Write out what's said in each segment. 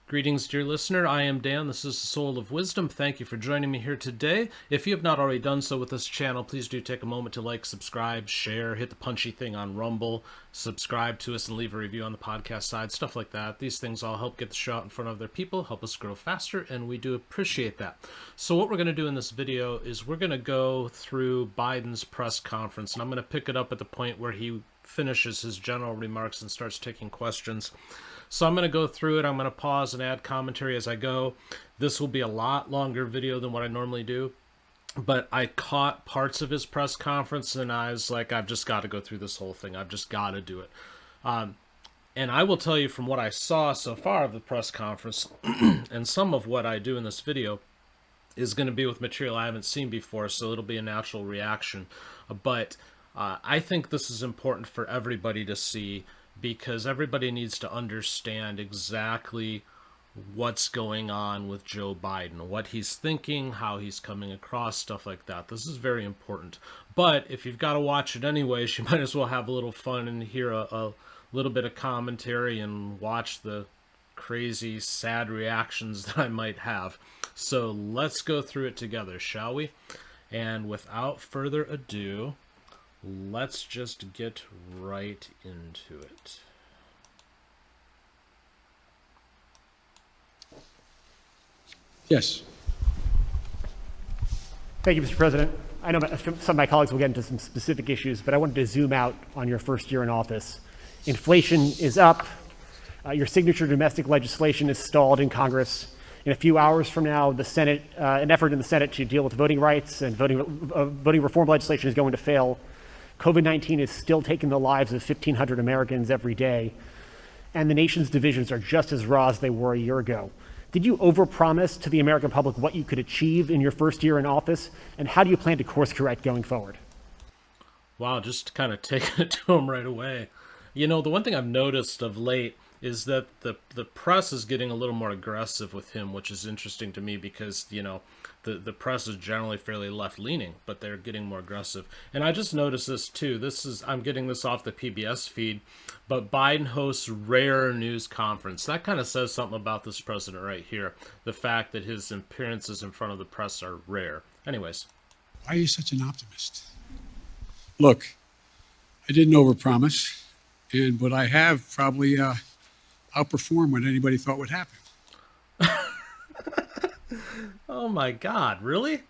Greetings, dear listener. I am Dan. This is the Soule of Wisdom. Thank you for joining me here today. If you have not already done so with this channel, please do take a moment to like, subscribe, share, hit the punchy thing on Rumble, subscribe to us, and leave a review on the podcast side, stuff like that. These things all help get the show out in front of other people, help us grow faster, and we do appreciate that. So what we're going to do in this video is we're going to go through Biden's press conference, and I'm going to pick it up at the point where he finishes his general remarks and starts taking questions. So I'm going to go through it. I'm going to pause and add commentary as I go. This will be a lot longer video than what I normally do, but I caught parts of his press conference and I was like, I've just got to go through this whole thing. I've just got to do it. And I will tell you from what I saw so far of the press conference and some of what I do in this video is going to be with material I haven't seen before, so it'll be a natural reaction. But I think this is important for everybody to see, because everybody needs to understand exactly what's going on with Joe Biden, what he's thinking, how he's coming across, stuff like that. This is very important. But if you've got to watch it anyways, you might as well have a little fun and hear a little bit of commentary and watch the crazy, sad reactions that I might have. So let's go through it together, shall we? And without further ado, let's just get right into it. Yes. Thank you, Mr. President. I know some of my colleagues will get into some specific issues, but I wanted to zoom out on your first year in office. Inflation is up. Your signature domestic legislation is stalled in Congress. In a few hours from now, the Senate, an effort in the Senate to deal with voting rights and voting reform legislation is going to fail. COVID-19 is still taking the lives of 1,500 Americans every day, and the nation's divisions are just as raw as they were a year ago. Did you overpromise to the American public what you could achieve in your first year in office, and how do you plan to course correct going forward? Wow, just kind of taking it to him right away. You know, the one thing I've noticed of late is that the press is getting a little more aggressive with him, which is interesting to me because, you know, the press is generally fairly left-leaning, but they're getting more aggressive. And I just noticed this too. I'm getting this off the PBS feed, but Biden hosts rare news conference. That kind of says something about this president right here. The fact that his appearances in front of the press are rare. Anyways. Why are you such an optimist? Look, I didn't overpromise, but I have probably outperformed what anybody thought would happen. Oh my God, really?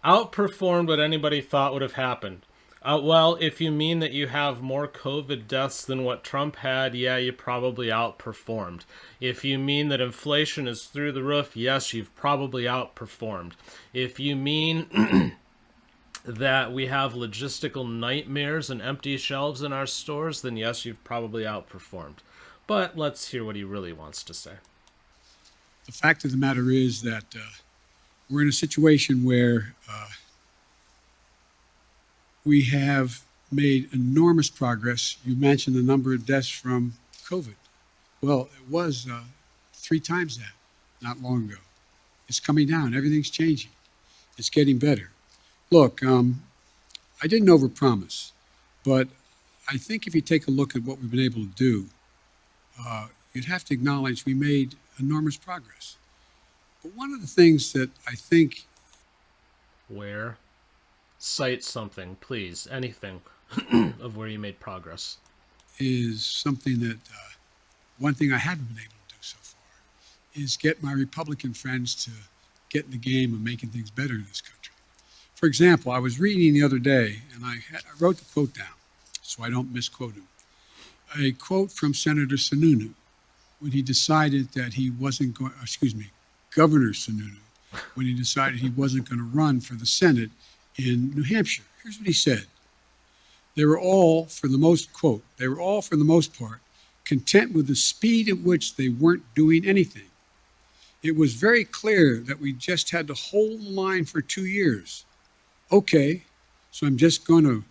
Outperformed what anybody thought would have happened. Well, if you mean that you have more COVID deaths than what Trump had, yeah, you probably outperformed. If you mean that inflation is through the roof, yes, you've probably outperformed. If you mean that we have logistical nightmares and empty shelves in our stores, then yes, you've probably outperformed. But let's hear what he really wants to say. The fact of the matter is that we're in a situation where we have made enormous progress. You mentioned the number of deaths from COVID. Well, it was 3 times that not long ago. It's coming down. Everything's changing. It's getting better. Look, I didn't overpromise, but I think if you take a look at what we've been able to do, you'd have to acknowledge we made enormous progress. But one of the things that I think... Where? Cite something, please. Anything of where you made progress. Is something that, one thing I haven't been able to do so far is get my Republican friends to get in the game of making things better in this country. For example, I was reading the other day, and I wrote the quote down so I don't misquote him. A quote from Senator Sununu when he decided that he wasn't going, Governor Sununu, when he decided he wasn't going to run for the Senate in New Hampshire. Here's what he said. They were all, for the most part, content with the speed at which they weren't doing anything. It was very clear that we just had to hold the line for 2 years. Okay, so I'm just going to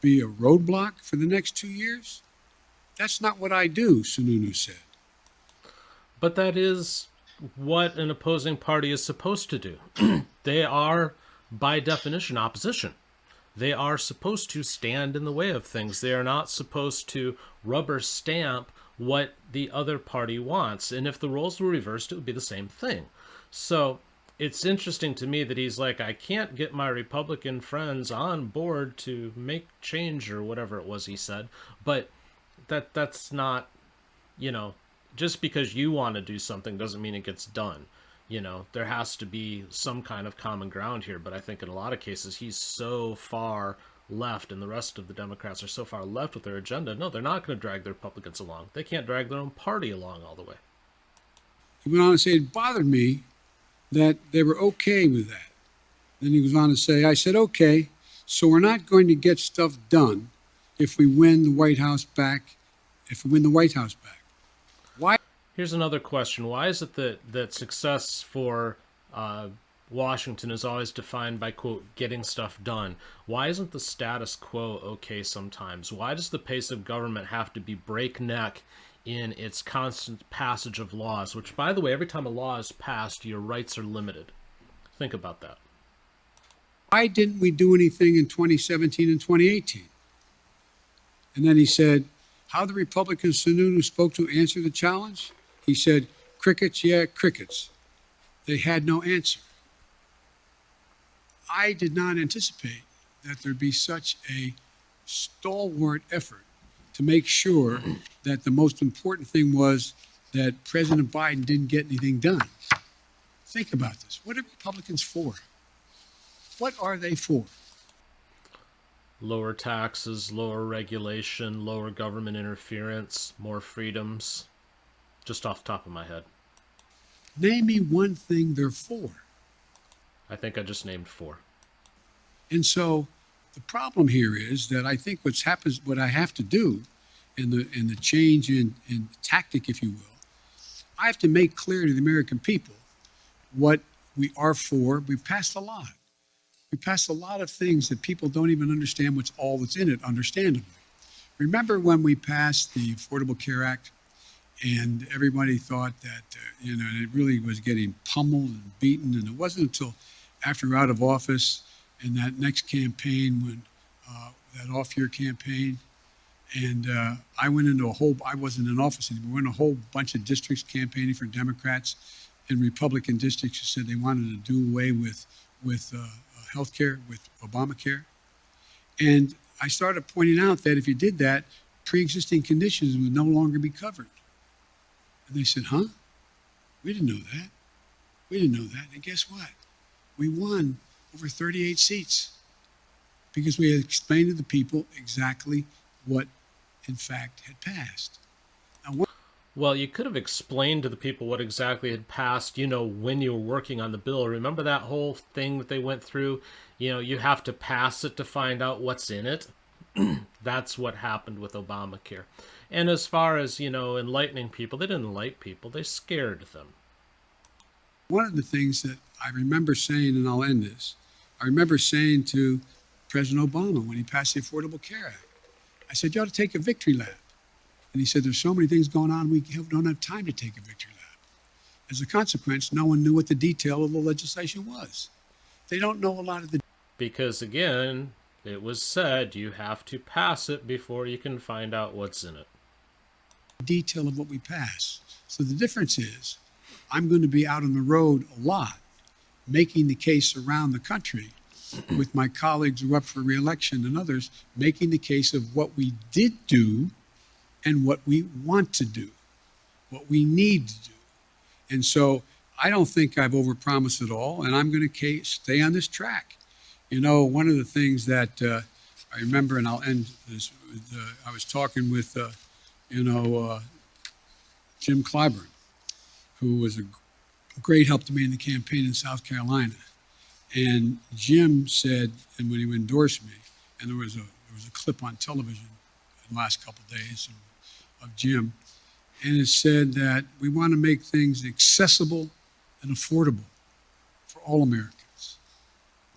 be a roadblock for the next 2 years? That's not what I do, Sununu said. But that is what an opposing party is supposed to do. They are, by definition, opposition. They are supposed to stand in the way of things. They are not supposed to rubber stamp what the other party wants. And if the roles were reversed, it would be the same thing. So it's interesting to me that he's like, I can't get my Republican friends on board to make change, or whatever it was he said. But that's not, you know, just because you want to do something doesn't mean it gets done. There has to be some kind of common ground here. But I think in a lot of cases, he's so far left and the rest of the Democrats are so far left with their agenda. No, they're not going to drag the Republicans along. They can't drag their own party along all the way. He went on to say, it bothered me that they were okay with that. Then he goes on to say, I said, okay, so we're not going to get stuff done if we win the White House back. Why? Here's another question. Why is it that success for Washington is always defined by, quote, getting stuff done? Why isn't the status quo okay sometimes? Why does the pace of government have to be breakneck in its constant passage of laws? Which, by the way, every time a law is passed, your rights are limited. Think about that. Why didn't we do anything in 2017 and 2018? And then he said, how the Republicans who spoke to answer the challenge? He said, crickets, yeah, crickets. They had no answer. I did not anticipate that there'd be such a stalwart effort to make sure that the most important thing was that President Biden didn't get anything done. Think about this. What are Republicans for? What are they for? Lower taxes, lower regulation, lower government interference, more freedoms. Just off the top of my head. Name me one thing they're for. I think I just named 4. And so the problem here is that I think what I have to do in the change in tactic, if you will, I have to make clear to the American people what we are for. We've passed a lot. We passed a lot of things that people don't even understand what's all that's in it, understandably. Remember when we passed the Affordable Care Act and everybody thought that, it really was getting pummeled and beaten. And it wasn't until after we were out of office in that next campaign, when that off-year campaign, and I wasn't in office anymore. We went in a whole bunch of districts campaigning for Democrats and Republican districts who said they wanted to do away with health care, with Obamacare. And I started pointing out that if you did that, pre-existing conditions would no longer be covered. And they said, huh? We didn't know that. We didn't know that. And guess what? We won over 38 seats because we had explained to the people exactly what, in fact, had passed. Now, well, you could have explained to the people what exactly had passed, when you were working on the bill. Remember that whole thing that they went through? You have to pass it to find out what's in it. That's what happened with Obamacare. And as far as, enlightening people, they didn't enlighten people. They scared them. One of the things that I remember saying, and I'll end this, I remember saying to President Obama when he passed the Affordable Care Act, I said, you ought to take a victory lap. And he said, there's so many things going on, we don't have time to take a victory lap. As a consequence, no one knew what the detail of the legislation was. They don't know a lot of the... Because, again, it was said you have to pass it before you can find out what's in it. Detail of what we pass. So the difference is, I'm going to be out on the road a lot, making the case around the country with my colleagues who are up for re-election and others, making the case of what we did do and what we want to do, what we need to do. And so I don't think I've overpromised at all, and I'm going to stay on this track. One of the things that I remember, and I'll end this with, I was talking with, Jim Clyburn, who was a great help to me in the campaign in South Carolina. And Jim said, and when he endorsed me, and there was a clip on television in the last couple of days of Jim, and it said that we want to make things accessible and affordable for all Americans.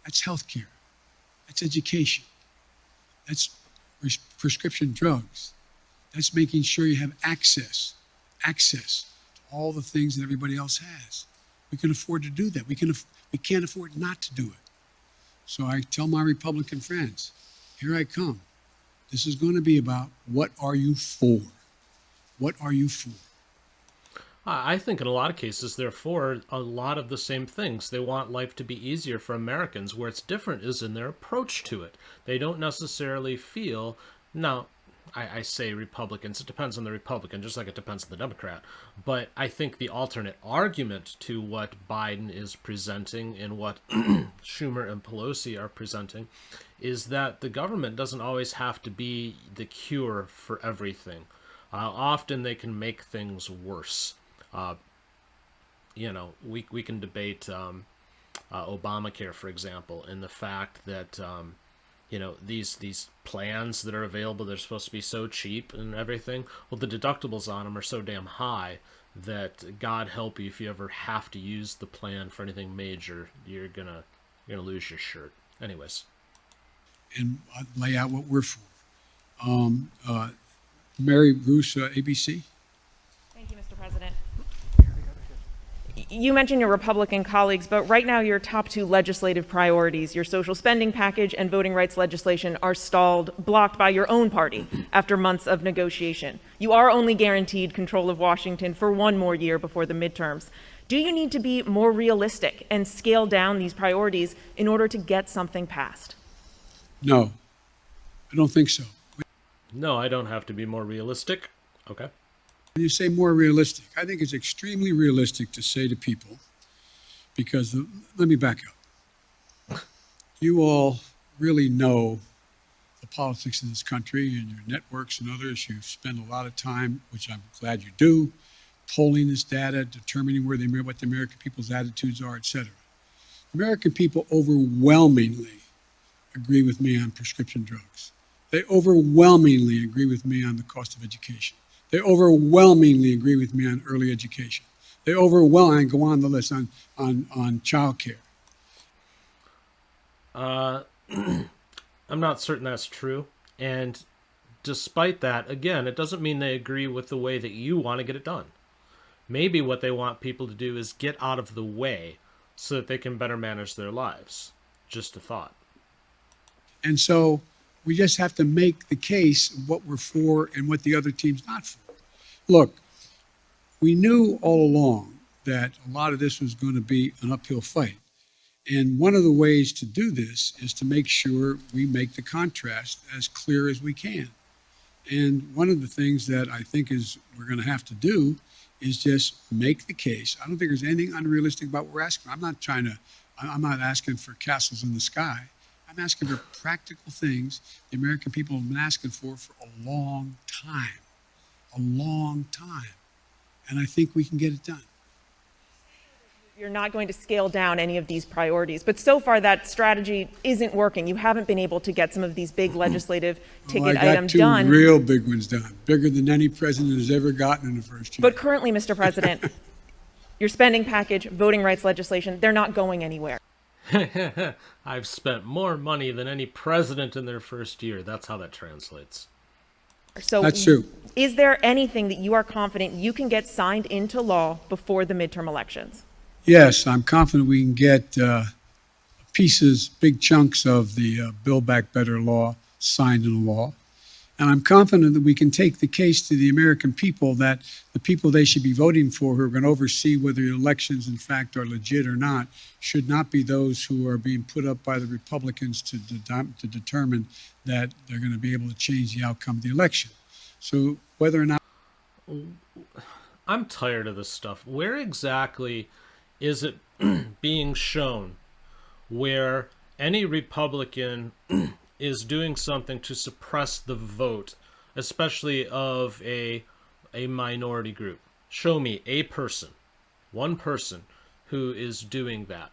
That's healthcare. That's education. That's prescription drugs. That's making sure you have access to all the things that everybody else has. We can afford to do that. We can't afford not to do it. So I tell my Republican friends, here I come. This is going to be about what are you for? What are you for? I think in a lot of cases they're for a lot of the same things. They want life to be easier for Americans. Where it's different is in their approach to it. They don't necessarily feel, now, I say Republicans, it depends on the Republican, just like it depends on the Democrat. But I think the alternate argument to what Biden is presenting and what Schumer and Pelosi are presenting is that the government doesn't always have to be the cure for everything. Often they can make things worse. We can debate Obamacare, for example, and the fact that these plans that are available, they're supposed to be so cheap and everything. Well, the deductibles on them are so damn high that God help you if you ever have to use the plan for anything major, you're gonna lose your shirt. Anyways, And I'll lay out what we're for. Mary Bruce, ABC. Thank you, Mr. President. You mentioned your Republican colleagues, but right now your top two legislative priorities, your social spending package and voting rights legislation, are stalled, blocked by your own party after months of negotiation. You are only guaranteed control of Washington for one more year before the midterms. Do you need to be more realistic and scale down these priorities in order to get something passed? No, I don't think so. no, I don't have to be more realistic. Okay. When you say more realistic, I think it's extremely realistic to say to people, because let me back up. You all really know the politics in this country and your networks and others. You've spent a lot of time, which I'm glad you do, polling this data, determining what the American people's attitudes are, et cetera. American people overwhelmingly agree with me on prescription drugs. They overwhelmingly agree with me on the cost of education. They overwhelmingly agree with me on early education. They overwhelmingly go on the list on child care. I'm not certain that's true. And despite that, again, it doesn't mean they agree with the way that you want to get it done. Maybe what they want people to do is get out of the way so that they can better manage their lives. Just a thought. And so we just have to make the case of what we're for and what the other team's not for. Look, we knew all along that a lot of this was going to be an uphill fight. And one of the ways to do this is to make sure we make the contrast as clear as we can. And one of the things that I think is we're going to have to do is just make the case. I don't think there's anything unrealistic about what we're asking. I'm not asking for castles in the sky. I'm asking for practical things the American people have been asking for a long time. A long time. And I think we can get it done. You're not going to scale down any of these priorities, but so far that strategy isn't working. You haven't been able to get some of these big legislative ticket items done. I got two real big ones done, bigger than any president has ever gotten in the first year. But currently, Mr. President, your spending package, voting rights legislation, they're not going anywhere. I've spent more money than any president in their first year. That's how that translates. So That's true. Is there anything that you are confident you can get signed into law before the midterm elections? Yes, I'm confident we can get pieces, big chunks of the Build Back Better law signed into law. And I'm confident that we can take the case to the American people that the people they should be voting for who are going to oversee whether the elections in fact are legit or not should not be those who are being put up by the Republicans to determine that they're going to be able to change the outcome of the election. So whether or not... I'm tired of this stuff. Where exactly is it being shown where any Republican is doing something to suppress the vote, especially of a minority group? Show me a person, one person, who is doing that.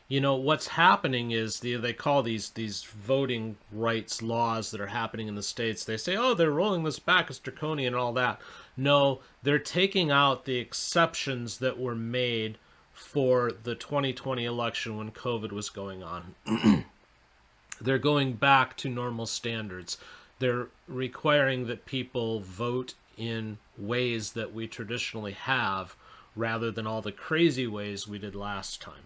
You know, what's happening is they call these voting rights laws that are happening in the states. They say, oh, they're rolling this back, it's draconian and all that. No, they're taking out the exceptions that were made for the 2020 election when COVID was going on. They're going back to normal standards. They're requiring that people vote in ways that we traditionally have rather than all the crazy ways we did last time.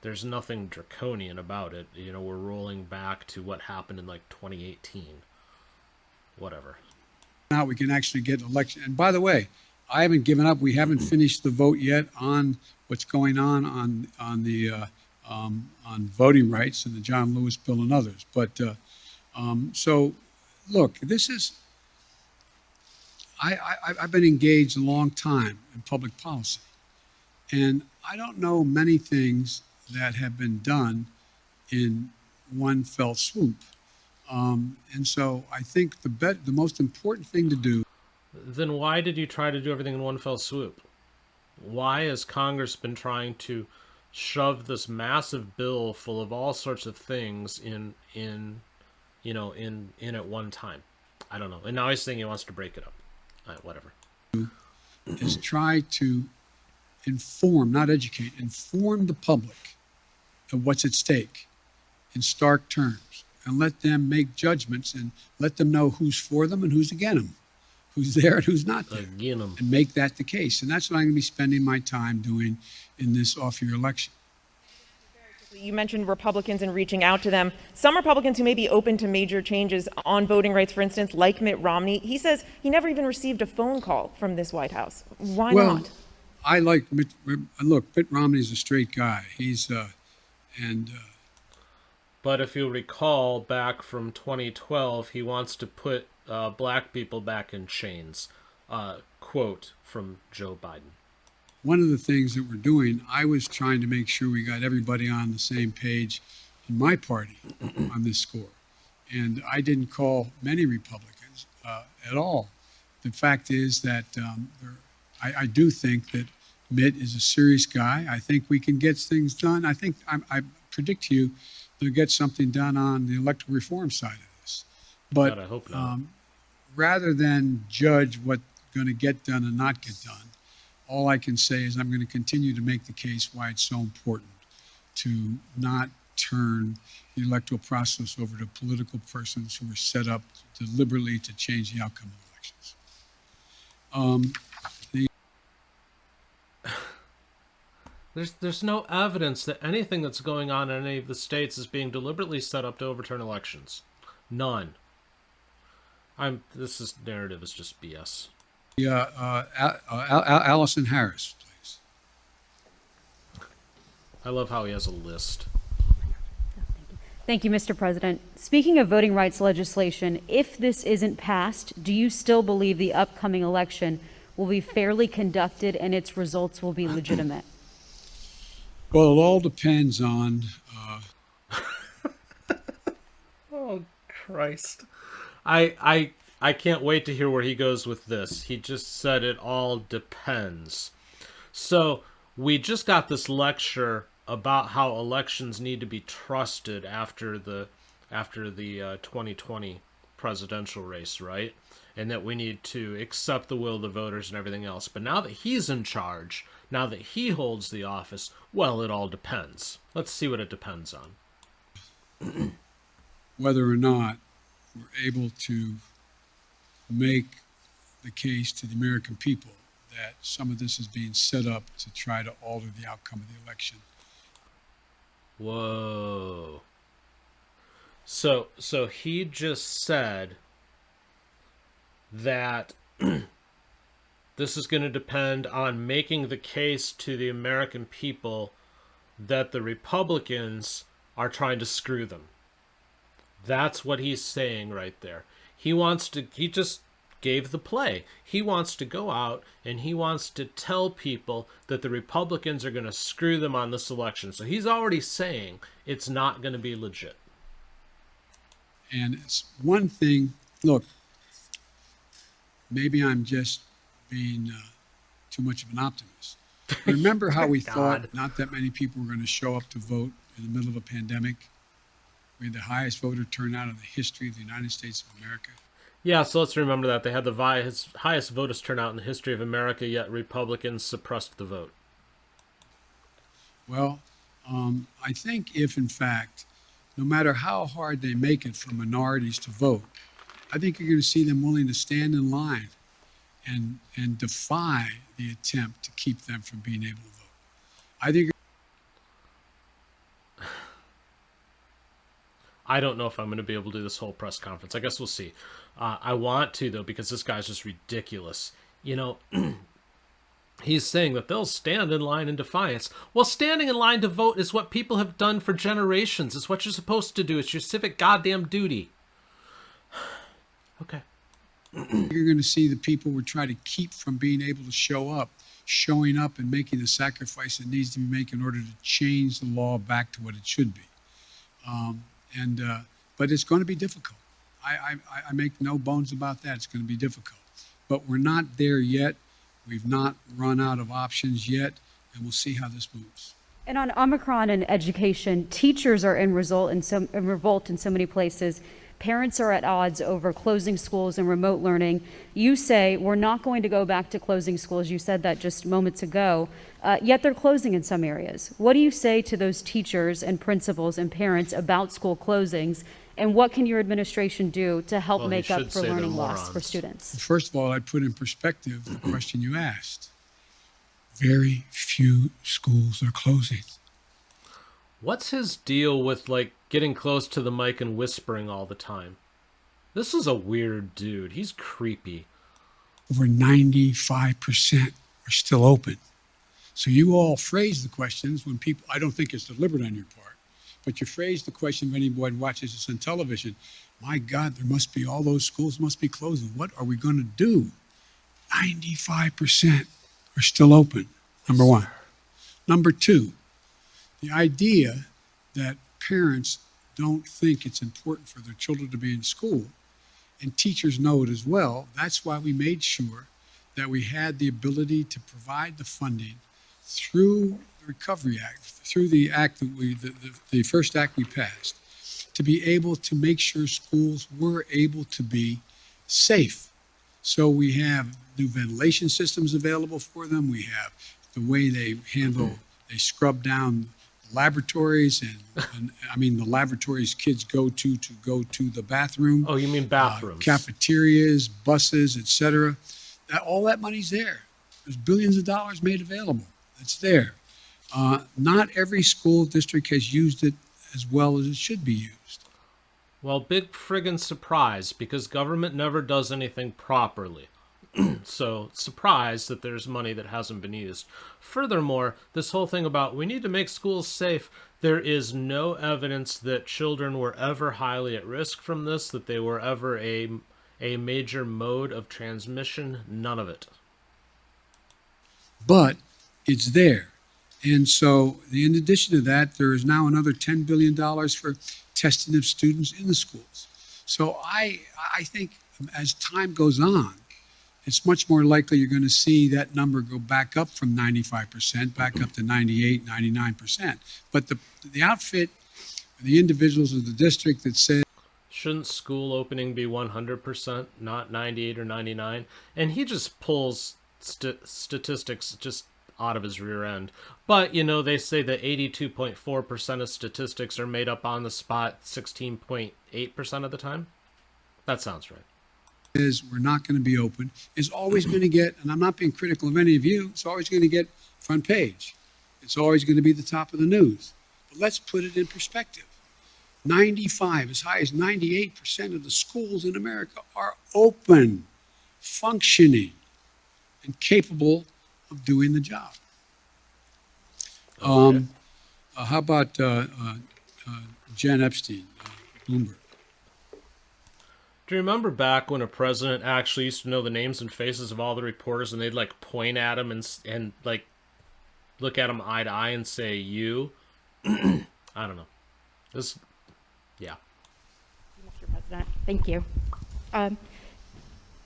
There's nothing draconian about it. You know, we're rolling back to what happened in like 2018. Whatever. now we can actually get an election. And by the way, I haven't given up. We haven't finished the vote yet on what's going on voting rights and the John Lewis bill and others. But so, look, this is. I've been engaged a long time in public policy, and I don't know many things that have been done in one fell swoop. And so I think the most important thing to do. Then why did you try to do everything in one fell swoop? Why has Congress been trying to shove this massive bill full of all sorts of things in at one time? I don't know. And now he's saying he wants to break it up. Whatever. Is try to inform, not educate, inform the public of what's at stake in stark terms, and let them make judgments and let them know who's for them and who's against them, who's there and who's not there, and make that the case. And that's what I'm going to be spending my time doing in this off-year election. You mentioned Republicans and reaching out to them. Some Republicans who may be open to major changes on voting rights, for instance, like Mitt Romney, he says he never even received a phone call from this White House. Why not? I like Mitt. Look, Mitt Romney's a straight guy. But if you recall back from 2012, he wants to put black people back in chains. Quote from Joe Biden. One of the things that we're doing, I was trying to make sure we got everybody on the same page in my party on this score. And I didn't call many Republicans at all. The fact is that I do think that Mitt is a serious guy. I think we can get things done. I think I predict to you they'll get something done on the electoral reform side of this. But God, I hope not. Rather than judge what's going to get done and not get done, all I can say is I'm going to continue to make the case why it's so important to not turn the electoral process over to political persons who are set up deliberately to change the outcome of elections. There's no evidence that anything that's going on in any of the states is being deliberately set up to overturn elections. None. This narrative is just BS. Allison Harris, please. I love how he has a list. Thank you, Mr. President. Speaking of voting rights legislation, if this isn't passed, do you still believe the upcoming election will be fairly conducted and its results will be legitimate? Well, it all depends on... Oh, Christ. I can't wait to hear where he goes with this. He just said it all depends. So we just got this lecture about how elections need to be trusted after the 2020 presidential race, right? And that we need to accept the will of the voters and everything else. But now that he's in charge, now that he holds the office, well, it all depends. Let's see what it depends on. Whether or not we're able to make the case to the American people that some of this is being set up to try to alter the outcome of the election. Whoa. So he just said that this is going to depend on making the case to the American people that the Republicans are trying to screw them. That's what he's saying right there. He just gave the play. He wants to go out and he wants to tell people that the Republicans are going to screw them on this election. So he's already saying it's not going to be legit. And it's one thing, look, maybe I'm just being too much of an optimist. Remember how we thought not that many people were going to show up to vote in the middle of a pandemic? We had the highest voter turnout in the history of the United States of America. Yeah, so let's remember that. They had the highest voters turnout in the history of America, yet Republicans suppressed the vote. Well, I think if, in fact, no matter how hard they make it for minorities to vote, I think you're going to see them willing to stand in line and defy the attempt to keep them from being able to vote. I don't know if I'm going to be able to do this whole press conference. I guess we'll see. I want to, though, because this guy's just ridiculous. You know, he's saying that they'll stand in line in defiance. Well, standing in line to vote is what people have done for generations. It's what you're supposed to do. It's your civic goddamn duty. Okay. You're going to see the people we're trying to keep from being able to show up, showing up and making the sacrifice that needs to be made in order to change the law back to what it should be. But it's going to be difficult. I make no bones about that. It's going to be difficult. But we're not there yet. We've not run out of options yet, and we'll see how this moves. And on Omicron and education, teachers are in revolt in so many places. Parents are at odds over closing schools and remote learning. You say we're not going to go back to closing schools. You said that just moments ago, yet they're closing in some areas. What do you say to those teachers and principals and parents about school closings? And what can your administration do to help make up for learning loss for students? First of all, I'd put in perspective the question you asked. Very few schools are closing. What's his deal with, like, getting close to the mic and whispering all the time? This is a weird dude. He's creepy. Over 95% are still open. So you all phrase the questions when people, I don't think it's deliberate on your part, but you phrase the question when anyone watches this on television. My God, there must be, all those schools must be closing. What are we going to do? 95% are still open, number one. Number two, the idea that parents don't think it's important for their children to be in school, and teachers know it as well. That's why we made sure that we had the ability to provide the funding through the Recovery Act, through the act that the first act we passed, to be able to make sure schools were able to be safe. So we have new ventilation systems available for them. We have the way they they scrub down laboratories and I mean the laboratories kids go to the bathroom. Oh, you mean bathrooms? Cafeterias, buses, etc. All that money's there. There's billions of dollars made available. It's there. Not every school district has used it as well as it should be used. Well, big friggin' surprise, because government never does anything properly. So, surprised that there's money that hasn't been used. Furthermore, this whole thing about we need to make schools safe, there is no evidence that children were ever highly at risk from this, that they were ever a major mode of transmission, none of it. But it's there. And so, in addition to that, there is now another $10 billion for testing of students in the schools. So I think as time goes on, it's much more likely you're going to see that number go back up from 95%, back up to 98, 99%. But the outfit, the individuals of the district that said, shouldn't school opening be 100%, not 98 or 99? And he just pulls statistics just out of his rear end. But, you know, they say that 82.4% of statistics are made up on the spot 16.8% of the time. That sounds right. Is we're not going to be open, is always going to get, and I'm not being critical of any of you, it's always going to get front page. It's always going to be the top of the news. But let's put it in perspective. 95, as high as 98% of the schools in America are open, functioning, and capable of doing the job. Okay. How about Jen Epstein, Bloomberg? Do you remember back when a president actually used to know the names and faces of all the reporters, and they'd like point at him and like look at him eye to eye and say "you"? I don't know. Yeah. Mr. President, thank you.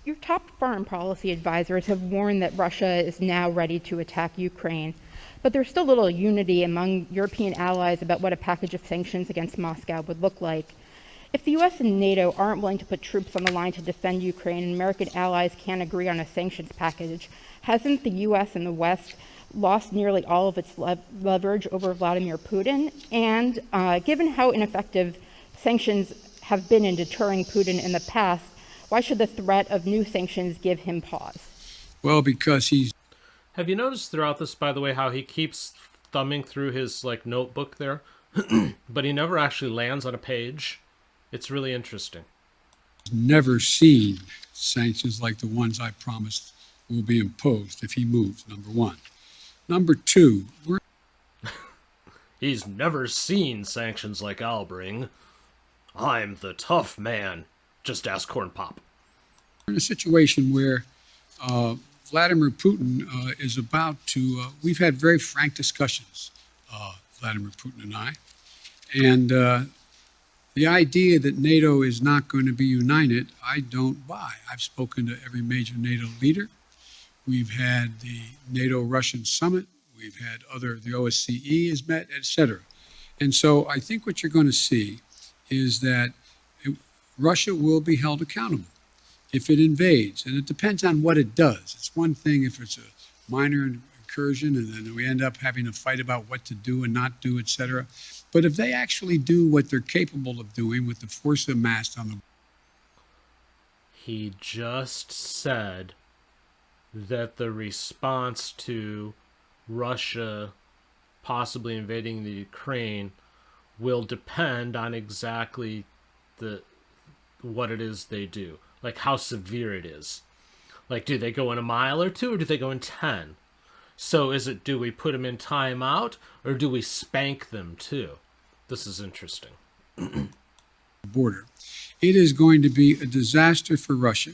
Your top foreign policy advisors have warned that Russia is now ready to attack Ukraine, but there's still little unity among European allies about what a package of sanctions against Moscow would look like. If the U.S. and NATO aren't willing to put troops on the line to defend Ukraine and American allies can't agree on a sanctions package, hasn't the U.S. and the West lost nearly all of its leverage over Vladimir Putin? And given how ineffective sanctions have been in deterring Putin in the past, why should the threat of new sanctions give him pause? Well, because he's... Have you noticed throughout this, by the way, how he keeps thumbing through his like notebook there, but he never actually lands on a page? It's really interesting. Never seen sanctions like the ones I promised will be imposed if he moves, number one. Number two, we're He's never seen sanctions like I'll bring. I'm the tough man. Just ask Corn Pop. in a situation where Vladimir Putin is about to, we've had very frank discussions, Vladimir Putin and I, and the idea that NATO is not going to be united, I don't buy. I've spoken to every major NATO leader. We've had the NATO-Russian summit. We've had the OSCE has met, et cetera. And so I think what you're going to see is that Russia will be held accountable if it invades. And it depends on what it does. It's one thing if it's a minor incursion and then we end up having a fight about what to do and not do, et cetera. But if they actually do what they're capable of doing with the force amassed on the... He just said that the response to Russia possibly invading the Ukraine will depend on exactly what it is they do, like how severe it is. Like, do they go in a mile or two, or do they go in 10? So do we put them in timeout, or do we spank them too? This is interesting. border. It is going to be a disaster for Russia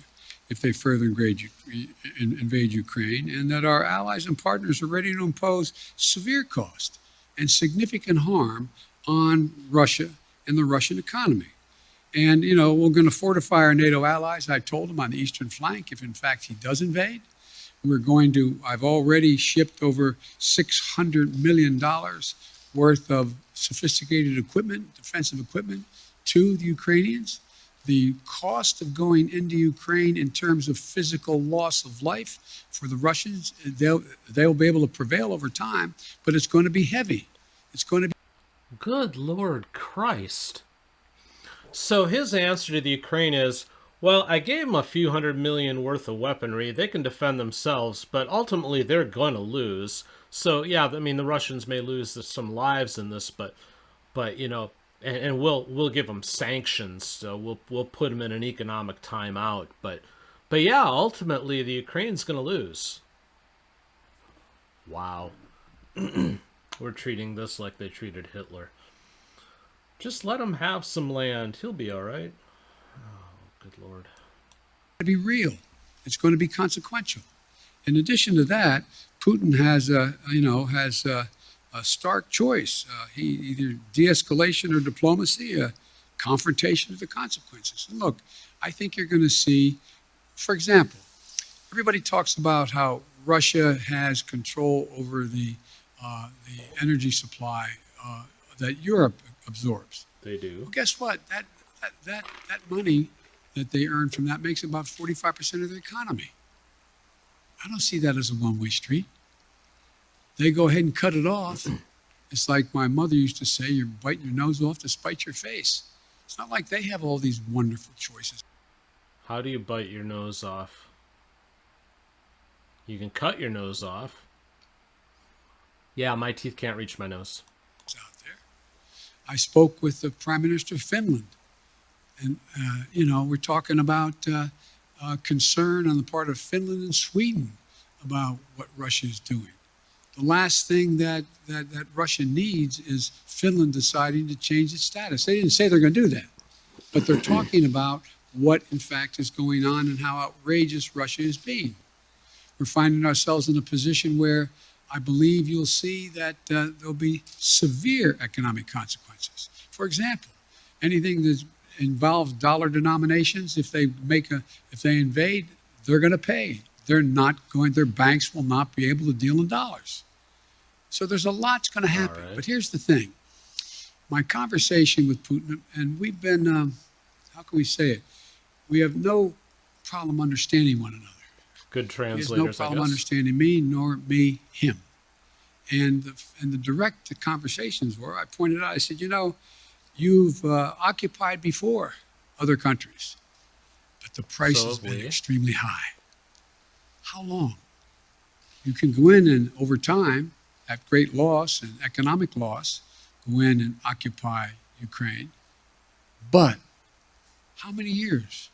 if they further invade Ukraine, and that our allies and partners are ready to impose severe cost and significant harm on Russia and the Russian economy. And, we're going to fortify our NATO allies. I told them on the eastern flank, if in fact he does invade, I've already shipped over $600 million worth of sophisticated equipment, defensive equipment, to the Ukrainians. The cost of going into Ukraine in terms of physical loss of life for the Russians, they'll be able to prevail over time, but it's going to be heavy. It's going to be... Good Lord Christ. So his answer to the Ukraine is, well, I gave them a few $100 million worth of weaponry. They can defend themselves, but ultimately they're going to lose. So, yeah, I mean, the Russians may lose some lives in this, but and we'll give them sanctions. So we'll put them in an economic timeout. But yeah, ultimately the Ukraine's going to lose. Wow. We're treating this like they treated Hitler. Just let him have some land. He'll be all right. Oh, good Lord. To be real. It's going to be consequential. In addition to that, Putin has a stark choice. He either de-escalation or diplomacy, confrontation of the consequences. And look, I think you're going to see, for example, everybody talks about how Russia has control over the energy supply that Europe absorbs. They do. Well, guess what? That money that they earn from that makes about 45% of their economy. I don't see that as a one-way street. They go ahead and cut it off. It's like my mother used to say, you're biting your nose off to spite your face. It's not like they have all these wonderful choices. How do you bite your nose off? You can cut your nose off. Yeah, my teeth can't reach my nose. Out there. I spoke with the Prime Minister of Finland. And, we're talking about concern on the part of Finland and Sweden about what Russia is doing. The last thing that Russia needs is Finland deciding to change its status. They didn't say they're going to do that, but they're talking about what, in fact, is going on and how outrageous Russia is being. We're finding ourselves in a position where I believe you'll see that there'll be severe economic consequences. For example, anything that involves dollar denominations, if they invade, they're going to pay. Their banks will not be able to deal in dollars. So there's a lot's going to happen. Right. But here's the thing. My conversation with Putin, and we've been, how can we say it? We have no problem understanding one another. Good translators, He has no problem understanding me, nor me him. And the direct conversations were, I pointed out, I said, you've occupied before other countries, but the price has been extremely high. How long? You can go in and over time, at great loss and economic loss, go in and occupy Ukraine. But How many years?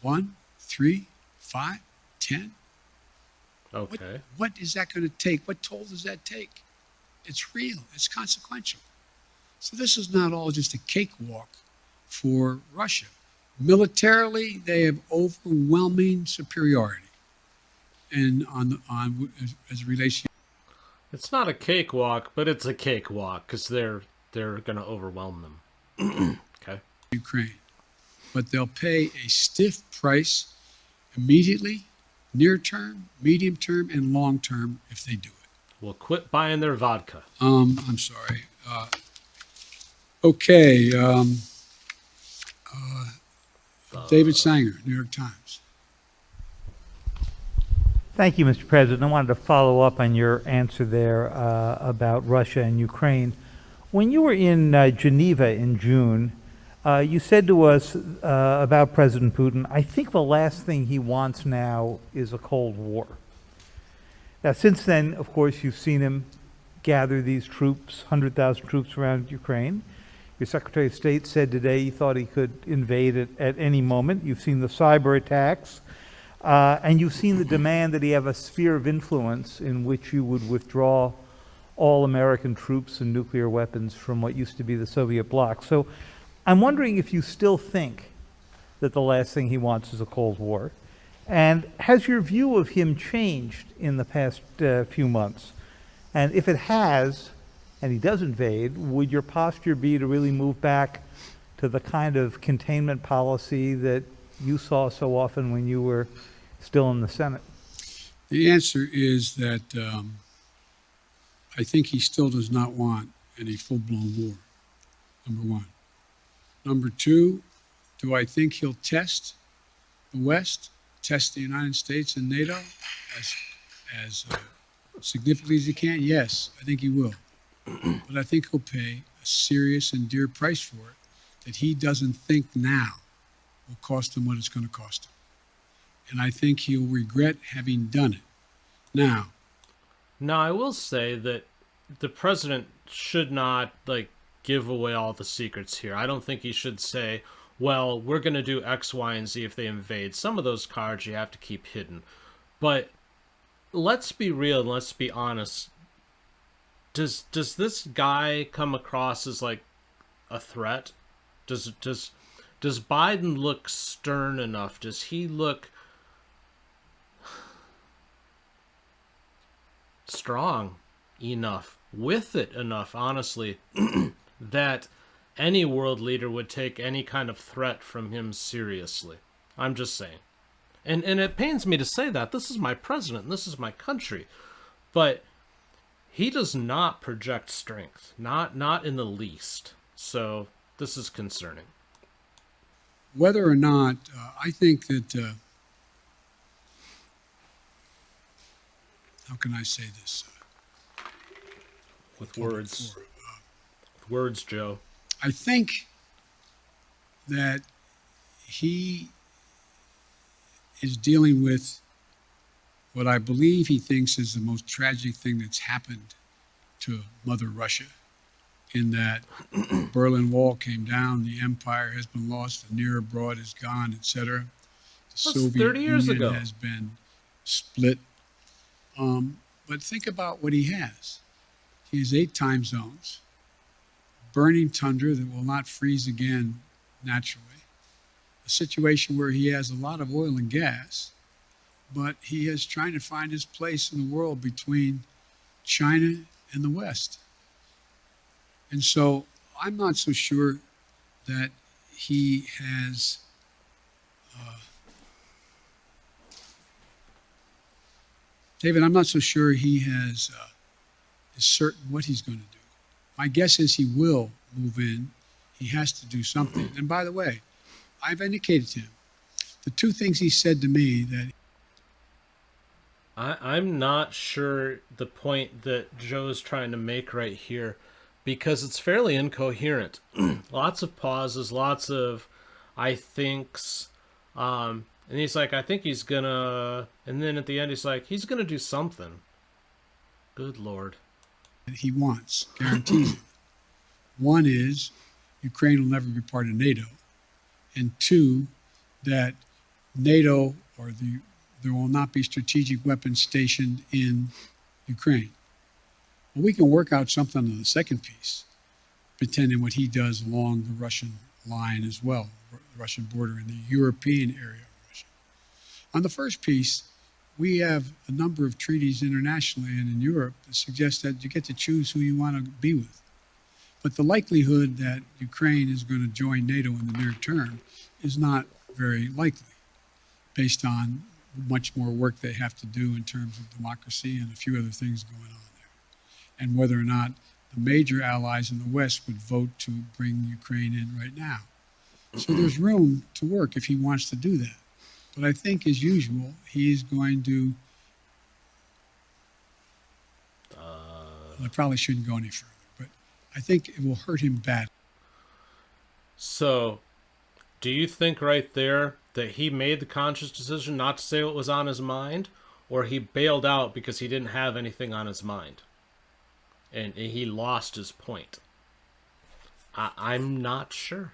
1, 3, 5, 10? Okay. What is that going to take? What toll does that take? It's real. It's consequential. So this is not all just a cakewalk for Russia. Militarily, they have overwhelming superiority, and as it relates to It's not a cakewalk, but it's a cakewalk because they're going to overwhelm them. Okay. Ukraine. But they'll pay a stiff price immediately, near term, medium term, and long term if they do it. Well, quit buying their vodka. I'm sorry. Okay. David Sanger, New York Times. Thank you, Mr. President. I wanted to follow up on your answer there about Russia and Ukraine. When you were in Geneva in June, you said to us about President Putin, I think the last thing he wants now is a Cold War. Now, since then, of course, you've seen him gather these troops, 100,000 troops around Ukraine. Your Secretary of State said today he thought he could invade it at any moment. You've seen the cyber attacks, and you've seen the demand that he have a sphere of influence in which you would withdraw all American troops and nuclear weapons from what used to be the Soviet bloc. So I'm wondering if you still think that the last thing he wants is a Cold War. And has your view of him changed in the past few months? And if it has, and he does invade, would your posture be to really move back to the kind of containment policy that you saw so often when you were still in the Senate? The answer is that I think he still does not want any full-blown war, number one. Number two, do I think he'll test the West, test the United States and NATO as significantly as he can? Yes, I think he will. But I think he'll pay a serious and dear price for it that he doesn't think now will cost him what it's going to cost him. And I think he'll regret having done it. Now, I will say that the president should not give away all the secrets here. I don't think he should say, well, we're going to do X, Y, and Z if they invade. Some of those cards you have to keep hidden. But let's be real and let's be honest. Does this guy come across as like a threat? Does Biden look stern enough? Does he look strong enough, with it enough, honestly, that any world leader would take any kind of threat from him seriously? I'm just saying. And it pains me to say that. This is my president, and this is my country. But he does not project strength, not in the least. So this is concerning. whether or not, I think that, how can I say this? With words. Before, Words, Joe. I think that he is dealing with what I believe he thinks is the most tragic thing that's happened to Mother Russia, in that Berlin Wall came down, the empire has been lost, the near abroad is gone, etc. The Soviet 30 years Union ago. has been split. But think about what he has. He has 8 time zones, burning tundra that will not freeze again naturally, a situation where he has a lot of oil and gas, but he is trying to find his place in the world between China and the West. And so I'm not so sure that he has David, I'm not so sure he has is certain what he's going to do. My guess is he will move in. He has to do something. And by the way, I've indicated to him the 2 things he said to me that I'm not sure the point that Joe's trying to make right here, because it's fairly incoherent. Lots of pauses, lots of I thinks, and he's like, I think he's gonna, and then at the end he's like, he's gonna do something. Good Lord. he wants, guarantees it. One is Ukraine will never be part of NATO. and two, that NATO there will not be strategic weapons stationed in Ukraine. Well, we can work out something on the second piece, pretending what he does along the Russian line as well, the Russian border in the European area of Russia. On the first piece, we have a number of treaties internationally and in Europe that suggest that you get to choose who you want to be with. But the likelihood that Ukraine is going to join NATO in the near term is not very likely, based on much more work they have to do in terms of democracy and a few other things going on there, and whether or not the major allies in the West would vote to bring Ukraine in right now. So there's room to work if he wants to do that. But I think, as usual, he's going to. I probably shouldn't go any further, but I think it will hurt him badly. So, do you think right there that he made the conscious decision not to say what was on his mind, or he bailed out because he didn't have anything on his mind and he lost his point? I'm not sure.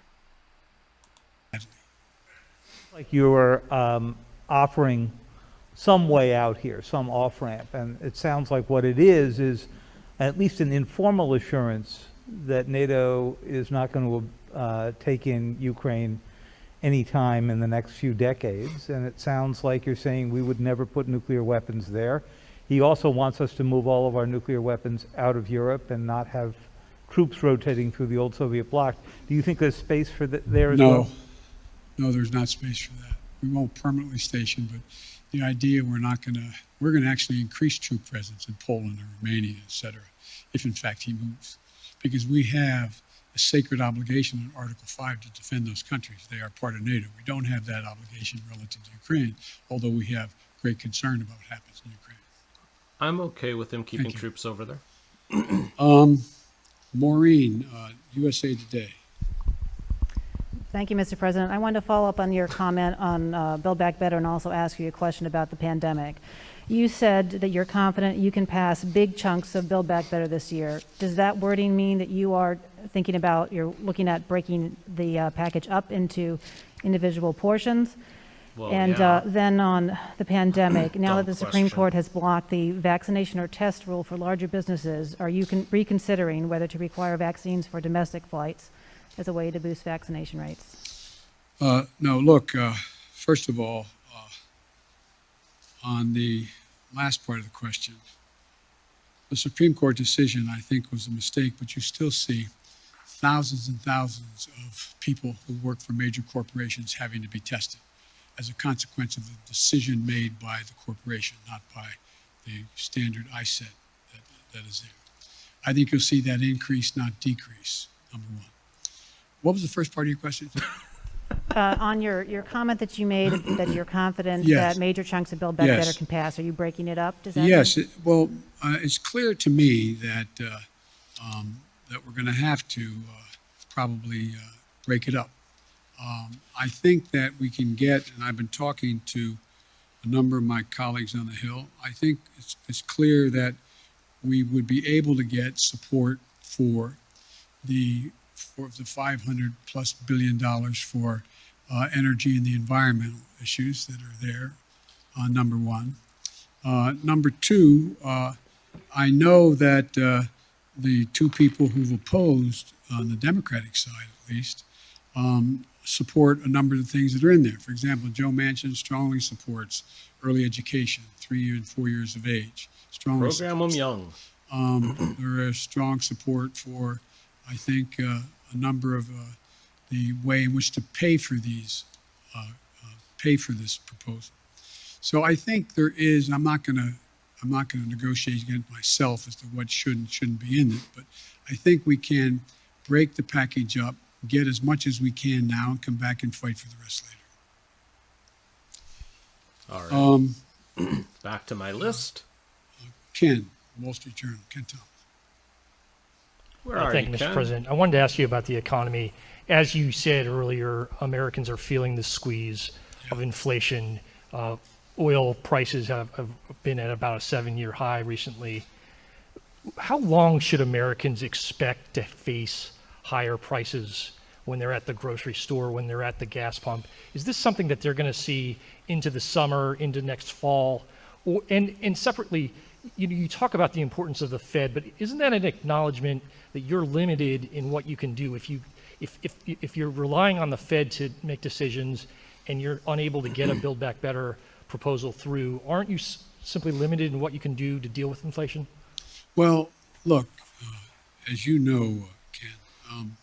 Like you were offering some way out here, some off-ramp, and it sounds like what it is at least an informal assurance that NATO is not going to take in Ukraine anytime in the next few decades, and it sounds like you're saying we would never put nuclear weapons there. He also wants us to move all of our nuclear weapons out of Europe and not have troops rotating through the old Soviet bloc. Do you think there's space for there as well? No, there's not space for that. We won't permanently station, but the idea we're going to actually increase troop presence in Poland and Romania, et cetera, if in fact he moves. Because we have a sacred obligation in Article 5 to defend those countries. They are part of NATO. We don't have that obligation relative to Ukraine, although we have great concern about what happens in Ukraine. I'm okay with him keeping troops over there. Maureen, USA Today. Thank you, Mr. President. I wanted to follow up on your comment on Build Back Better and also ask you a question about the pandemic. You said that you're confident you can pass big chunks of Build Back Better this year. Does that wording mean that you are thinking about, you're looking at breaking the package up into individual portions? Well, and yeah. then on the pandemic, now that the Supreme question. Court has blocked the vaccination or test rule for larger businesses, are you reconsidering whether to require vaccines for domestic flights as a way to boost vaccination rates? No, look, first of all, on the last part of the question, the Supreme Court decision, I think, was a mistake, but you still see thousands and thousands of people who work for major corporations having to be tested as a consequence of the decision made by the corporation, not by the standard ISET that is there. I think you'll see that increase, not decrease, number one. What was the first part of your question? On your comment that you made, that you're confident Yes. that major chunks of Build Back Yes. Better can pass, are you breaking it up? Does that Yes, mean? it's clear to me that that we're going to have to probably break it up. I think that we can get, and I've been talking to a number of my colleagues on the Hill, I think it's clear that we would be able to get support for the $500+ billion for energy and the environmental issues that are there, number one. Number two, I know that the two people who've opposed, on the Democratic side at least, support a number of the things that are in there. For example, Joe Manchin strongly supports early education, 3 and 4 years of age. Strongly Program them young. There is strong support for, I think, a number of the way in which to pay for these, pay for this proposal. So I think there is. I'm not going to negotiate against myself as to what should and shouldn't be in it, but I think we can break the package up, get as much as we can now, and come back and fight for the rest later. All right. Back to my list. Ken, Wall Street Journal, Ken Thomas. Where are Thank you, you, Ken? Mr. President. I wanted to ask you about the economy. As you said earlier, Americans are feeling the squeeze of inflation. Oil prices have been at about a 7-year high recently. How long should Americans expect to face higher prices when they're at the grocery store, when they're at the gas pump. Is this something that they're going to see into the summer, into next fall? And separately, you talk about the importance of the Fed, but isn't that an acknowledgement that you're limited in what you can do if you're relying on the Fed to make decisions and you're unable to get a Build Back Better proposal through? Aren't you simply limited in what you can do to deal with inflation? Well, look, as you know, Ken,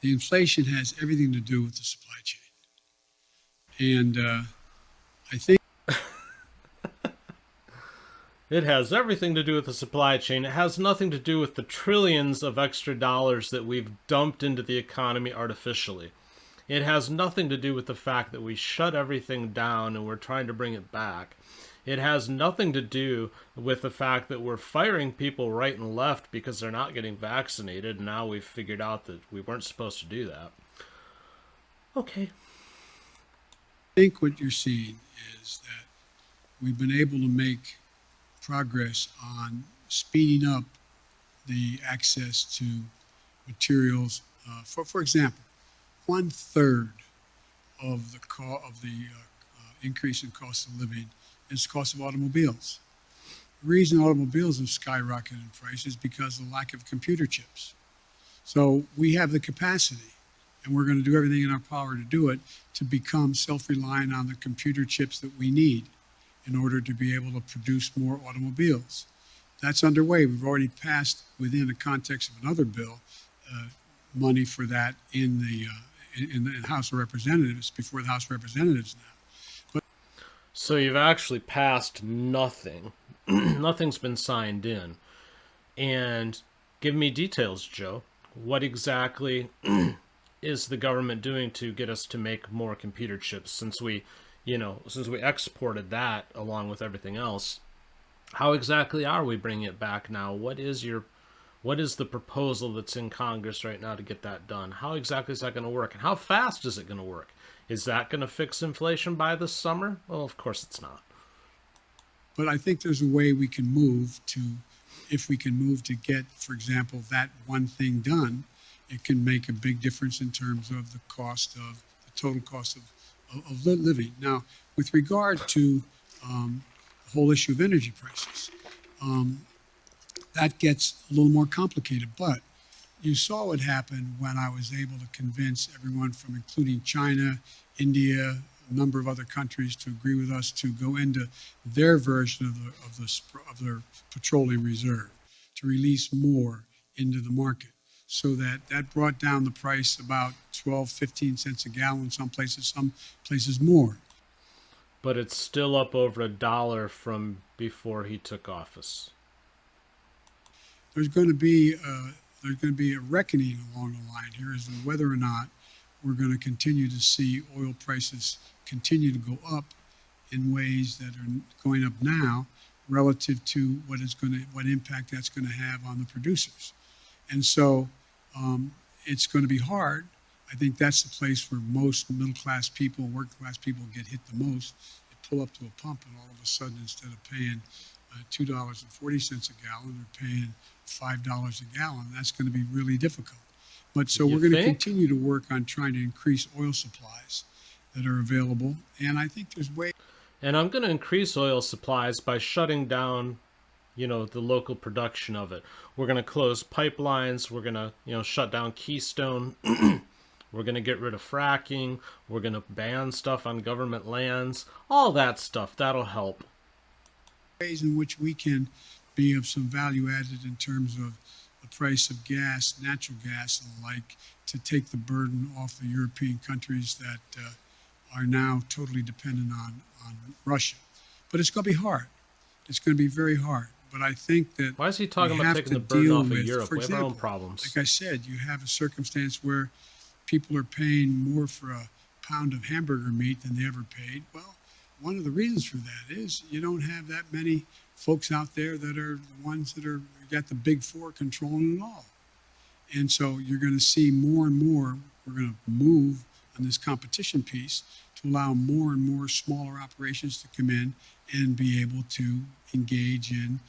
the inflation has everything to do with the supply chain. And I think It has everything to do with the supply chain. It has nothing to do with the trillions of extra dollars that we've dumped into the economy artificially. It has nothing to do with the fact that we shut everything down and we're trying to bring it back. It has nothing to do with the fact that we're firing people right and left because they're not getting vaccinated. And now we've figured out that we weren't supposed to do that. Okay. I think what you're seeing is that we've been able to make progress on speeding up the access to materials. For example, 1/3 of the increase in cost of living is the cost of automobiles. The reason automobiles have skyrocketed in price is because of the lack of computer chips. So we have the capacity, and we're going to do everything in our power to do it, to become self-reliant on the computer chips that we need in order to be able to produce more automobiles. That's underway. We've already passed, within the context of another bill, money for that in the House of Representatives, before the House of Representatives now. So you've actually passed nothing. Nothing's been signed in. And give me details, Joe. What exactly is the government doing to get us to make more computer chips, since we exported that along with everything else? How exactly are we bringing it back now? What is the proposal that's in Congress right now to get that done? How exactly is that going to work? And how fast is it going to work? Is that going to fix inflation by this summer? Well, of course it's not. But I think there's a way we can move to, if we can move to get, for example, that one thing done, it can make a big difference in terms of the total cost of living. Now, with regard to the whole issue of energy prices, that gets a little more complicated. But you saw what happened when I was able to convince everyone, from including China, India, a number of other countries, to agree with us to go into their version of their petroleum reserve, to release more into the market. So that brought down the price about 12, 15 cents a gallon, some places more. But it's still up over $1 from before he took office. There's going to be a reckoning along the line here as to whether or not we're going to continue to see oil prices continue to go up in ways that are going up now, relative to what impact that's going to have on the producers. And so it's going to be hard. I think that's the place where most middle-class people, working-class people, get hit the most. They pull up to a pump, and all of a sudden, instead of paying $2.40 a gallon, they're paying $5 a gallon. That's going to be really difficult. But so we're going to continue to work on trying to increase oil supplies that are available. And I think there's ways. And I'm going to increase oil supplies by shutting down, the local production of it. We're going to close pipelines. We're going to, shut down Keystone. We're going to get rid of fracking. We're going to ban stuff on government lands. All that stuff, that'll help. Ways in which we can be of some value added in terms of the price of gas, natural gas and the like, to take the burden off the European countries that are now totally dependent on Russia. But it's going to be hard. It's going to be very hard. But I think that why is he talking about taking the burden off of Europe? We have our own problems. Like I said, you have a circumstance where people are paying more for a pound of hamburger meat than they ever paid. Well, one of the reasons for that is you don't have that many folks out there that are the ones that are got the big four controlling it all. And so you're going to see more and more, we're going to move on this competition piece to allow more and more smaller operations to come in and be able to engage in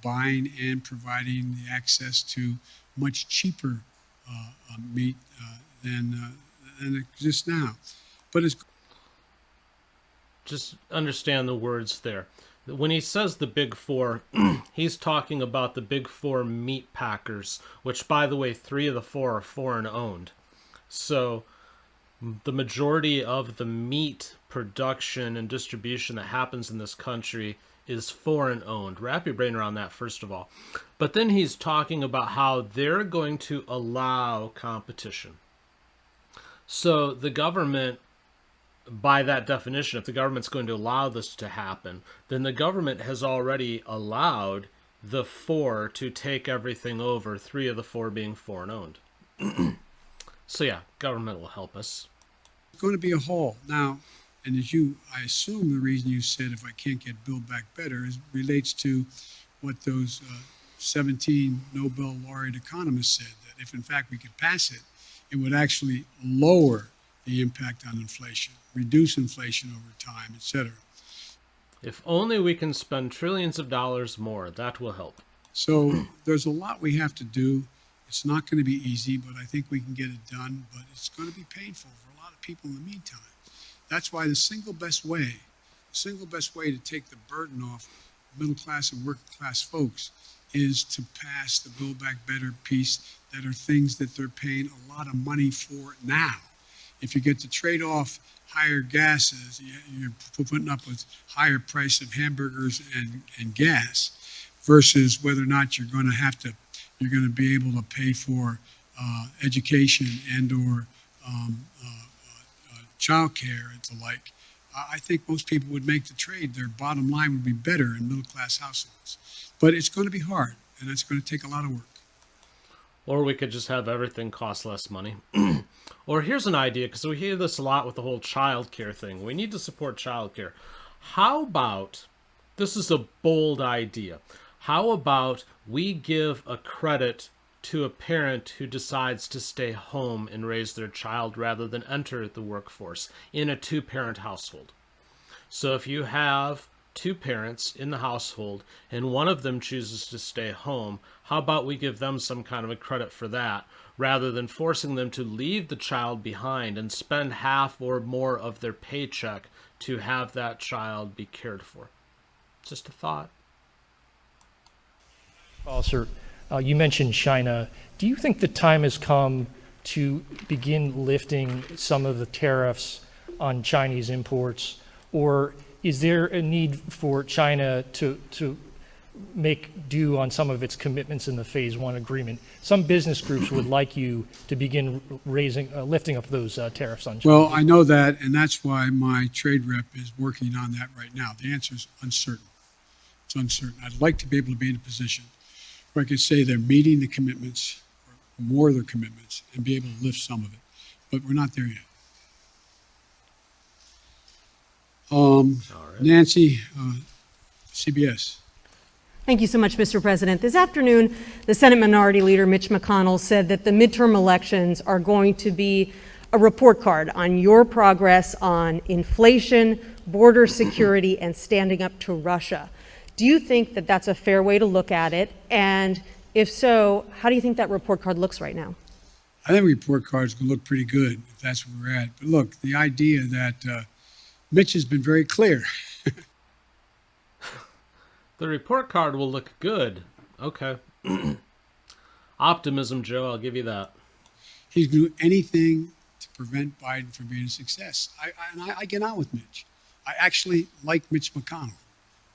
buying and providing the access to much cheaper meat than exists now. But it's Just understand the words there. When he says the big four, he's talking about the big four meat packers, which, by the way, 3 of the 4 are foreign owned. So the majority of the meat production and distribution that happens in this country is foreign owned. Wrap your brain around that, first of all. But then he's talking about how they're going to allow competition. So the government, by that definition, if the government's going to allow this to happen, then the government has already allowed the 4 to take everything over, 3 of the 4 being foreign owned. So yeah, government will help us. going to be a haul. Now, and I assume the reason you said if I can't get Build Back Better relates to what those 17 Nobel laureate economists said, that if in fact we could pass it, it would actually lower the impact on inflation, reduce inflation over time, etc. If only we can spend trillions of dollars more, that will help. So there's a lot we have to do. It's not going to be easy, but I think we can get it done. But it's going to be painful for a lot of people in the meantime. That's why the single best way to take the burden off middle class and working class folks is to pass the Build Back Better piece that are things that they're paying a lot of money for now. If you get to trade off higher gases, you're putting up with higher price of hamburgers and gas versus whether or not you're going to be able to pay for education and or childcare and the like. I think most people would make the trade. Their bottom line would be better in middle class households. But it's going to be hard, and it's going to take a lot of work. Or we could just have everything cost less money. Or here's an idea, because we hear this a lot with the whole child care thing. We need to support child care. How about, this is a bold idea, how about we give a credit to a parent who decides to stay home and raise their child rather than enter the workforce in a 2-parent household? So if you have 2 parents in the household and one of them chooses to stay home, how about we give them some kind of a credit for that rather than forcing them to leave the child behind and spend half or more of their paycheck to have that child be cared for? Just a thought. Sir, you mentioned China. Do you think the time has come to begin lifting some of the tariffs on Chinese imports, or is there a need for China to make due on some of its commitments in the Phase 1 agreement? Some business groups would like you to begin lifting up those tariffs on China. Well, I know that, and that's why my trade rep is working on that right now. The answer is uncertain. It's uncertain. I'd like to be able to be in a position where I could say they're meeting the commitments, or more of their commitments, and be able to lift some of it. But we're not there yet. All right. Nancy, CBS. Thank you so much, Mr. President. This afternoon, the Senate Minority Leader, Mitch McConnell, said that the midterm elections are going to be a report card on your progress on inflation, border security, and standing up to Russia. Do you think that that's a fair way to look at it? And if so, how do you think that report card looks right now? I think report cards can look pretty good if that's where we're at. But look, the idea that Mitch has been very clear. The report card will look good. Okay. Optimism, Joe, I'll give you that. He's going to do anything to prevent Biden from being a success. I get on with Mitch. I actually like Mitch McConnell.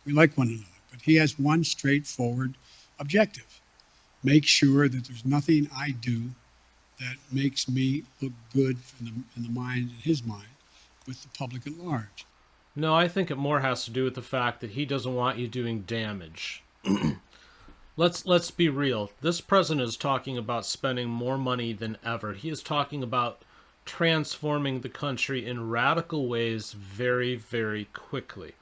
We like one another. But he has one straightforward objective. Make sure that there's nothing I do that makes me look good in his mind, with the public at large. No, I think it more has to do with the fact that he doesn't want you doing damage. Let's be real. This president is talking about spending more money than ever. He is talking about transforming the country in radical ways very, very quickly.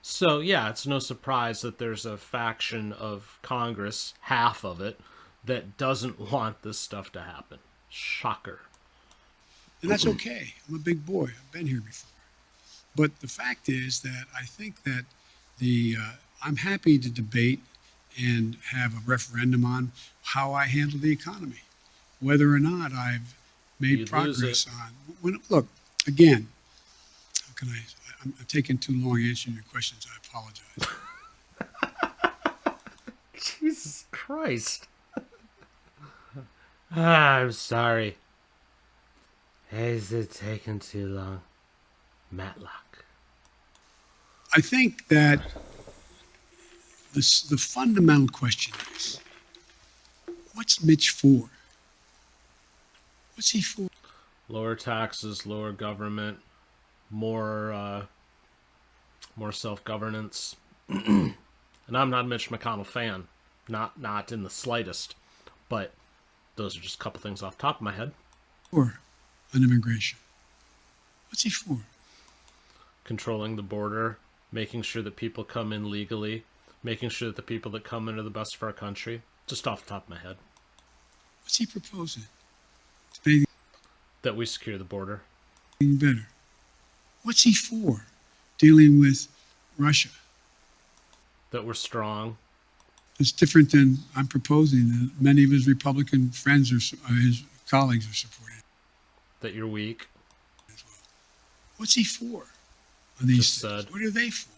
So, yeah, it's no surprise that there's a faction of Congress, half of it, that doesn't want this stuff to happen. Shocker. And that's okay. I'm a big boy. I've been here before. But the fact is that I think that I'm happy to debate and have a referendum on how I handle the economy. whether or not I've made You'd lose progress it. look, again, how can I'm taking too long answering your questions. I apologize. Jesus Christ. I'm sorry. Is it taking too long? Matlock. I think that the fundamental question is, what's Mitch for? What's he for? Lower taxes, lower government, more self-governance. And I'm not a Mitch McConnell fan. Not in the slightest. But those are just a couple things off the top of my head. For on immigration. What's he for? Controlling the border, making sure that people come in legally, making sure that the people that come in are the best for our country. Just off the top of my head. What's he proposing? To make That we secure the border. things better. What's he for? Dealing with Russia. That we're strong. It's different than I'm proposing that many of his Republican friends or his colleagues are supporting. That you're weak. What's he for? On these Just things? said. What are they for?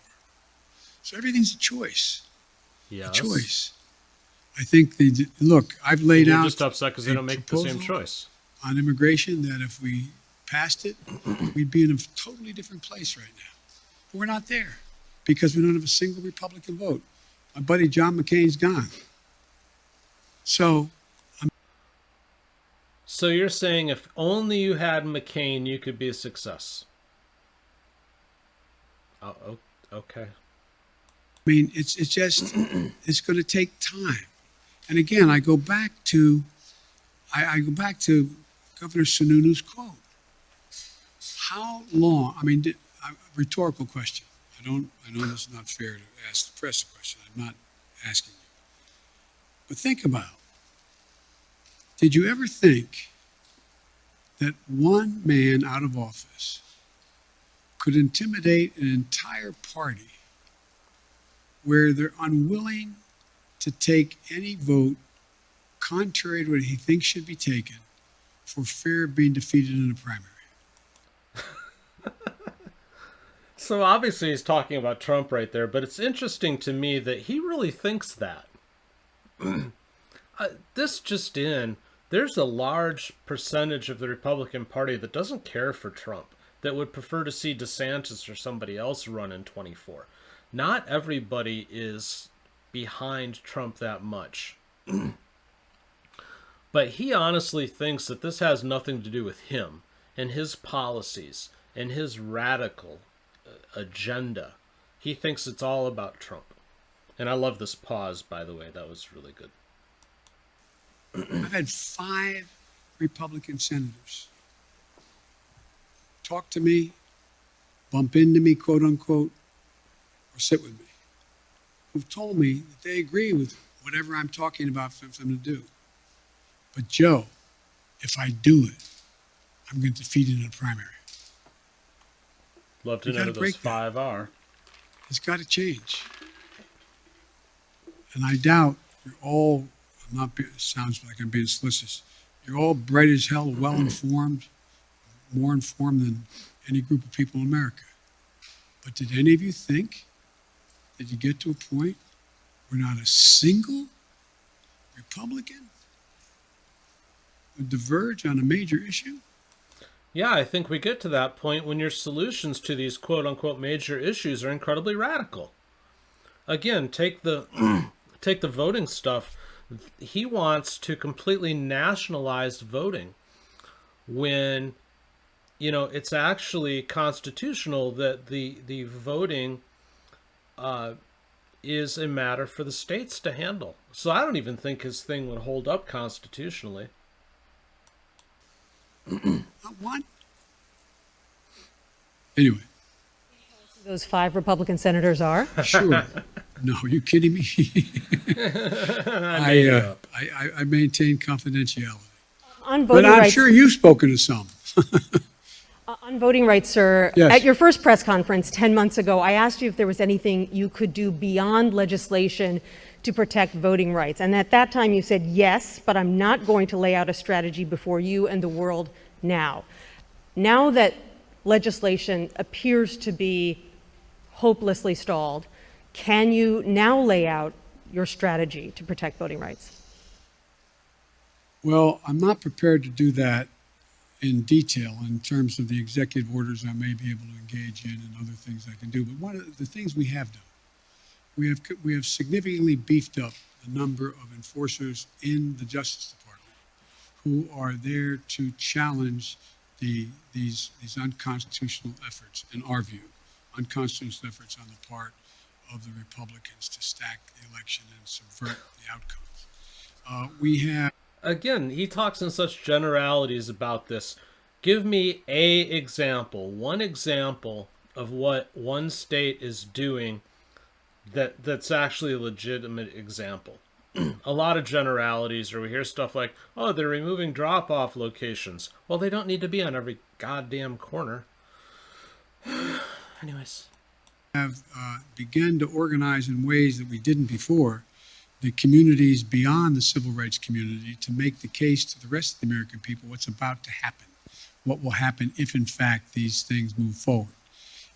So everything's a choice. Yes. A choice. I think look. I've laid You're out. just upset because they a don't make the same proposal choice. on immigration that if we passed it, we'd be in a totally different place right now. But we're not there because we don't have a single Republican vote. My buddy John McCain's gone. So So you're saying if only you had McCain, you could be a success. Oh, okay. I mean, it's just it's going to take time. And again, I go back to Governor Sununu's quote. How long? I mean, a rhetorical question. I know this is not fair to ask the press a question. I'm not asking you. But think about, did you ever think that one man out of office could intimidate an entire party where they're unwilling to take any vote contrary to what he thinks should be taken for fear of being defeated in a primary? So obviously he's talking about Trump right there, but it's interesting to me that he really thinks that. This just in, there's a large percentage of the Republican Party that doesn't care for Trump, that would prefer to see DeSantis or somebody else run in 24. Not everybody is behind Trump that much. But he honestly thinks that this has nothing to do with him and his policies and his radical agenda. He thinks it's all about Trump. And I love this pause, by the way. That was really good. I've had 5 Republican senators talk to me, bump into me, quote unquote, or sit with me, who've told me that they agree with whatever I'm talking about for them to do. But Joe, if I do it, I'm going to defeat it in a primary. Love to know who those 5 are. It's got to change. And I doubt you're all, it sounds like I'm being solicitous, you're all bright as hell, well-informed, more informed than any group of people in America. But did any of you think that you get to a point where not a single Republican would diverge on a major issue? Yeah, I think we get to that point when your solutions to these quote-unquote major issues are incredibly radical. Again, take the take the voting stuff. He wants to completely nationalize voting when, you know, it's actually constitutional that the voting is a matter for the states to handle. So I don't even think his thing would hold up constitutionally. Not one. Anyway. Those 5 Republican senators are? Sure. No, are you kidding me? I maintain confidentiality. On But voting I'm rights, sure you've spoken to some. on On voting rights, sir, Yes. at your first press conference 10 months ago, I asked you if there was anything you could do beyond legislation to protect voting rights. And at that time you said yes, but I'm not going to lay out a strategy before you and the world now. Now that legislation appears to be hopelessly stalled, can you now lay out your strategy to protect voting rights? Well, I'm not prepared to do that in detail in terms of the executive orders I may be able to engage in and other things I can do. But one of the things we have done, we have significantly beefed up the number of enforcers in the Justice Department who are there to challenge these unconstitutional efforts, in our view, unconstitutional efforts on the part of the Republicans to stack the election and subvert the outcomes. We have Again, he talks in such generalities about this. Give me one example of what one state is doing that's actually a legitimate example. A lot of generalities, or we hear stuff like, oh, they're removing drop-off locations. Well, they don't need to be on every goddamn corner. Anyways. Have begun to organize in ways that we didn't before the communities beyond the civil rights community to make the case to the rest of the American people what's about to happen, what will happen if in fact these things move forward.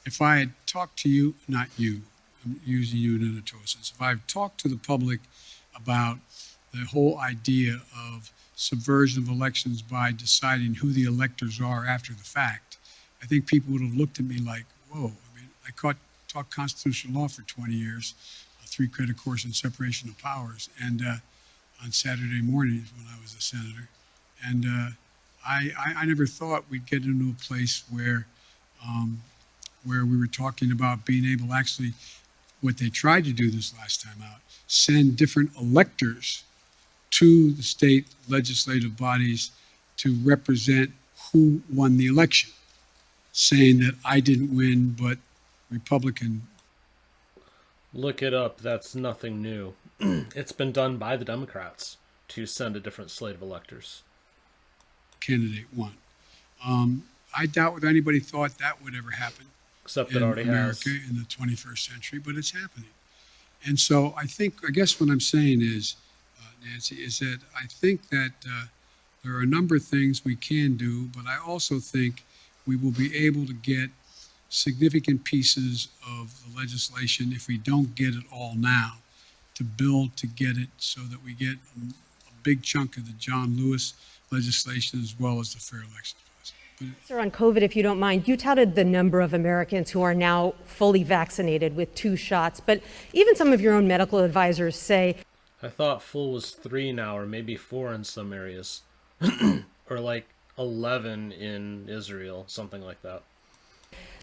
If I had talked to you, not you, I'm using you in an atosis, if I had talked to the public about the whole idea of subversion of elections by deciding who the electors are after the fact, I think people would have looked at me like, whoa. I mean, I taught constitutional law for 20 years, a 3-credit course in separation of powers, and on Saturday mornings when I was a senator. And I never thought we'd get into a place where we were talking about being able to actually, what they tried to do this last time out, send different electors to the state legislative bodies to represent who won the election, saying that I didn't win, but Republican. Look it up. That's nothing new. It's been done by the Democrats to send a different slate of electors. Candidate won. I doubt whether anybody thought that would ever happen. Except it already has. In the 21st century, but it's happening. And so I guess what I'm saying is, Nancy, is that I think that there are a number of things we can do, but I also think we will be able to get significant pieces of the legislation, if we don't get it all now, to build to get it so that we get a big chunk of the John Lewis legislation as well as the fair elections process. Sir, on COVID, if you don't mind, you touted the number of Americans who are now fully vaccinated with 2 shots, but even some of your own medical advisors say... I thought full was 3 now, or maybe 4 in some areas. Or like 11 in Israel, something like that.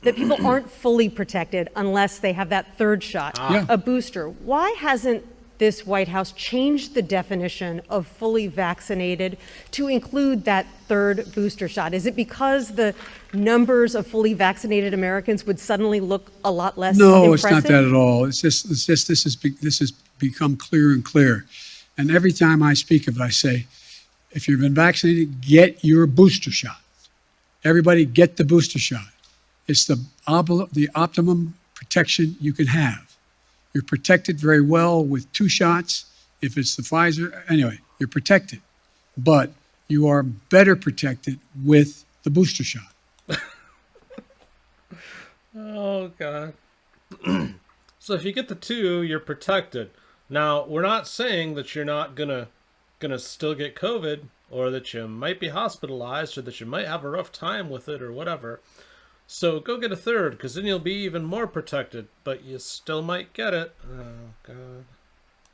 That people aren't fully protected unless they have that 3rd shot, a booster. Why hasn't this White House changed the definition of fully vaccinated to include that 3rd booster shot? Is it because the numbers of fully vaccinated Americans would suddenly look a lot less impressive? No, it's not that at all. It's just this has become clearer and clearer. And every time I speak of it, I say, if you've been vaccinated, get your booster shot. Everybody get the booster shot. It's the optimum protection you can have. You're protected very well with 2 shots. If it's the Pfizer, anyway, you're protected. But you are better protected with the booster shot. Oh, God. So if you get the 2, you're protected. Now, we're not saying that you're not gonna still get COVID, or that you might be hospitalized, or that you might have a rough time with it, or whatever. So go get a 3rd, because then you'll be even more protected, but you still might get it. Oh,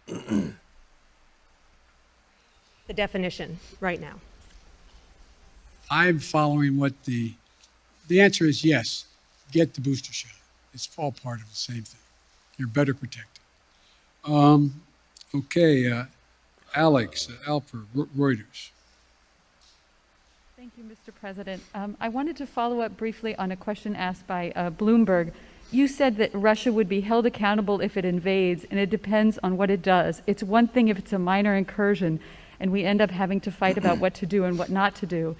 God. The definition right now. I'm following what the answer is yes, get the booster shot. It's all part of the same thing. You're better protected. Okay, Alex Alper, Reuters. Thank you, Mr. President. I wanted to follow up briefly on a question asked by Bloomberg. You said that Russia would be held accountable if it invades, and it depends on what it does. It's one thing if it's a minor incursion, and we end up having to fight about what to do and what not to do.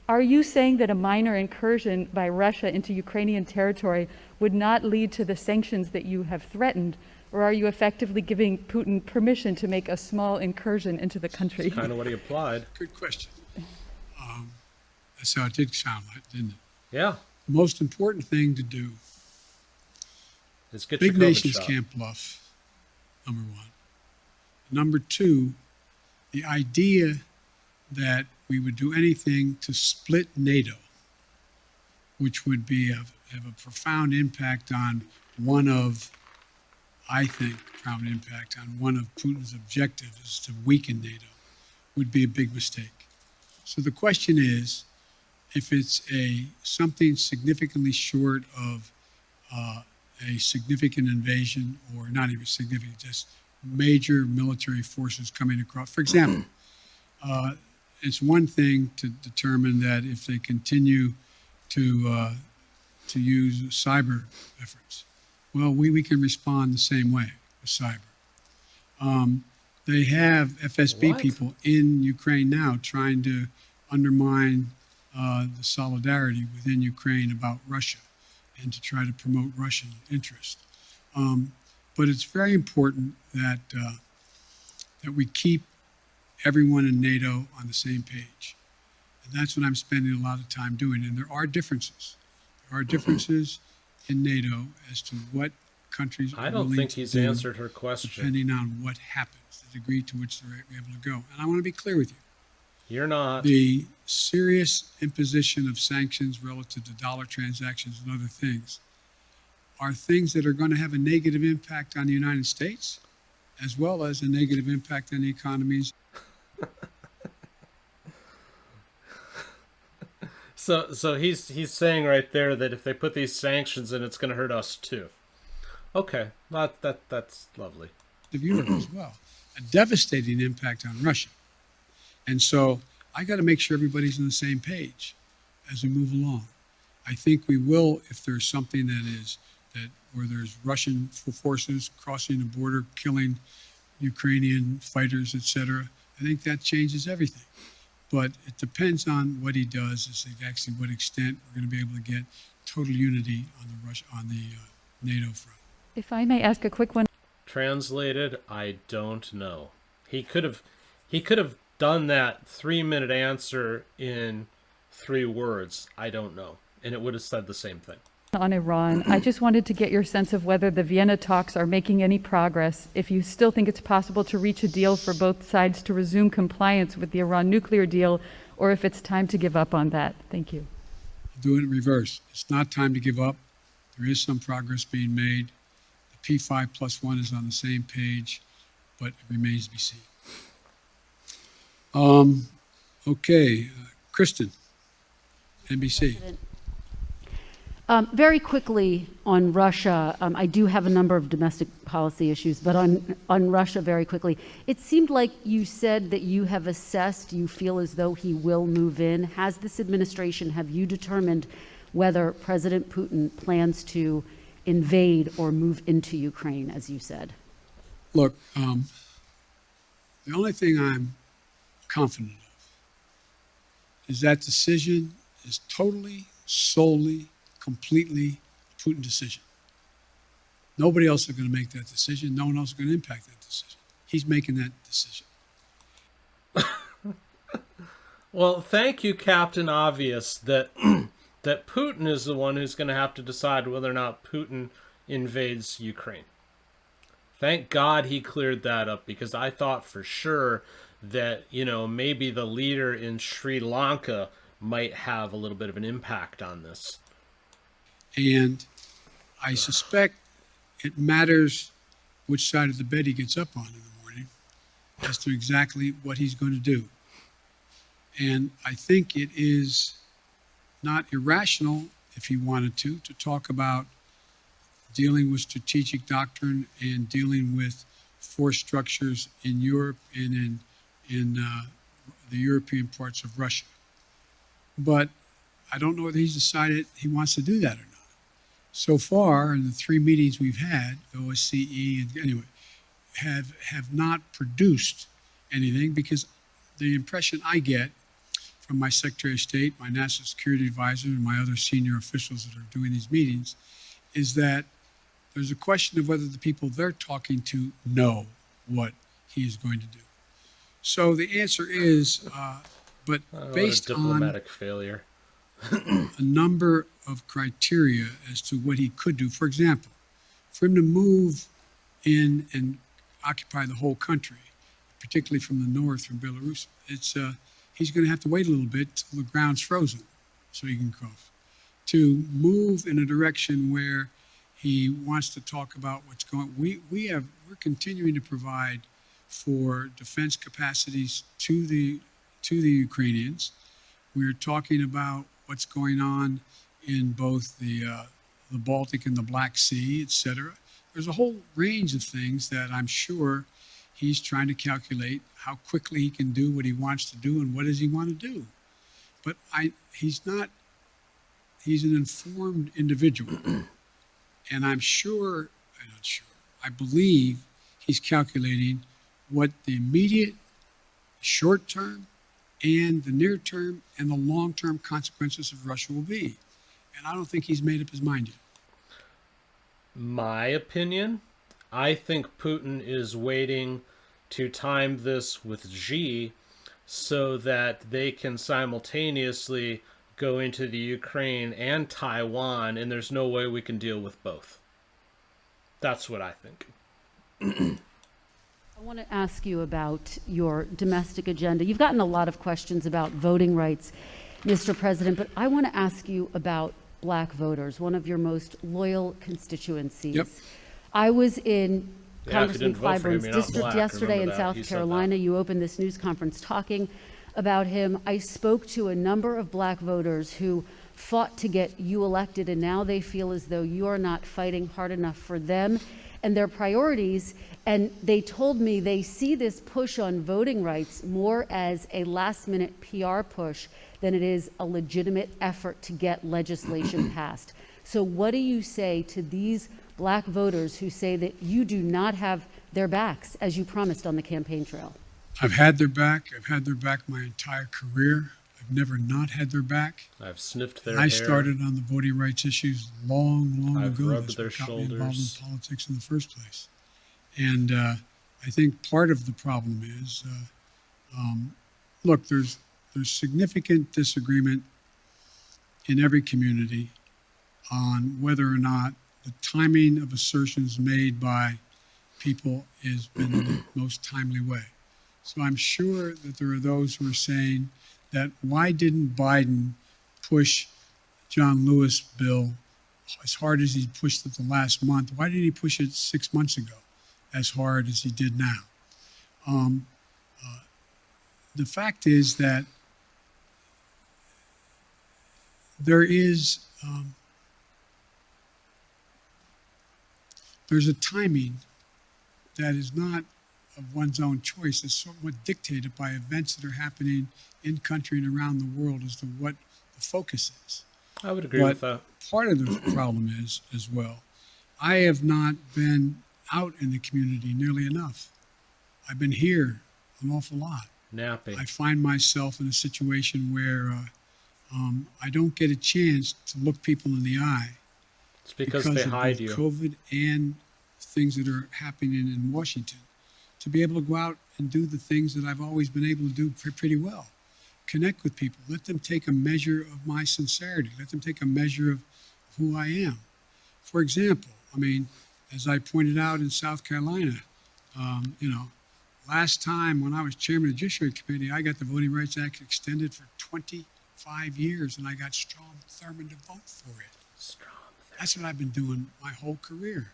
Are you saying that a minor incursion by Russia into Ukrainian territory would not lead to the sanctions that you have threatened? Or are you effectively giving Putin permission to make a small incursion into the country? Kind of what he applied. Good question. That's how it did sound like, didn't it? Yeah. The most important thing to do, Let's get big your COVID nations shot. can't bluff, number one. Number two, the idea that we would do anything to split NATO, which would have a profound impact on I think, profound impact on one of Putin's objectives is to weaken NATO, would be a big mistake. So the question is, if it's something significantly short of a significant invasion, or not even significant, just major military forces coming across. For example, it's one thing to determine that if they continue to use cyber efforts, well, we can respond the same way with cyber. They have FSB people in Ukraine now trying to undermine the solidarity within Ukraine about Russia and to try to promote Russian interest. But it's very important that we keep everyone in NATO on the same page. And that's what I'm spending a lot of time doing. And there are differences. There are differences in NATO as to what countries are I don't willing think to he's do, answered her question. depending on what happens, the degree to which they're able to go. And I want to be clear with you. You're not. The serious imposition of sanctions relative to dollar transactions and other things are things that are going to have a negative impact on the United States, as well as a negative impact on the economies. So he's saying right there that if they put these sanctions in, it's going to hurt us too. Okay, that's lovely. Of Europe as well, a devastating impact on Russia. And so I got to make sure everybody's on the same page as we move along. I think we will if there's something where there's Russian forces crossing the border, killing Ukrainian fighters, etc. I think that changes everything. But it depends on what he does, as to actually what extent we're going to be able to get total unity on the NATO front. If I may ask a quick one. Translated, I don't know. He could have done that 3-minute answer in 3 words. I don't know, and it would have said the same thing. On Iran, I just wanted to get your sense of whether the Vienna talks are making any progress, if you still think it's possible to reach a deal for both sides to resume compliance with the Iran nuclear deal, or if it's time to give up on that. Thank you. I'll do it in reverse. It's not time to give up. There is some progress being made. The P5+1 is on the same page, but it remains to be seen. Okay, Kristen, NBC. Very quickly on Russia, I do have a number of domestic policy issues, but on Russia very quickly, it seemed like you said that you have assessed, you feel as though he will move in. Has this administration, have you determined whether President Putin plans to invade or move into Ukraine, as you said? Look, the only thing I'm confident of is that decision is totally, solely, completely a Putin decision. Nobody else is going to make that decision. No one else is going to impact that decision. He's making that decision. Well, thank you, Captain Obvious, that that Putin is the one who's going to have to decide whether or not Putin invades Ukraine. Thank God he cleared that up, because I thought for sure that, maybe the leader in Sri Lanka might have a little bit of an impact on this. And I suspect it matters which side of the bed he gets up on in the morning as to exactly what he's going to do. And I think it is not irrational, if he wanted to talk about dealing with strategic doctrine and dealing with force structures in Europe and in the European parts of Russia. But I don't know whether he's decided he wants to do that or not. So far, in the 3 meetings we've had, OSCE, and anyway, have not produced anything, because the impression I get from my Secretary of State, my National Security Advisor, and my other senior officials that are doing these meetings, is that there's a question of whether the people they're talking to know what he is going to do. So the answer is, but based what a on diplomatic failure. a number of criteria as to what he could do. For example, for him to move in and occupy the whole country, particularly from the north, from Belarus, he's going to have to wait a little bit till the ground's frozen so he can cross. To move in a direction where he wants to talk about what's going, we're continuing to provide for defense capacities to the Ukrainians. We're talking about what's going on in both the Baltic and the Black Sea, et cetera. There's a whole range of things that I'm sure he's trying to calculate how quickly he can do what he wants to do and what does he want to do. But he's an informed individual. And I believe he's calculating what the immediate, short term, and the near term and the long term consequences of Russia will be. And I don't think he's made up his mind yet. My opinion, I think Putin is waiting to time this with Xi so that they can simultaneously go into the Ukraine and Taiwan, and there's no way we can deal with both. That's what I think. I want to ask you about your domestic agenda. You've gotten a lot of questions about voting rights, Mr. President, but I want to ask you about black voters, one of your most loyal constituencies. Yep. I was in Congressman Clyburn's district yesterday in South Carolina. You opened this news conference talking about him. I spoke to a number of black voters who fought to get you elected, and now they feel as though you are not fighting hard enough for them and their priorities. And they told me they see this push on voting rights more as a last-minute PR push than it is a legitimate effort to get legislation passed. So what do you say to these black voters who say that you do not have their backs, as you promised on the campaign trail? I've had their back. I've had their back my entire career. I've never not had their back. I've sniffed their I hair. started on the voting rights issues long I've ago. rubbed That's their what got me involved in shoulders. politics in the first place. And I think part of the problem is, look, there's significant disagreement in every community on whether or not the timing of assertions made by people has been in the most timely way. So I'm sure that there are those who are saying that why didn't Biden push John Lewis bill as hard as he pushed it the last month? Why did he push it 6 months ago as hard as he did now? The fact is that there's a timing that is not of one's own choice. It's somewhat dictated by events that are happening in country and around the world as to what the focus is. I would agree with that. Part of the problem is, as well, I have not been out in the community nearly enough. I've been here an awful lot. Napping. I find myself in a situation where I don't get a chance to look people in the eye It's because they of hide both you. COVID and things that are happening in Washington, to be able to go out and do the things that I've always been able to do pretty well. Connect with people. Let them take a measure of my sincerity. Let them take a measure of who I am. For example, I mean, as I pointed out in South Carolina, last time when I was chairman of the Judiciary Committee, I got the Voting Rights Act extended for 25 years, and I got Strom Thurmond to vote for it. That's what I've been doing my whole career.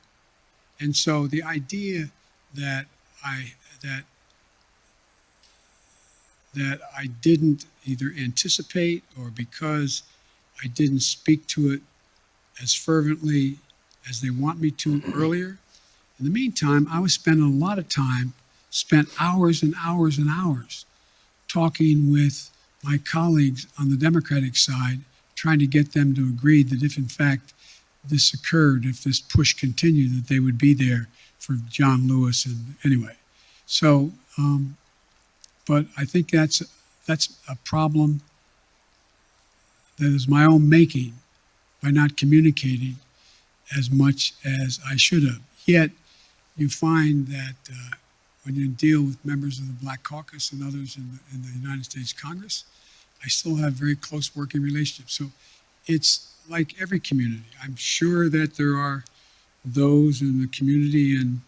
And so the idea that I didn't either anticipate or because I didn't speak to it as fervently as they want me to earlier. In the meantime, I was spending a lot of time, spent hours and hours and hours talking with my colleagues on the Democratic side, trying to get them to agree that if in fact this occurred, if this push continued, that they would be there for John Lewis. And anyway, so, but I think that's a problem that is my own making by not communicating as much as I should have. Yet, you find that when you deal with members of the Black Caucus and others in the United States Congress, I still have very close working relationships. So it's like every community. I'm sure that there are those in the community, and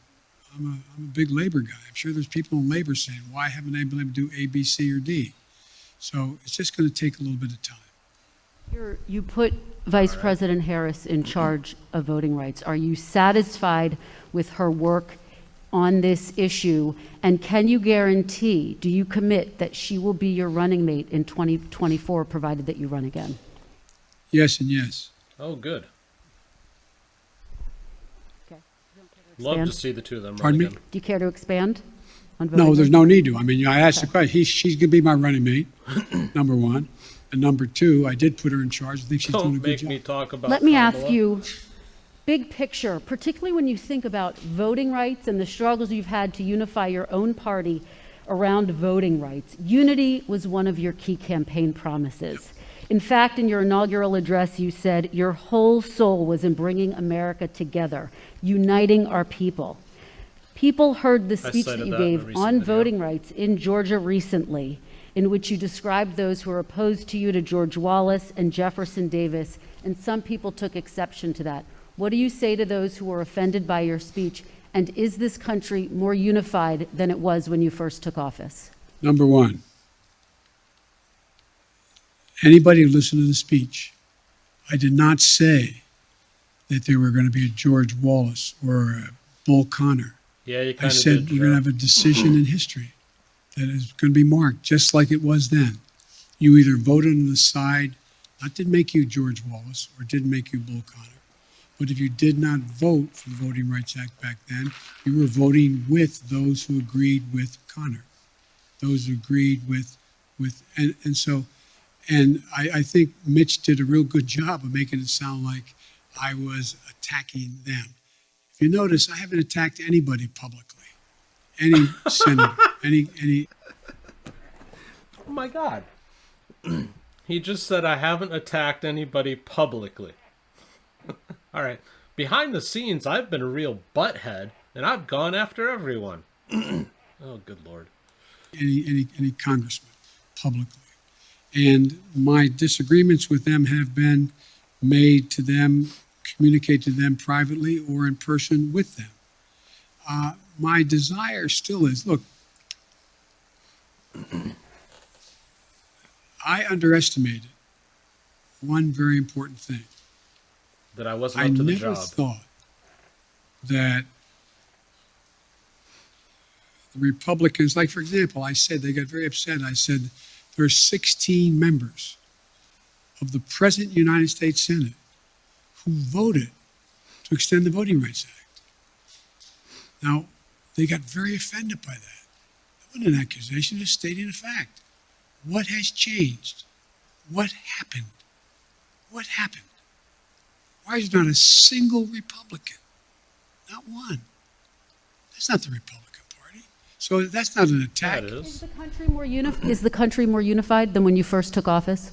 I'm a big labor guy. I'm sure there's people in labor saying, why haven't I been able to do A, B, C, or D? So it's just going to take a little bit of time. You put Vice President Harris in charge of voting rights. Are you satisfied with her work on this issue? And can you guarantee, do you commit that she will be your running mate in 2024, provided that you run again? Yes and yes. Oh, good. Okay. Love to see the two of them run Pardon me? again. Do you care to expand on voting No, there's rights? no need to. I mean, I asked the question. She's going to be my running mate, number one. And number two, I did put her in charge. I think she's doing a Don't good make job. me talk about Let me ask Kamala. you, big picture, particularly when you think about voting rights and the struggles you've had to unify your own party around voting rights. Unity was one of your key campaign promises. In fact, in your inaugural address, you said your whole soul was in bringing America together, uniting our people. People heard the speech that cited you that in a gave recent on video. voting rights in Georgia recently, in which you described those who were opposed to you to George Wallace and Jefferson Davis, and some people took exception to that. What do you say to those who were offended by your speech, and is this country more unified than it was when you first took office? Number one, anybody who listened to the speech, I did not say that there were going to be a George Wallace or a Bull Connor. Yeah, you I kind of said did, we're going to Joe. have a decision in history that is going to be marked just like it was then. You either voted on the side, that didn't make you George Wallace or didn't make you Bull Connor. But if you did not vote for the Voting Rights Act back then, you were voting with those who agreed with Connor, those who agreed with and I think Mitch did a real good job of making it sound like I was attacking them. If you notice, I haven't attacked anybody publicly. Any senator, any. Oh my God. He just said I haven't attacked anybody publicly. All right. Behind the scenes, I've been a real butthead, and I've gone after everyone. Oh, good Lord. Any congressman publicly. And my disagreements with them have been made to them, communicated to them privately or in person with them. My desire still is, look, I underestimated one very important thing. That I wasn't I up to the never job. thought that the Republicans, like for example, I said, they got very upset. I said, there are 16 members of the present United States Senate who voted to extend the Voting Rights Act. Now, they got very offended by that. That wasn't an accusation, just stating a fact. What has changed? What happened? What happened? Why is there not a single Republican? Not one. That's not the Republican Party. So that's not an attack. Yeah, it Is is. the country more unified than when you first took office?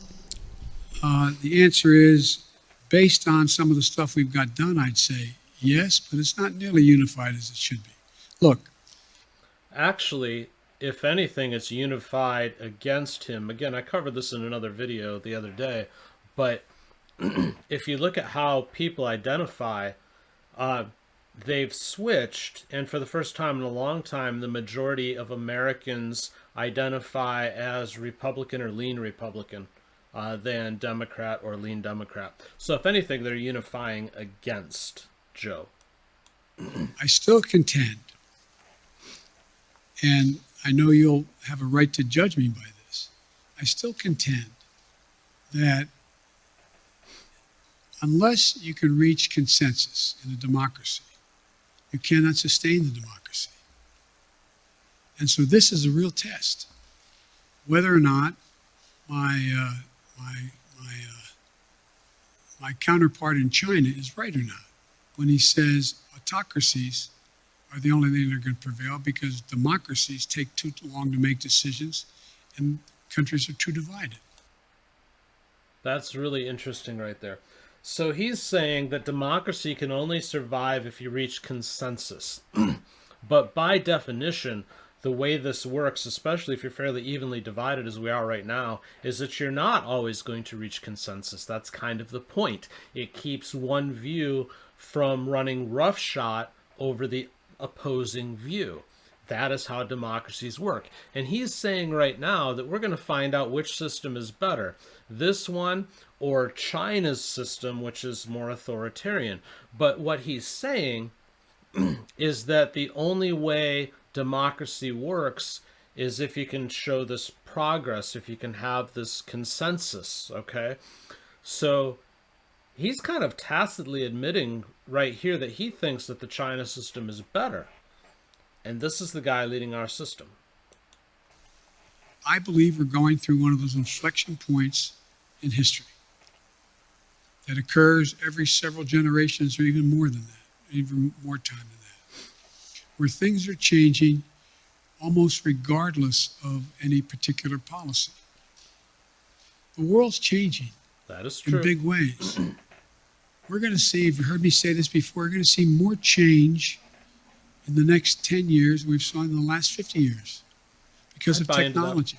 The answer is, based on some of the stuff we've got done, I'd say yes, but it's not nearly unified as it should be. Look, Actually, if anything, it's unified against him. Again, I covered this in another video the other day, but if you look at how people identify, they've switched, and for the first time in a long time, the majority of Americans identify as Republican or lean Republican than Democrat or lean Democrat. So if anything, they're unifying against Joe. I still contend, and I know you'll have a right to judge me by this, I still contend that unless you can reach consensus in a democracy, you cannot sustain the democracy. And so this is a real test, whether or not my counterpart in China is right or not when he says autocracies are the only thing that are going to prevail because democracies take too long to make decisions and countries are too divided. That's really interesting right there. So he's saying that democracy can only survive if you reach consensus. But by definition, the way this works, especially if you're fairly evenly divided as we are right now, is that you're not always going to reach consensus. That's kind of the point. It keeps one view from running roughshod over the opposing view. That is how democracies work. And he's saying right now that we're going to find out which system is better, this one or China's system, which is more authoritarian. But what he's saying is that the only way democracy works is if you can show this progress, if you can have this consensus, okay? So he's kind of tacitly admitting right here that he thinks that the China system is better. And this is the guy leading our system. I believe we're going through one of those inflection points in history that occurs every several generations or even more than that, even more time than that, where things are changing almost regardless of any particular policy. The world's changing. That is true. In big ways. We're going to see, if you heard me say this before, we're going to see more change in the next 10 years we've seen in the last 50 years because of technology,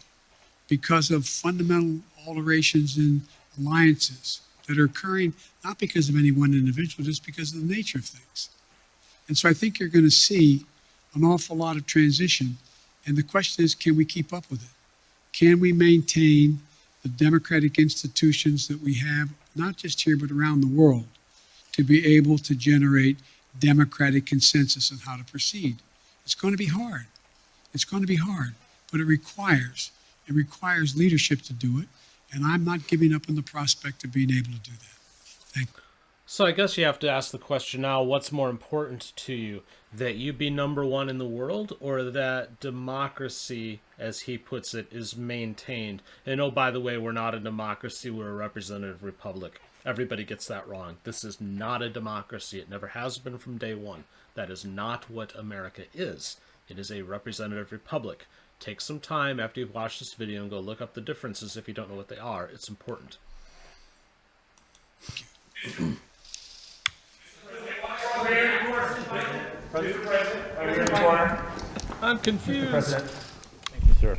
because of fundamental alterations in alliances that are occurring not because of any one individual, just because of the nature of things. And so I think you're going to see an awful lot of transition. And the question is, can we keep up with it? Can we maintain the democratic institutions that we have, not just here, but around the world, to be able to generate democratic consensus on how to proceed? It's going to be hard. It's going to be hard, but it requires leadership to do it. And I'm not giving up on the prospect of being able to do that. Thank you. So I guess you have to ask the question now, what's more important to you? That you be number one in the world, or that democracy, as he puts it, is maintained? And oh, by the way, we're not a democracy, we're a representative republic. Everybody gets that wrong. This is not a democracy. It never has been from day one. That is not what America is. It is a representative republic. Take some time after you've watched this video and go look up the differences if you don't know what they are. It's important. I'm confused. Thank you, sir.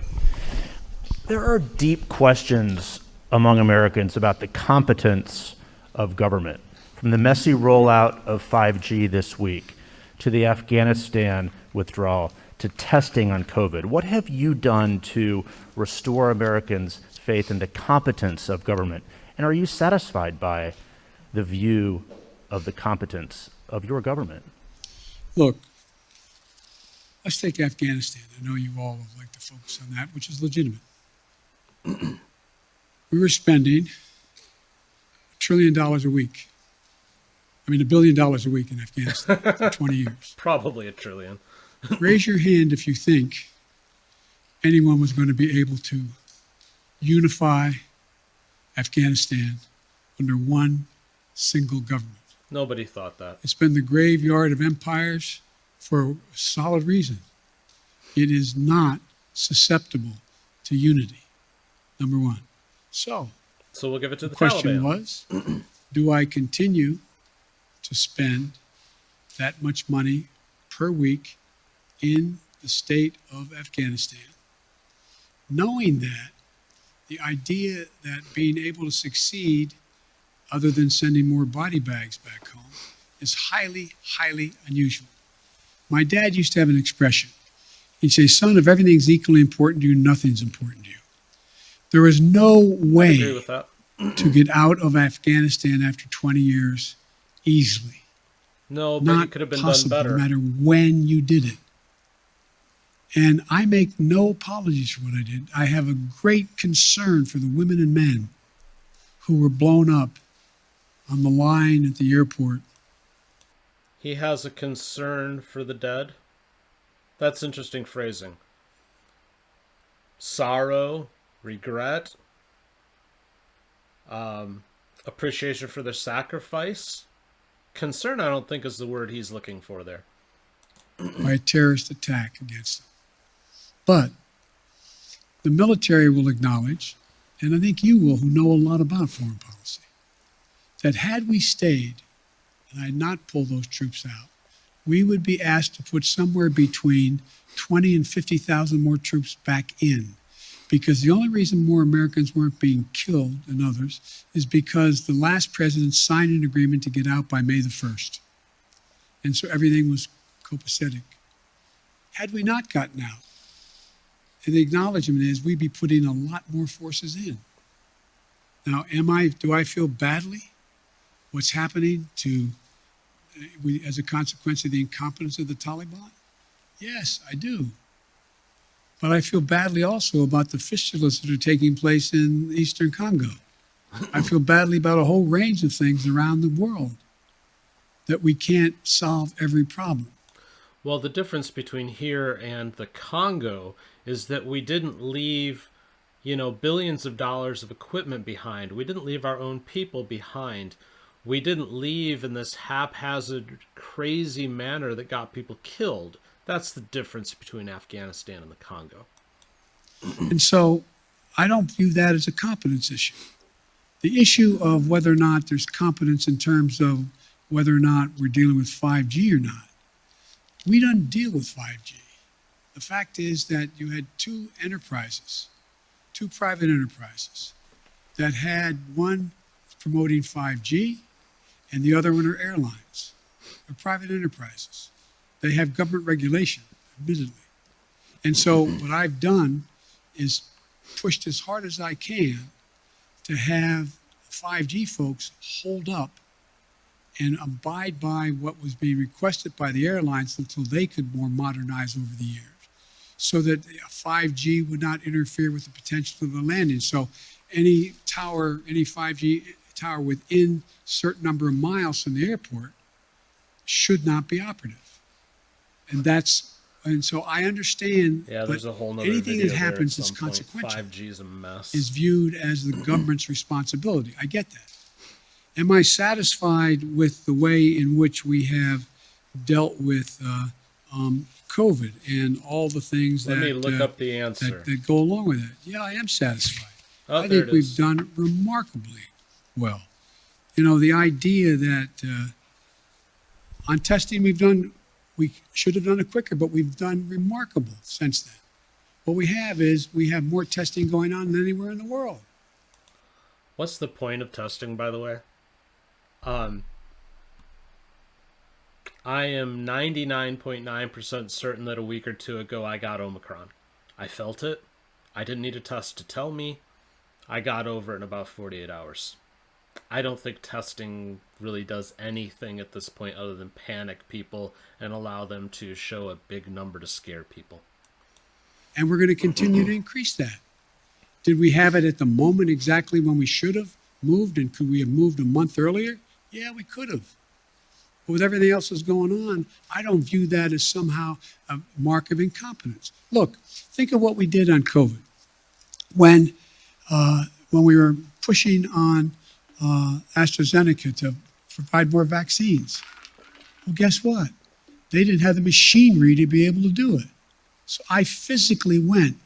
There are deep questions among Americans about the competence of government. From the messy rollout of 5G this week to the Afghanistan withdrawal to testing on COVID, what have you done to restore Americans' faith in the competence of government? And are you satisfied by the view of the competence of your government? Look, let's take Afghanistan. I know you all would like to focus on that, which is legitimate. We were spending $1 trillion a week. I mean, $1 billion a week in Afghanistan for 20 years. Probably $1 trillion. Raise your hand if you think anyone was going to be able to unify Afghanistan under one single government. Nobody thought that. It's been the graveyard of empires for a solid reason. It is not susceptible to unity, number one. So we'll give it to the question Taliban. was, do I continue to spend that much money per week in the state of Afghanistan, knowing that the idea that being able to succeed, other than sending more body bags back home, is highly, highly unusual. My dad used to have an expression. He'd say, son, if everything's equally important to you, nothing's important to you. There is no way to get out of Afghanistan after 20 years easily. No, but it could have been done better. No matter when you did it. And I make no apologies for what I did. I have a great concern for the women and men who were blown up on the line at the airport. He has a concern for the dead? That's interesting phrasing. Sorrow, regret, appreciation for their sacrifice. Concern, I don't think, is the word he's looking for there. By a terrorist attack against them. But the military will acknowledge, and I think you will, who know a lot about foreign policy, that had we stayed and I had not pulled those troops out, we would be asked to put somewhere between 20 and 50,000 more troops back in. Because the only reason more Americans weren't being killed than others is because the last president signed an agreement to get out by May the 1st. And so everything was copacetic. Had we not gotten out, and the acknowledgement is we'd be putting a lot more forces in. Now, do I feel badly what's happening as a consequence of the incompetence of the Taliban? Yes, I do. But I feel badly also about the fistulas that are taking place in Eastern Congo. I feel badly about a whole range of things around the world that we can't solve every problem. Well, the difference between here and the Congo is that we didn't leave, billions of dollars of equipment behind. We didn't leave our own people behind. We didn't leave in this haphazard, crazy manner that got people killed. That's the difference between Afghanistan and the Congo. And so I don't view that as a competence issue. The issue of whether or not there's competence in terms of whether or not we're dealing with 5G or not, we don't deal with 5G. The fact is that you had two private enterprises, that had one promoting 5G and the other one are airlines. They're private enterprises. They have government regulation, admittedly. And so what I've done is pushed as hard as I can to have 5G folks hold up and abide by what was being requested by the airlines until they could more modernize over the years, so that 5G would not interfere with the potential of the landing. So any 5G tower within a certain number of miles from the airport should not be operative. And so I understand. Yeah, there's a whole nother anything video that happens that's point. consequential 5G is a mess. is viewed as the government's responsibility. I get that. Am I satisfied with the way in which we have dealt with COVID and all the things Let me look up the answer. that go along with it? Yeah, I am satisfied. Oh, I there think it we've is. done remarkably well. The idea that on testing we should have done it quicker, but we've done remarkable since then. What we have more testing going on than anywhere in the world. What's the point of testing, by the way? I am 99.9% certain that a week or two ago I got Omicron. I felt it. I didn't need a test to tell me. I got over it in about 48 hours. I don't think testing really does anything at this point other than panic people and allow them to show a big number to scare people. And we're going to continue to increase that. Did we have it at the moment exactly when we should have moved, and could we have moved a month earlier? Yeah, we could have. But with everything else that's going on, I don't view that as somehow a mark of incompetence. Look, think of what we did on COVID. When we were pushing on AstraZeneca to provide more vaccines. Well, guess what? They didn't have the machinery to be able to do it. So I physically went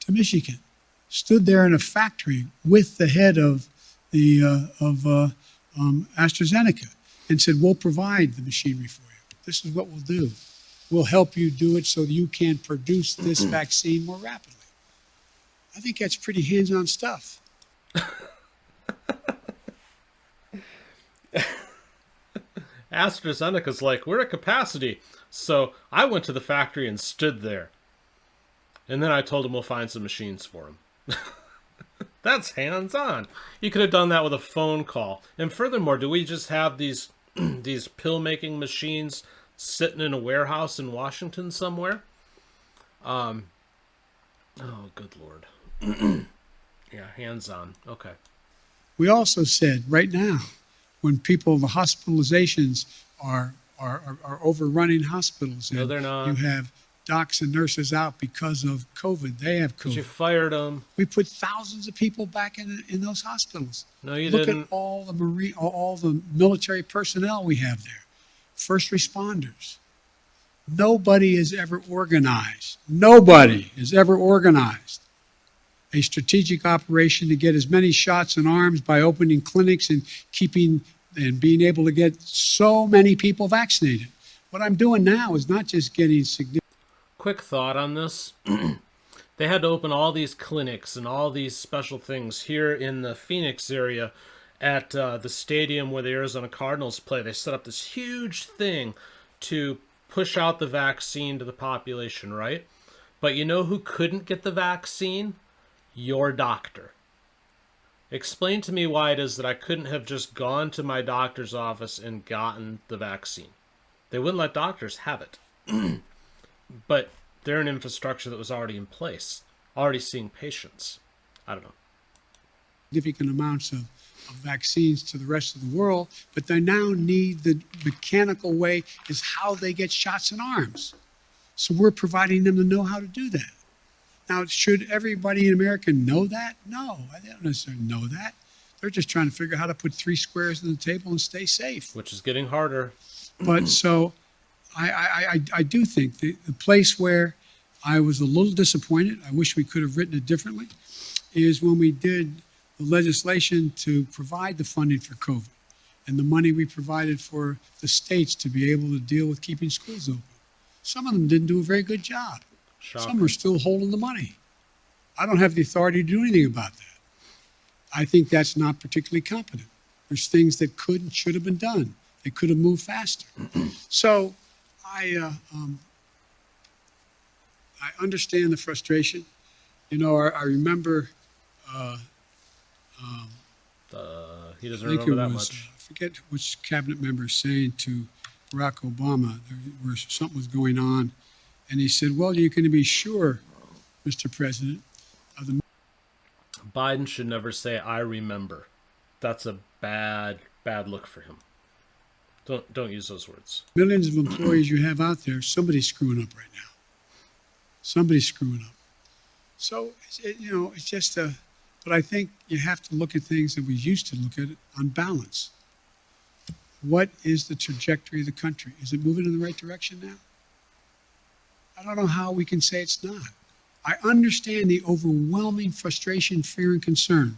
to Michigan, stood there in a factory with the head of AstraZeneca, and said, "We'll provide the machinery for you. This is what we'll do. We'll help you do it so that you can produce this vaccine more rapidly." I think that's pretty hands-on stuff. AstraZeneca's like, we're at capacity. So I went to the factory and stood there. And then I told him we'll find some machines for him. That's hands-on. You could have done that with a phone call. And furthermore, do we just have these these pill-making machines sitting in a warehouse in Washington somewhere? Oh, good Lord. Yeah, hands-on. Okay. We also said right now, when the hospitalizations are overrunning hospitals. No, they're not. You have docs and nurses out because of COVID. They have But COVID. you fired them. We put thousands of people back in those hospitals. No, you Look didn't. at all the military personnel we have there, first responders. Nobody is ever organized. Nobody is ever organized a strategic operation to get as many shots in arms by opening clinics and being able to get so many people vaccinated. What I'm doing now is not just getting significant. Quick thought on this. They had to open all these clinics and all these special things here in the Phoenix area at the stadium where the Arizona Cardinals play. They set up this huge thing to push out the vaccine to the population, right? But you know who couldn't get the vaccine? Your doctor. Explain to me why it is that I couldn't have just gone to my doctor's office and gotten the vaccine. They wouldn't let doctors have it. But they're an infrastructure that was already in place, already seeing patients. I don't know. Significant amounts of vaccines to the rest of the world, but they now need the mechanical way is how they get shots in arms. So we're providing them the know-how to do that. Now, should everybody in America know that? No, I don't necessarily know that. They're just trying to figure out how to put 3 squares on the table and stay safe. Which is getting harder. But so I do think the place where I was a little disappointed, I wish we could have written it differently, is when we did the legislation to provide the funding for COVID and the money we provided for the states to be able to deal with keeping schools open. Some of them didn't do a very good job. Shocking. Some are still holding the money. I don't have the authority to do anything about that. I think that's not particularly competent. There's things that could and should have been done. They could have moved faster. So I understand the frustration. You know, I remember. He doesn't I think remember it that was, much. I forget which cabinet member was saying to Barack Obama where something was going on, and he said, "Well, you're going to be sure, Mr. President, of the." Biden should never say, "I remember." That's a bad look for him. Don't use those words. Millions of employees you have out there, somebody's screwing up right now. Somebody's screwing up. So, it's just a, but I think you have to look at things that we used to look at on balance. What is the trajectory of the country? Is it moving in the right direction now? I don't know how we can say it's not. I understand the overwhelming frustration, fear, and concern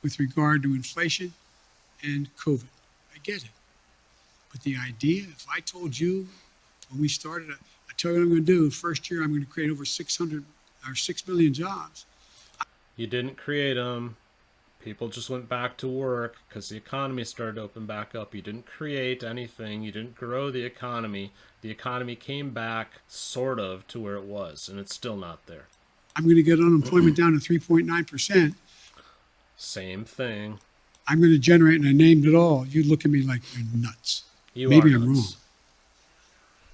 with regard to inflation and COVID. I get it. But the idea, if I told you when we started, I told you what I'm going to do, first year I'm going to create over 6 million jobs. You didn't create them. People just went back to work because the economy started to open back up. You didn't create anything. You didn't grow the economy. The economy came back sort of to where it was, and it's still not there. I'm going to get unemployment down to 3.9%. Same thing. I'm going to generate, and I named it all. You look at me like you're nuts. Maybe Maybe I'm wrong.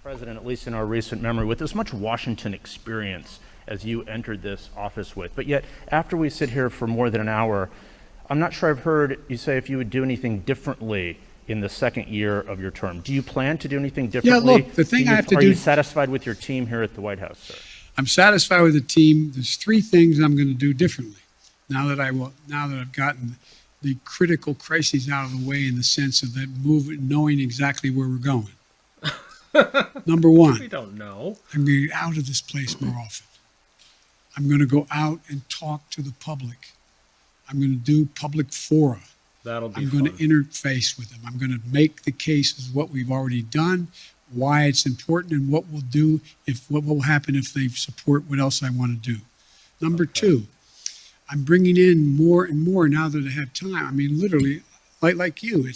President, at least in our recent memory, with as much Washington experience as you entered this office with, but yet after we sit here for more than an hour, I'm not sure I've heard you say if you would do anything differently in the second year of your term. Do you plan to do anything differently? Yeah, look, the thing I have to do. Are you satisfied with your team here at the White House, sir? I'm satisfied with the team. There's 3 things I'm going to do differently now that I've gotten the critical crises out of the way in the sense of that knowing exactly where we're going. Number 1. We don't know. I'm going to get out of this place more often. I'm going to go out and talk to the public. I'm going to do public fora. That'll be I'm fun. going to interface with them. I'm going to make the cases what we've already done, why it's important, and what will happen if they support what else I want to do. Number 2, I'm bringing in more and more now that I have time. I mean, literally, like you,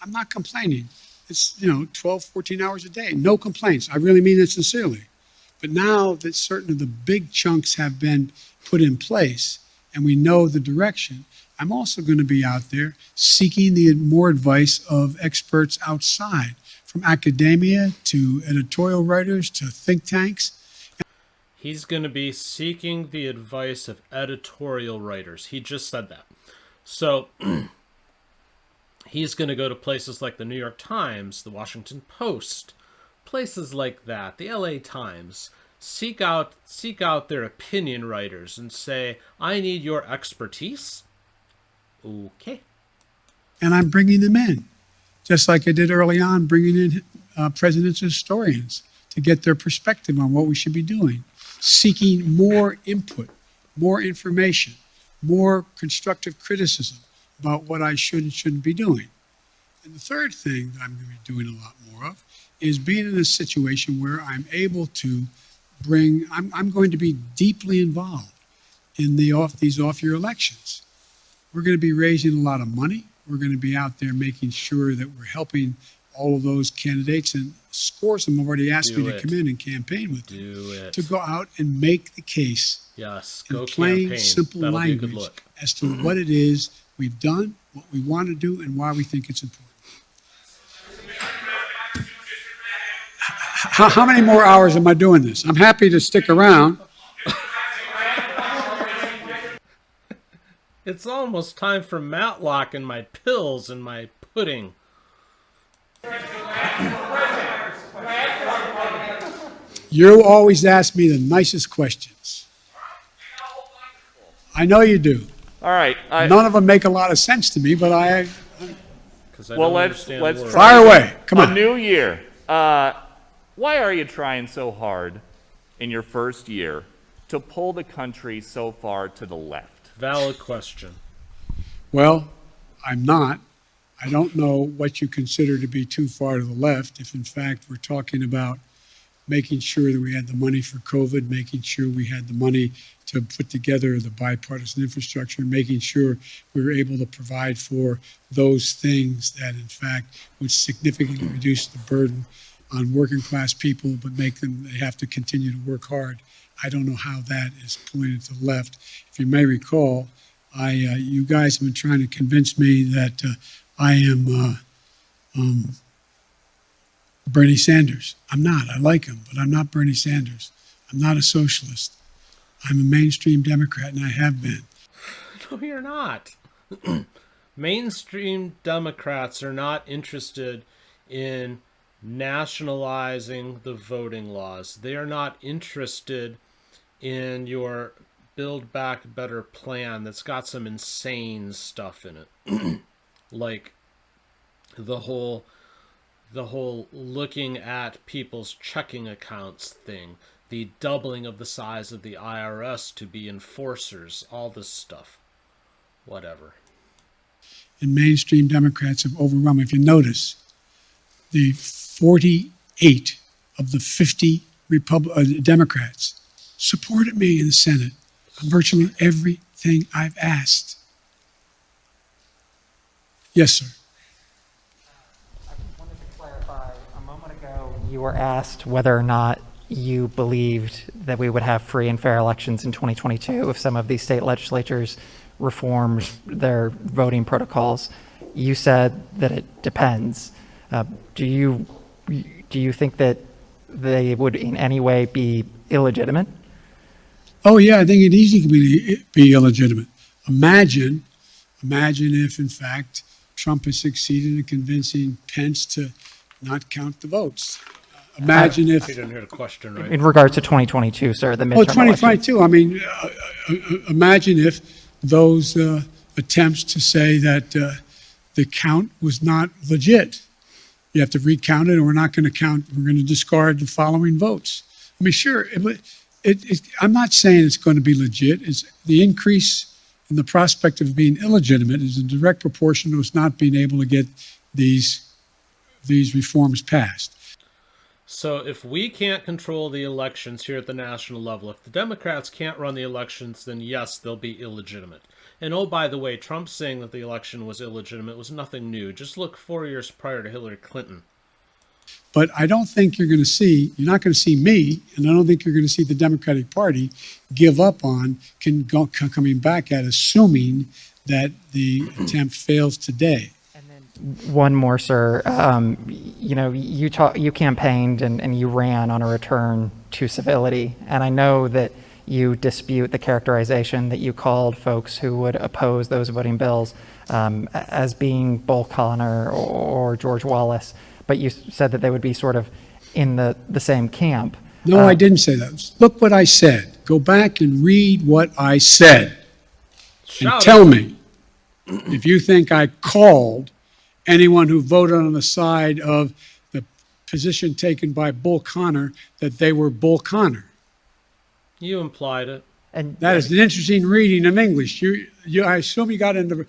I'm not complaining. It's, 12, 14 hours a day. No complaints. I really mean that sincerely. But now that certain of the big chunks have been put in place and we know the direction, I'm also going to be out there seeking more advice of experts outside, from academia to editorial writers to think tanks. He's going to be seeking the advice of editorial writers. He just said that. So he's going to go to places like the New York Times, the Washington Post, places like that, the LA Times. Seek out their opinion writers and say, I need your expertise. Okay. And I'm bringing them in, just like I did early on, bringing in presidential historians to get their perspective on what we should be doing, seeking more input, more information, more constructive criticism about what I should and shouldn't be doing. And the third thing that I'm going to be doing a lot more of is being in a situation where I'm able to I'm going to be deeply involved in these off-year elections. We're going to be raising a lot of money. We're going to be out there making sure that we're helping all of those candidates, and scores of them have already asked me to come in and campaign with them, to go out and make the case in plain, simple language as to what it is we've done, what we want to do, and why we think it's important. How many more hours am I doing this? I'm happy to stick around. It's almost time for Matlock and my pills and my pudding. You always ask me the nicest questions. I know you do. All right. None of them make a lot of sense to me, but well, let's try fire away. Come on. A new year. Why are you trying so hard in your first year to pull the country so far to the left? Valid question. Well, I'm not. I don't know what you consider to be too far to the left. If in fact we're talking about making sure that we had the money for COVID, making sure we had the money to put together the bipartisan infrastructure, making sure we were able to provide for those things that in fact would significantly reduce the burden on working class people, but make them, they have to continue to work hard. I don't know how that is pulling it to the left. If you may recall, you guys have been trying to convince me that I am Bernie Sanders. I'm not. I like him, but I'm not Bernie Sanders. I'm not a socialist. I'm a mainstream Democrat, and I have been. No, you're not. Mainstream Democrats are not interested in nationalizing the voting laws. They are not interested in your Build Back Better plan that's got some insane stuff in it. Like the whole looking at people's checking accounts thing, the doubling of the size of the IRS to be enforcers, all this stuff. Whatever. And mainstream Democrats have overwhelmed. If you notice, the 48 of the 50 Democrats supported me in the Senate on virtually everything I've asked. Yes, sir. I just wanted to clarify. A moment ago, you were asked whether or not you believed that we would have free and fair elections in 2022 if some of these state legislatures reformed their voting protocols. You said that it depends. Do you think that they would in any way be illegitimate? Oh yeah, I think it easily could be illegitimate. Imagine if in fact Trump has succeeded in convincing Pence to not count the votes. Imagine if... You didn't hear the question, right? In regards to 2022, sir, the midterm 2022. I mean, imagine if those attempts to say that the count was not legit. You have to recount it, or we're not going to count. We're going to discard the following votes. I mean, sure. I'm not saying it's going to be legit. It's the increase in the prospect of being illegitimate is in direct proportion to us not being able to get these reforms passed. So if we can't control the elections here at the national level, if the Democrats can't run the elections, then yes, they'll be illegitimate. And oh, by the way, Trump saying that the election was illegitimate was nothing new. Just look 4 years prior to Hillary Clinton. But I don't think you're not going to see me, and I don't think you're going to see the Democratic Party give up on coming back at assuming that the attempt fails today. One more, sir. You campaigned and you ran on a return to civility, and I know that you dispute the characterization that you called folks who would oppose those voting bills as being Bull Connor or George Wallace, but you said that they would be sort of in the same camp. No, I didn't say that. Look what I said. Go back and read what I said. And tell me if you think I called anyone who voted on the side of the position taken by Bull Connor that they were Bull Connor. You implied it. And That is an interesting reading of English. I assume you got into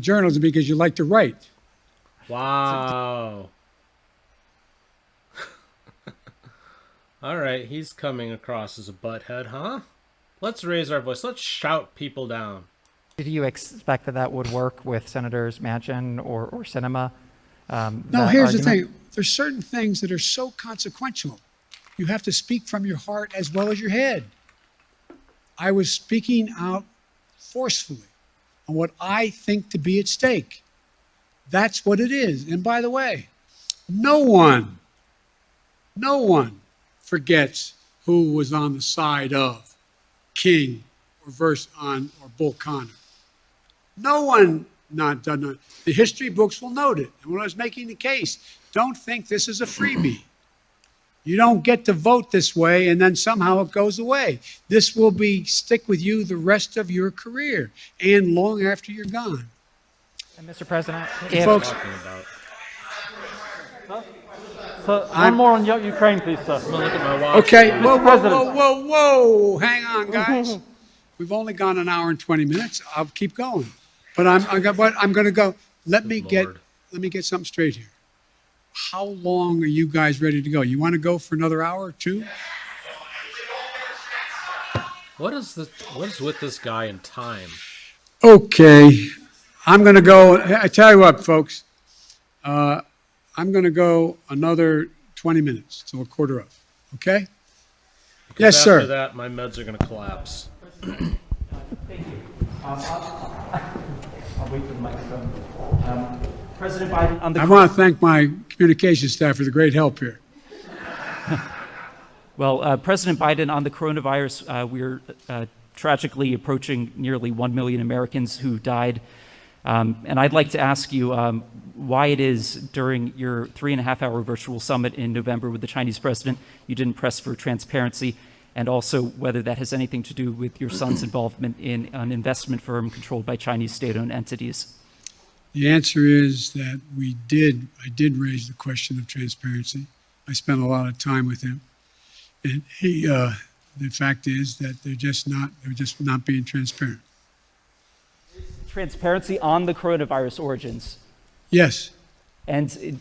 journalism because you like to write. Wow. All right, he's coming across as a butthead, huh? Let's raise our voice. Let's shout people down. did you expect that that would work with Senators Manchin or Sinema? No, here's the thing. There's certain things that are so consequential. You have to speak from your heart as well as your head. I was speaking out forcefully on what I think to be at stake. That's what it is. And by the way, no one forgets who was on the side of King or Bull Connor. No one not done it. The history books will note it. And when I was making the case, don't think this is a freebie. You don't get to vote this way and then somehow it goes away. This will stick with you the rest of your career and long after you're gone. And Mr. President, Folks, one more on Ukraine, please, sir. Look at my watch. Okay, Mr. President. whoa. Hang on, guys. We've only gone an hour and 20 minutes. I'll keep going. But I'm going to go. Let me get something straight here. How long are you guys ready to go? You want to go for another hour or two? What is with this guy in time? Okay. I'm going to go. I tell you what, folks. I'm going to go another 20 minutes till 1:15. Okay? Because yes, sir. After that, my meds are going to collapse. Thank you. I'll wait for the microphone. President Biden on the... I want to thank my communications staff for the great help here. Well, President Biden, on the coronavirus, we're tragically approaching nearly 1 million Americans who died. And I'd like to ask you why it is during your 3.5-hour virtual summit in November with the Chinese president, you didn't press for transparency, and also whether that has anything to do with your son's involvement in an investment firm controlled by Chinese state-owned entities. The answer is that I did raise the question of transparency. I spent a lot of time with him. And the fact is that they're just not being transparent. Transparency on the coronavirus origins. Yes. And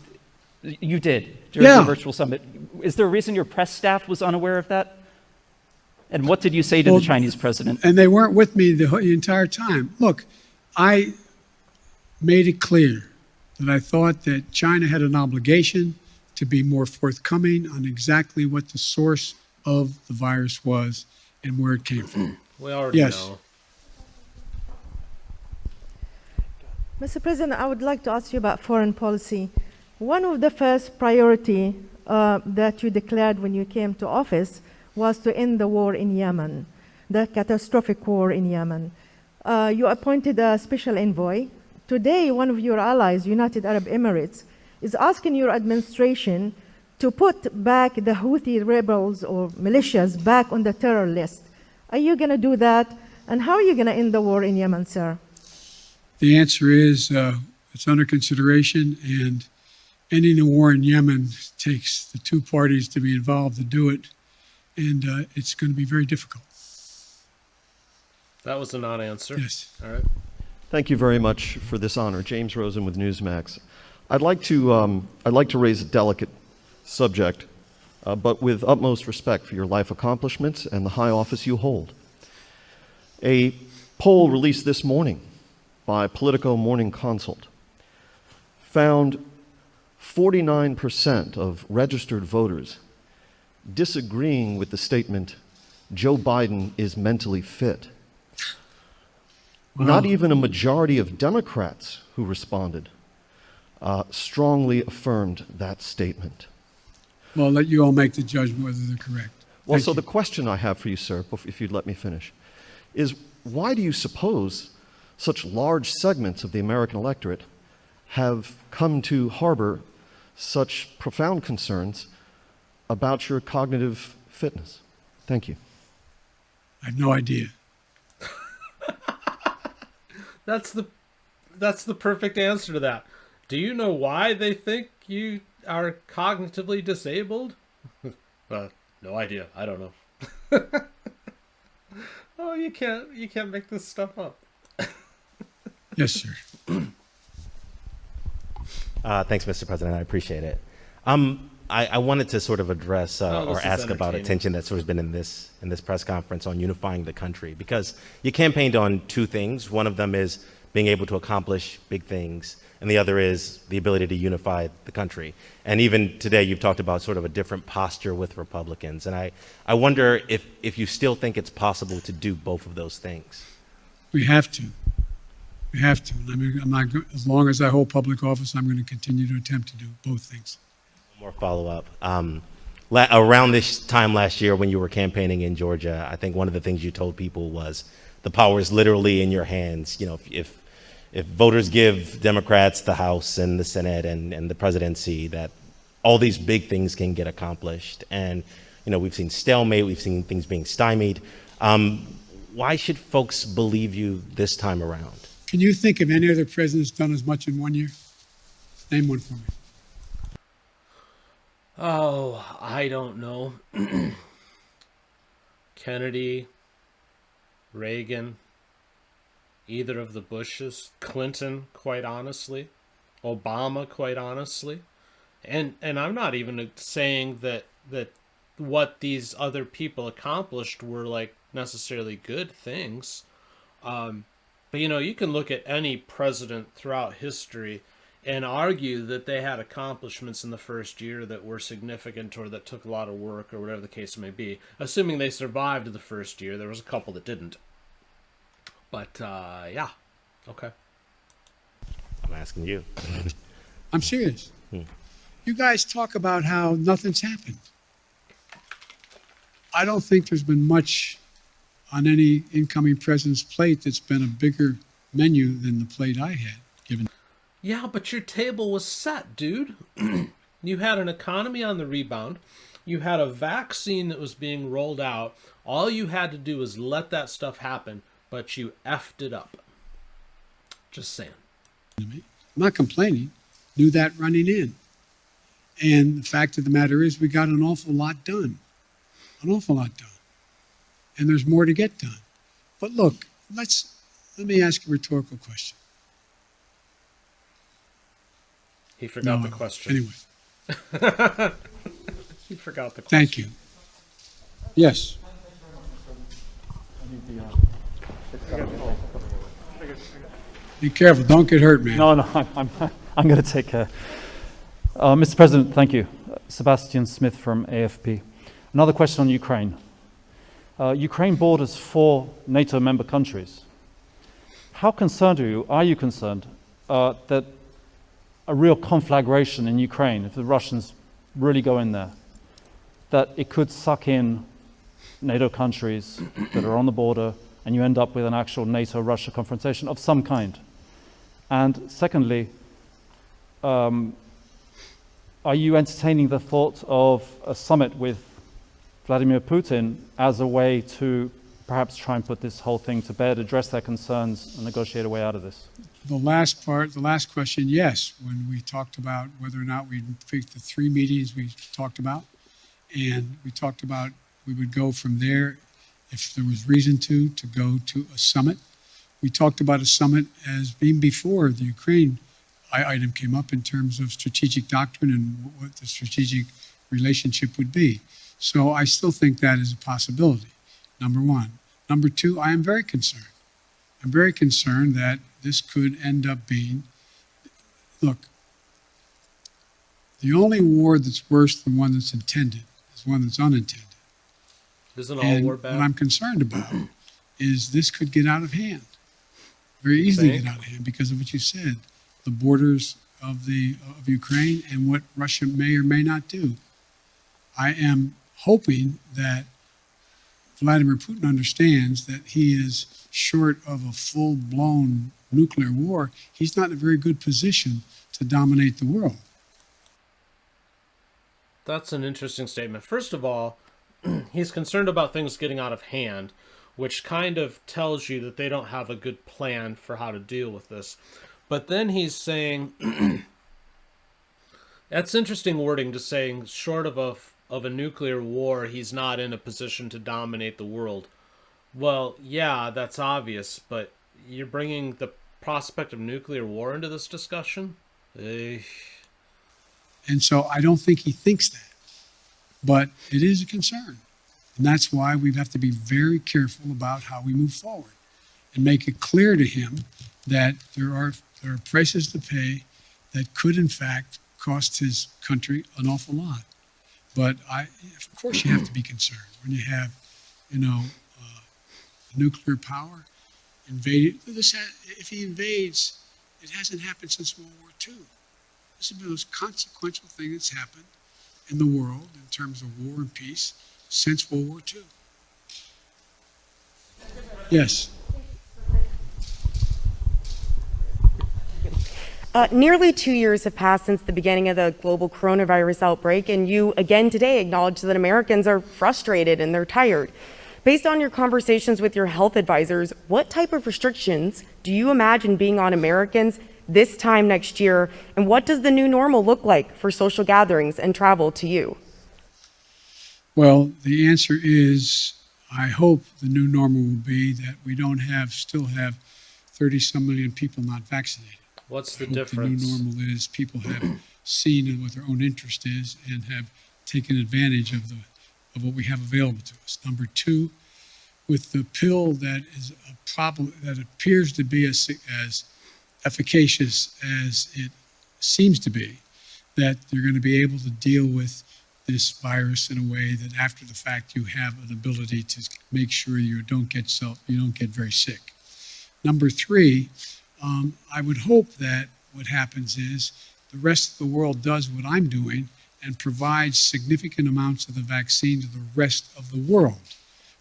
you did during the virtual summit. Is there a reason your press staff was unaware of that? And what did you say to the Chinese president? And they weren't with me the entire time. Look, I made it clear that I thought that China had an obligation to be more forthcoming on exactly what the source of the virus was and where it came from. We already know. Mr. President, I would like to ask you about foreign policy. One of the first priority that you declared when you came to office was to end the war in Yemen, the catastrophic war in Yemen. You appointed a special envoy. Today, one of your allies, United Arab Emirates, is asking your administration to put back the Houthi rebels or militias back on the terror list. Are you going to do that? And how are you going to end the war in Yemen, sir? The answer is it's under consideration, and ending the war in Yemen takes the two parties to be involved to do it, and it's going to be very difficult. That was a non-answer. Yes. All right. Thank you very much for this honor. James Rosen with Newsmax. I'd like to raise a delicate subject, but with utmost respect for your life accomplishments and the high office you hold. A poll released this morning by Politico Morning Consult found 49% of registered voters disagreeing with the statement, Joe Biden is mentally fit. Wow. Not even a majority of Democrats who responded strongly affirmed that statement. Well, I'll let you all make the judgment whether they're correct. Well, so the question I have for you, sir, if you'd let me finish, is why do you suppose such large segments of the American electorate have come to harbor such profound concerns about your cognitive fitness? Thank you. I have no idea. That's the perfect answer to that. Do you know why they think you are cognitively disabled? No idea. I don't know. Oh, you can't make this stuff up. Yes, sir. Thanks, Mr. President. I appreciate it. I wanted to sort of address or ask about attention that's sort of been in this press conference on unifying the country, because you campaigned on two things. One of them is being able to accomplish big things, and the other is the ability to unify the country. And even today, you've talked about sort of a different posture with Republicans. And I wonder if you still think it's possible to do both of those things. We have to. We have to. I mean, as long as I hold public office, I'm going to continue to attempt to do both things. One more follow-up. Around this time last year when you were campaigning in Georgia, I think one of the things you told people was the power is literally in your hands. You know, if voters give Democrats the House and the Senate and the presidency, that all these big things can get accomplished. And, you know, we've seen stalemate, we've seen things being stymied. Why should folks believe you this time around? Can you think of any other president that's done as much in 1 year? Name one for me. Oh, I don't know. Kennedy, Reagan, either of the Bushes, Clinton, quite honestly, Obama, quite honestly. And I'm not even saying that what these other people accomplished were like necessarily good things. But you know, you can look at any president throughout history and argue that they had accomplishments in the first year that were significant or that took a lot of work or whatever the case may be. Assuming they survived the first year, there was a couple that didn't. But, yeah. Okay. I'm asking you. I'm serious. You guys talk about how nothing's happened. I don't think there's been much on any incoming president's plate that's been a bigger menu than the plate I had given. Yeah, but your table was set, dude. You had an economy on the rebound. You had a vaccine that was being rolled out. All you had to do was let that stuff happen, but you effed it up. Just saying. I'm not complaining. Knew that running in. And the fact of the matter is we got an awful lot done. An awful lot done. And there's more to get done. But look, let me ask a rhetorical question. He forgot the question. Anyway. He forgot the question. Thank you. Yes. Be careful. Don't get hurt, man. No, I'm going to take care. Mr. President, thank you. Sebastian Smith from AFP. Another question on Ukraine. Ukraine borders 4 NATO member countries. How concerned are you concerned that a real conflagration in Ukraine, if the Russians really go in there, that it could suck in NATO countries that are on the border and you end up with an actual NATO-Russia confrontation of some kind? And secondly, are you entertaining the thought of a summit with Vladimir Putin as a way to perhaps try and put this whole thing to bed, address their concerns, and negotiate a way out of this? The last question, yes. When we talked about whether or not we'd pick the 3 meetings we talked about, and we talked about we would go from there if there was reason to go to a summit. We talked about a summit as being before the Ukraine item came up in terms of strategic doctrine and what the strategic relationship would be. So I still think that is a possibility, number one. Number two, I am very concerned. I'm very concerned that this could end up being, look, the only war that's worse than one that's intended is one that's unintended. Isn't all war bad? What I'm concerned about is this could get out of hand, very easily get out of hand because of what you said, the borders of Ukraine and what Russia may or may not do. I am hoping that Vladimir Putin understands that he is short of a full-blown nuclear war. He's not in a very good position to dominate the world. That's an interesting statement. First of all, he's concerned about things getting out of hand, which kind of tells you that they don't have a good plan for how to deal with this. But then he's saying, that's interesting wording, to saying short of a nuclear war, he's not in a position to dominate the world. Well, yeah, that's obvious, but you're bringing the prospect of nuclear war into this discussion? Eh. And so I don't think he thinks that, but it is a concern. And that's why we have to be very careful about how we move forward and make it clear to him that there are prices to pay that could, in fact, cost his country an awful lot. But of course, you have to be concerned when you have, nuclear power invaded. If he invades, it hasn't happened since World War II. This is the most consequential thing that's happened in the world in terms of war and peace since World War II. Yes. Nearly 2 years have passed since the beginning of the global coronavirus outbreak, and you again today acknowledge that Americans are frustrated and they're tired. Based on your conversations with your health advisors, what type of restrictions do you imagine being on Americans this time next year, and what does the new normal look like for social gatherings and travel to you? Well, the answer is, I hope the new normal will be that we don't still have 30-some million people not vaccinated. What's the I hope difference? The new normal is people have seen what their own interest is and have taken advantage of what we have available to us. Number two, with the pill that is a problem that appears to be as efficacious as it seems to be, that they're going to be able to deal with this virus in a way that after the fact you have an ability to make sure you don't get very sick. Number three, I would hope that what happens is the rest of the world does what I'm doing and provides significant amounts of the vaccine to the rest of the world,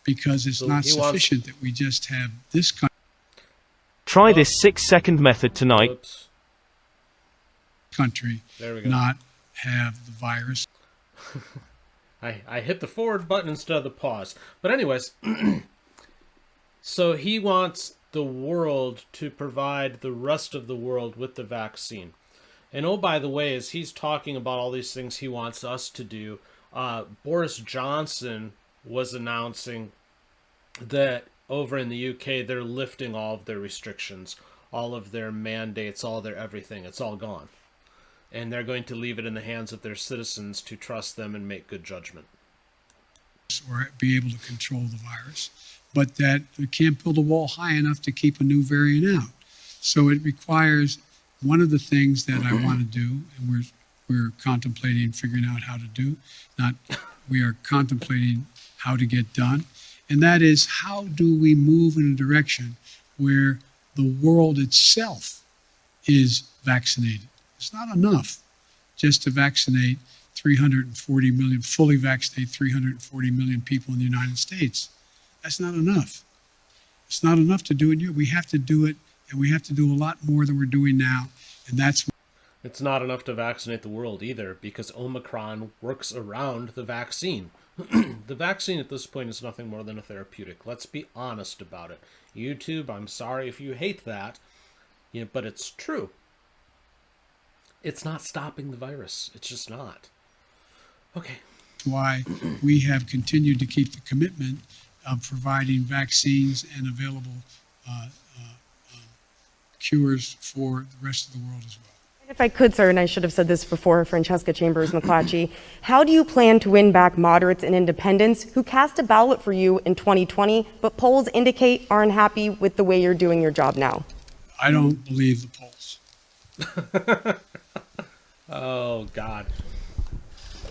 because it's not sufficient that we just have this country. Try this 6-second method tonight. Country not have the virus. I hit the forward button instead of the pause. But anyways, so he wants the world to provide the rest of the world with the vaccine. And oh, by the way, as he's talking about all these things he wants us to do, Boris Johnson was announcing that over in the UK, they're lifting all of their restrictions, all of their mandates, all their everything. It's all gone. And they're going to leave it in the hands of their citizens to trust them and make good judgment. Or be able to control the virus, but that we can't build a wall high enough to keep a new variant out. So it requires one of the things that I want to do, and we're contemplating figuring out how to do, we are contemplating how to get done, and that is, how do we move in a direction where the world itself is vaccinated? It's not enough just to vaccinate 340 million, fully vaccinate 340 million people in the United States. That's not enough. It's not enough to do it here. We have to do it, and we have to do a lot more than we're doing now, and that's... It's not enough to vaccinate the world either, because Omicron works around the vaccine. The vaccine at this point is nothing more than a therapeutic. Let's be honest about it. YouTube, I'm sorry if you hate that, but it's true. It's not stopping the virus. It's just not. Okay. Why we have continued to keep the commitment of providing vaccines and available cures for the rest of the world as well. If I could, sir, and I should have said this before, Francesca Chambers-McClatchy, how do you plan to win back moderates and independents who cast a ballot for you in 2020, but polls indicate are unhappy with the way you're doing your job now? I don't believe the polls. Oh, God.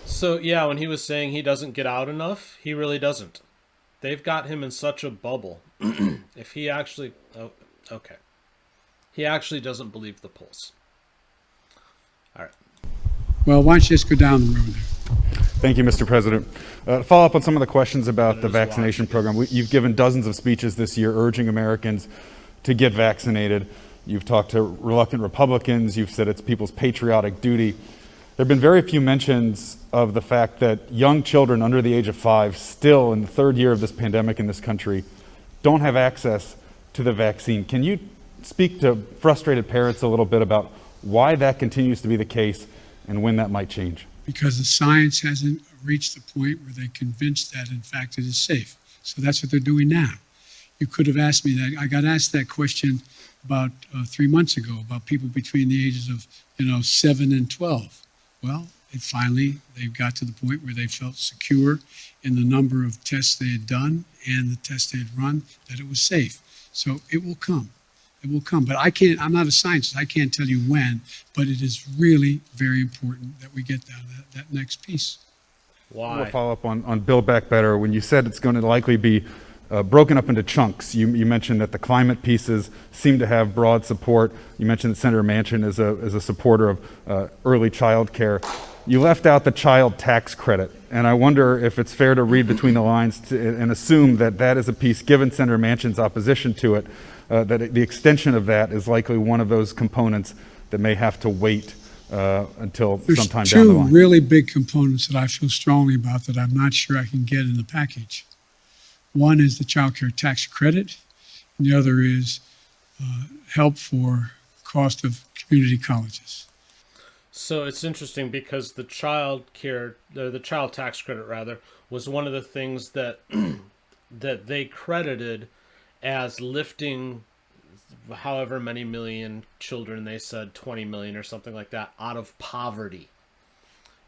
So, yeah, when he was saying he doesn't get out enough, he really doesn't. They've got him in such a bubble. If he actually... Oh, okay. He actually doesn't believe the polls. All right. Well, why don't you just go down the road there? Thank you, Mr. President. To follow up on some of the questions about the vaccination program, you've given dozens of speeches this year urging Americans to get vaccinated. You've talked to reluctant Republicans. You've said it's people's patriotic duty. There have been very few mentions of the fact that young children under the age of 5, still in the third year of this pandemic in this country, don't have access to the vaccine. Can you speak to frustrated parents a little bit about why that continues to be the case and when that might change? Because the science hasn't reached the point where they're convinced that, in fact, it is safe. So that's what they're doing now. You could have asked me that. I got asked that question about 3 months ago about people between the ages of 7 and 12. Well, they got to the point where they felt secure in the number of tests they had done and the tests they had run, that it was safe. So it will come. It will come. But I'm not a scientist. I can't tell you when, but it is really very important that we get down to that next piece. I want to follow up on Build Back Better. When you said it's going to likely be broken up into chunks, you mentioned that the climate pieces seem to have broad support. You mentioned that Senator Manchin is a supporter of early child care. You left out the child tax credit, and I wonder if it's fair to read between the lines and assume that that is a piece, given Senator Manchin's opposition to it, that the extension of that is likely one of those components that may have to wait until sometime down the line. There's two really big components that I feel strongly about that I'm not sure I can get in the package. One is the child care tax credit, and the other is help for cost of community colleges. So it's interesting because the child tax credit rather, was one of the things that that they credited as lifting however many million children, they said 20 million or something like that, out of poverty.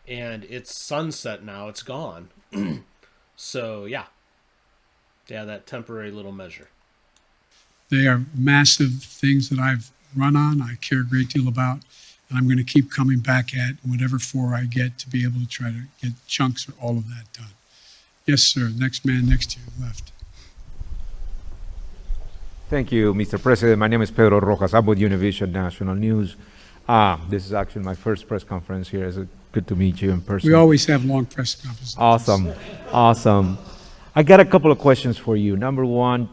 And it's sunset now, it's gone. So yeah, that temporary little measure. They are massive things that I've run on, I care a great deal about, and I'm going to keep coming back at whatever floor I get to be able to try to get chunks of all of that done. Yes, sir. Next man next to you, left. Thank you, Mr. President. My name is Pedro Rojas. I'm with Univision National News. This is actually my first press conference here. It's good to meet you in person. We always have long press conferences. Awesome. I got a couple of questions for you. Number one,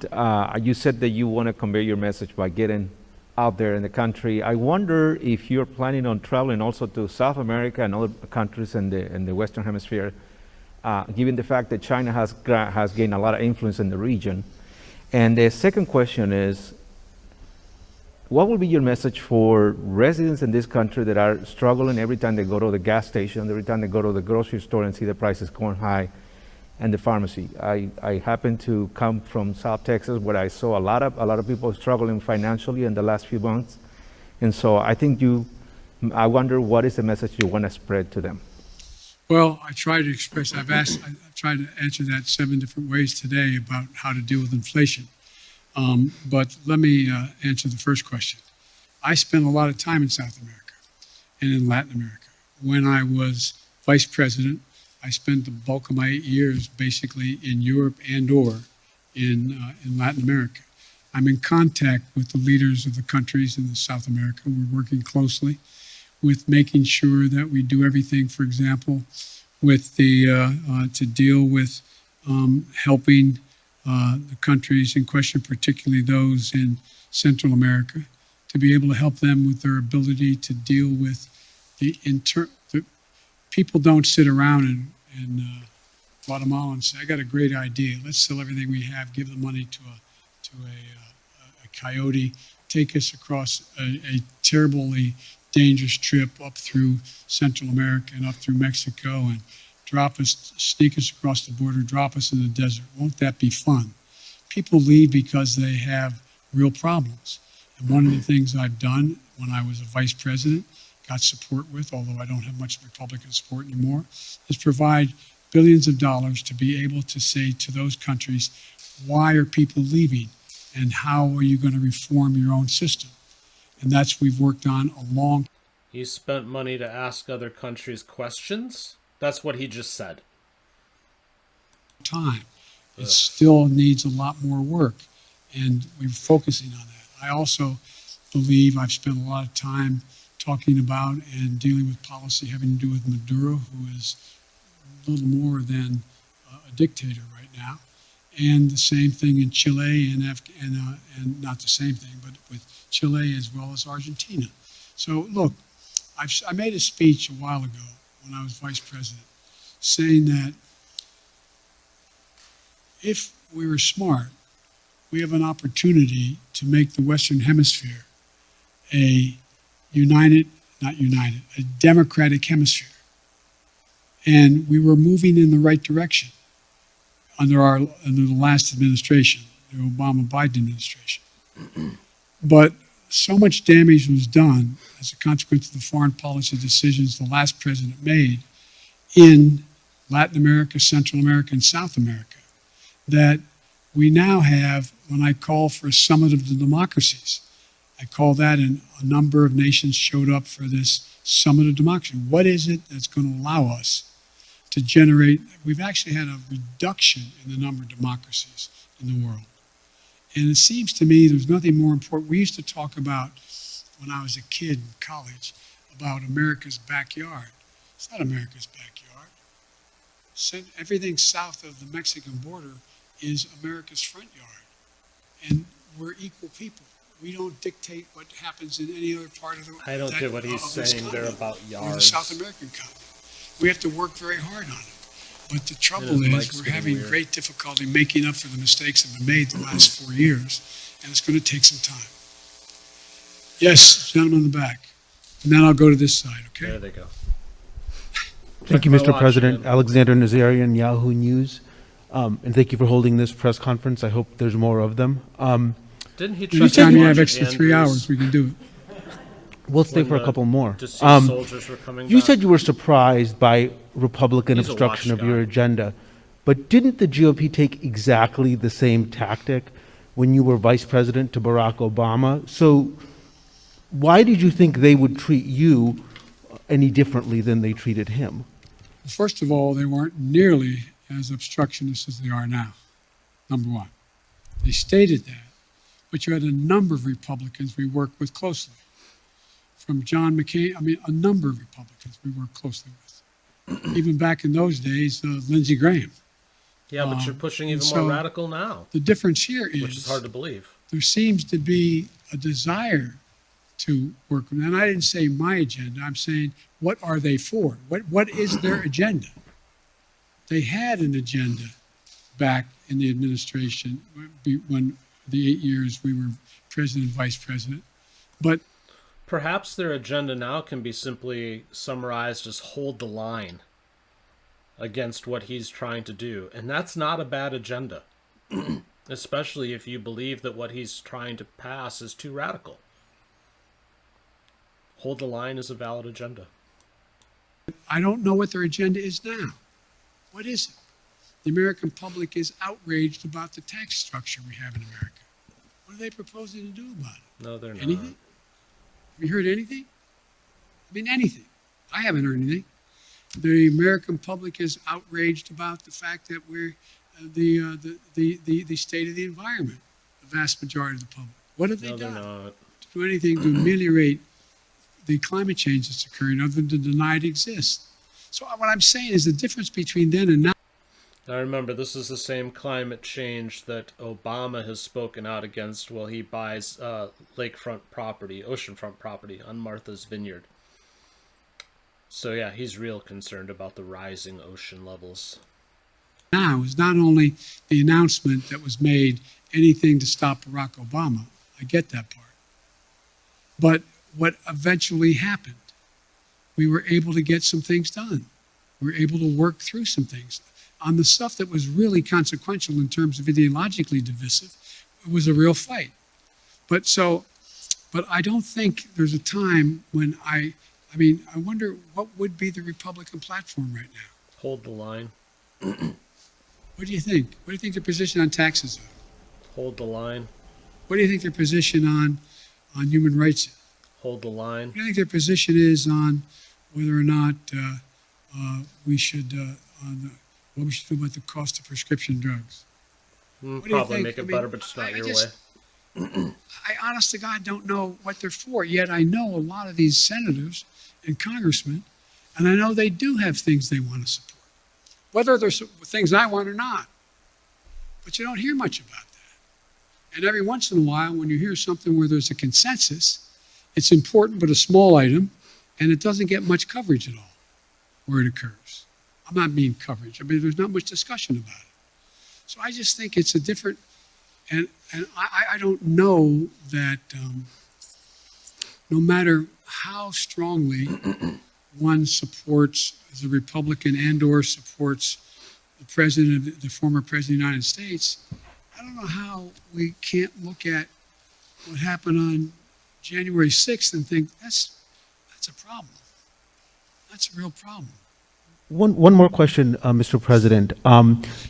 you said that you want to convey your message by getting out there in the country. I wonder if you're planning on traveling also to South America and other countries in the Western Hemisphere, given the fact that China has gained a lot of influence in the region. And the second question is, what will be your message for residents in this country that are struggling every time they go to the gas station, every time they go to the grocery store and see the prices going high, and the pharmacy? I happen to come from South Texas, where I saw a lot of people struggling financially in the last few months, and so I wonder what is the message you want to spread to them. Well, I try to express. I've tried to answer that 7 different ways today about how to deal with inflation. But let me answer the first question. I spent a lot of time in South America and in Latin America. When I was vice president, I spent the bulk of my 8 years basically in Europe and/or in Latin America. I'm in contact with the leaders of the countries in South America. We're working closely with making sure that we do everything, for example, with to deal with helping the countries in question, particularly those in Central America, to be able to help them with their ability to deal with the people don't sit around in Guatemala and say, I got a great idea. Let's sell everything we have, give the money to a coyote, take us across a terribly dangerous trip up through Central America and up through Mexico and sneak us across the border, drop us in the desert. Won't that be fun? People leave because they have real problems. And one of the things I've done when I was a vice president, got support with, although I don't have much Republican support anymore, is provide billions of dollars to be able to say to those countries, why are people leaving? And how are you going to reform your own system? And that's we've worked on a long. He spent money to ask other countries questions? That's what he just said. Time. It still needs a lot more work, and we're focusing on that. I also believe I've spent a lot of time talking about and dealing with policy having to do with Maduro, who is a little more than a dictator right now, and the same thing in Chile and not the same thing, but with Chile as well as Argentina. So look, I made a speech a while ago when I was vice president, saying that if we were smart, we have an opportunity to make the Western Hemisphere a democratic hemisphere. And we were moving in the right direction under the last administration. the Obama-Biden administration. But so much damage was done as a consequence of the foreign policy decisions the last president made in Latin America, Central America, and South America that we now have, when I call for a summit of the democracies, I call that, and a number of nations showed up for this summit of democracy. What is it that's going to allow us to generate? We've actually had a reduction in the number of democracies in the world. And it seems to me there's nothing more important. We used to talk about, when I was a kid in college, about America's backyard. It's not America's backyard. Everything south of the Mexican border is America's front yard. And we're equal people. We don't dictate what happens in any other part of the world. I don't get what he's saying there about yards. Or the South American continent. We have to work very hard on it. But the trouble is we're having great difficulty making up for the mistakes that have been made the last 4 years, and it's going to take some time. Yes, gentleman in the back. And then I'll go to this side, okay? There they go. Thank you, Mr. President. Alexander Nazarian, Yahoo News. And thank you for holding this press conference. I hope there's more of them. Didn't he Anytime you have extra 3 hours, we can do it. We'll stay for a couple more. Deceased soldiers were coming You back. said you were surprised by Republican He's a obstruction of watch your guy. agenda, but didn't the GOP take exactly the same tactic when you were vice president to Barack Obama? So why did you think they would treat you any differently than they treated him? First of all, they weren't nearly as obstructionist as they are now, number one. They stated that, but you had a number of Republicans we worked with closely. From John McCain, a number of Republicans we worked closely with. Even back in those days, Lindsey Graham. Yeah, but you're pushing even so more radical now. The difference here is, which is hard to believe. There seems to be a desire to work with, and I didn't say my agenda, I'm saying, what are they for? What is their agenda? They had an agenda back in the administration when the 8 years we were president and vice president, but perhaps their agenda now can be simply summarized as hold the line against what he's trying to do. And that's not a bad agenda, especially if you believe that what he's trying to pass is too radical. Hold the line is a valid agenda. I don't know what their agenda is now. What is it? The American public is outraged about the tax structure we have in America. What are they proposing to do about it? No, they're not. Anything? Have you heard anything? Anything. I haven't heard anything. The American public is outraged about the fact that we're the state of the environment, the vast majority of the public. What have they done to do anything to ameliorate the climate change that's occurring other than to deny it exists? So what I'm saying is the difference between then and now. Now remember, this is the same climate change that Obama has spoken out against while he buys lakefront property, oceanfront property on Martha's Vineyard. So yeah, he's real concerned about the rising ocean levels. Now is not only the announcement that was made, anything to stop Barack Obama. I get that part. But what eventually happened, we were able to get some things done. We were able to work through some things. On the stuff that was really consequential in terms of ideologically divisive, it was a real fight. But I don't think there's a time when I wonder what would be the Republican platform right now. Hold the line. What do you think? What do you think their position on taxes are? Hold the line. What do you think their position on human rights is? Hold the line. What do you think their position is on whether or not we should what we should do about the cost of prescription drugs? Probably make it better, but it's not your way. I honest to God don't know what they're for, yet I know a lot of these senators and congressmen, and I know they do have things they want to support, whether they're things I want or not. But you don't hear much about that. And every once in a while, when you hear something where there's a consensus, it's important but a small item, and it doesn't get much coverage at all where it occurs. I'm not mean coverage. There's not much discussion about it. So I just think it's a different, and I don't know that no matter how strongly one supports as a Republican and or supports the former president of the United States, I don't know how we can't look at what happened on January 6th and think that's a problem. That's a real problem. One more question, Mr. President. By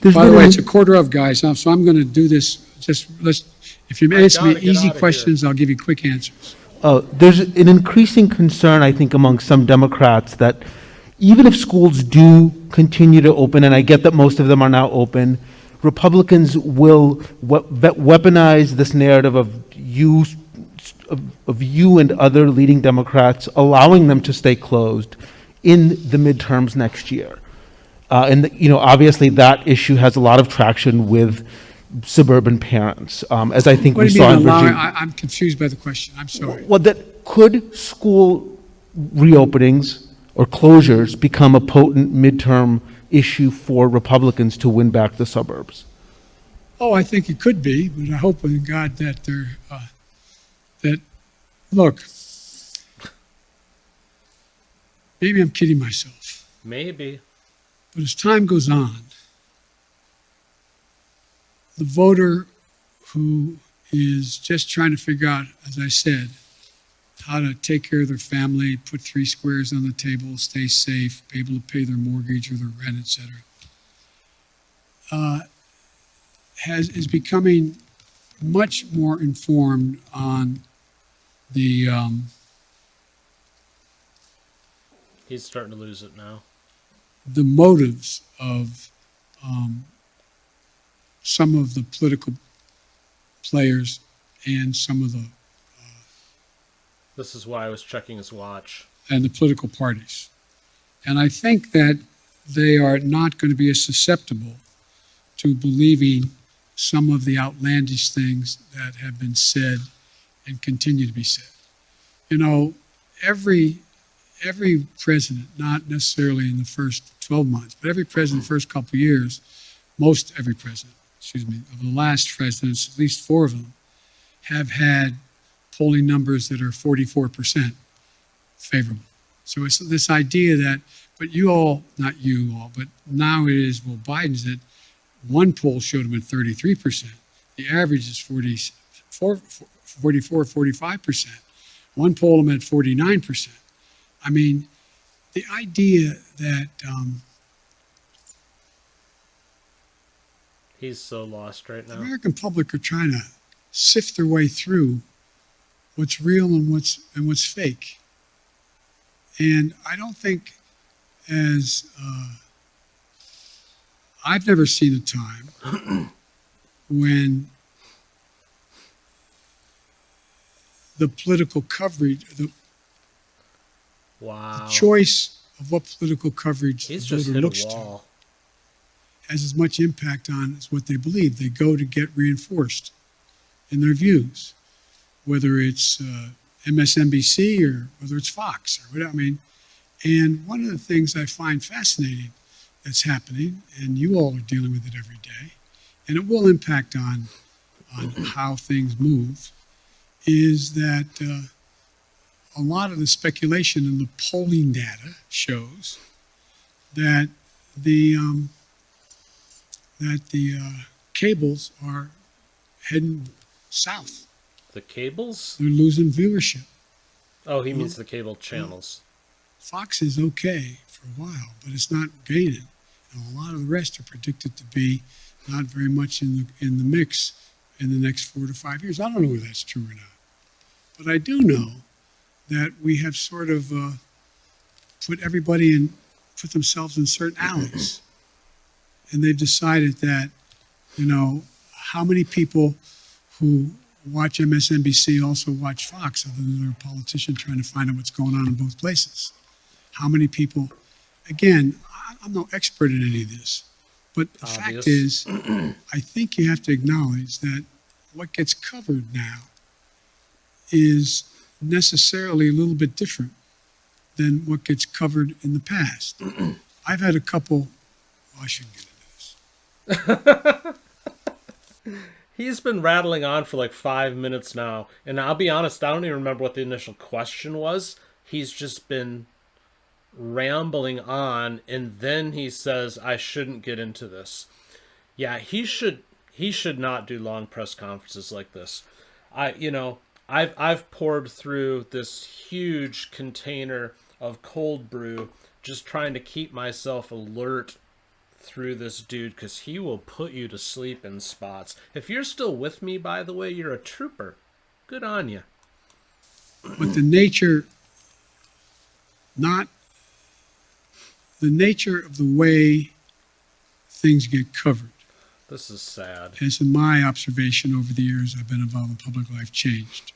the way, it's a quarter of, guys, so I'm going to do this. If you ask me easy questions, I'll give you quick answers. There's an increasing concern, I think, among some Democrats that even if schools do continue to open, and I get that most of them are now open, Republicans will weaponize this narrative of you and other leading Democrats, allowing them to stay closed in the midterms next year. Obviously that issue has a lot of traction with suburban parents, as I think What we do you saw mean in allowing? Virginia. I'm confused by the question. I'm sorry. Well, could school reopenings or closures become a potent midterm issue for Republicans to win back the suburbs? Oh, I think it could be, but I hope in God that look, maybe I'm kidding myself. Maybe. But as time goes on, the voter who is just trying to figure out, as I said, how to take care of their family, put 3 squares on the table, stay safe, be able to pay their mortgage or their rent, etc., is becoming much more informed on the He's starting to lose it now. the motives of some of the political players and some of the This is why I was checking his watch. and the political parties. And I think that they are not going to be as susceptible to believing some of the outlandish things that have been said and continue to be said. You know, every president, not necessarily in the first 12 months, but every president the first couple of years, every president, of the last presidents, at least 4 of them, have had polling numbers that are 44% favorable. So it's this idea that, but you all, not you all, but now it is, well, Biden's at, one poll showed him at 33%. The average is 44, 45%. One poll him at 49%. I mean, the idea that He's so lost right now. the American public are trying to sift their way through what's real and what's fake. And I don't think I've never seen a time when the political coverage, the choice of what political coverage He's the just voter hit looks a to wall. has as much impact on as what they believe. They go to get reinforced in their views, whether it's MSNBC or whether it's Fox or whatever. I mean, and one of the things I find fascinating that's happening, and you all are dealing with it every day, and it will impact on how things move, is that a lot of the speculation in the polling data shows that the cables are heading south. The cables? They're losing viewership. Oh, he means the cable channels. Fox is okay for a while, but it's not gaining. And a lot of the rest are predicted to be not very much in the mix in the next 4 to 5 years. I don't know whether that's true or not. But I do know that we have sort of put themselves in certain alleys. And they've decided that, how many people who watch MSNBC also watch Fox, other than they're a politician trying to find out what's going on in both places? How many people, again, I'm no expert in any of this, but the fact is, I think you have to acknowledge that what gets covered now is necessarily a little bit different than what gets covered in the past. I've had a couple, I shouldn't get into this. He's been rattling on for like 5 minutes now, and I'll be honest, I don't even remember what the initial question was. He's just been rambling on, and then he says, I shouldn't get into this. Yeah, he should he should not do long press conferences like this. I've poured through this huge container of cold brew just trying to keep myself alert through this dude, because he will put you to sleep in spots. If you're still with me, by the way, you're a trooper. Good on you. But the nature of the way things get covered, this is sad, as in my observation over the years I've been involved in public life, changed.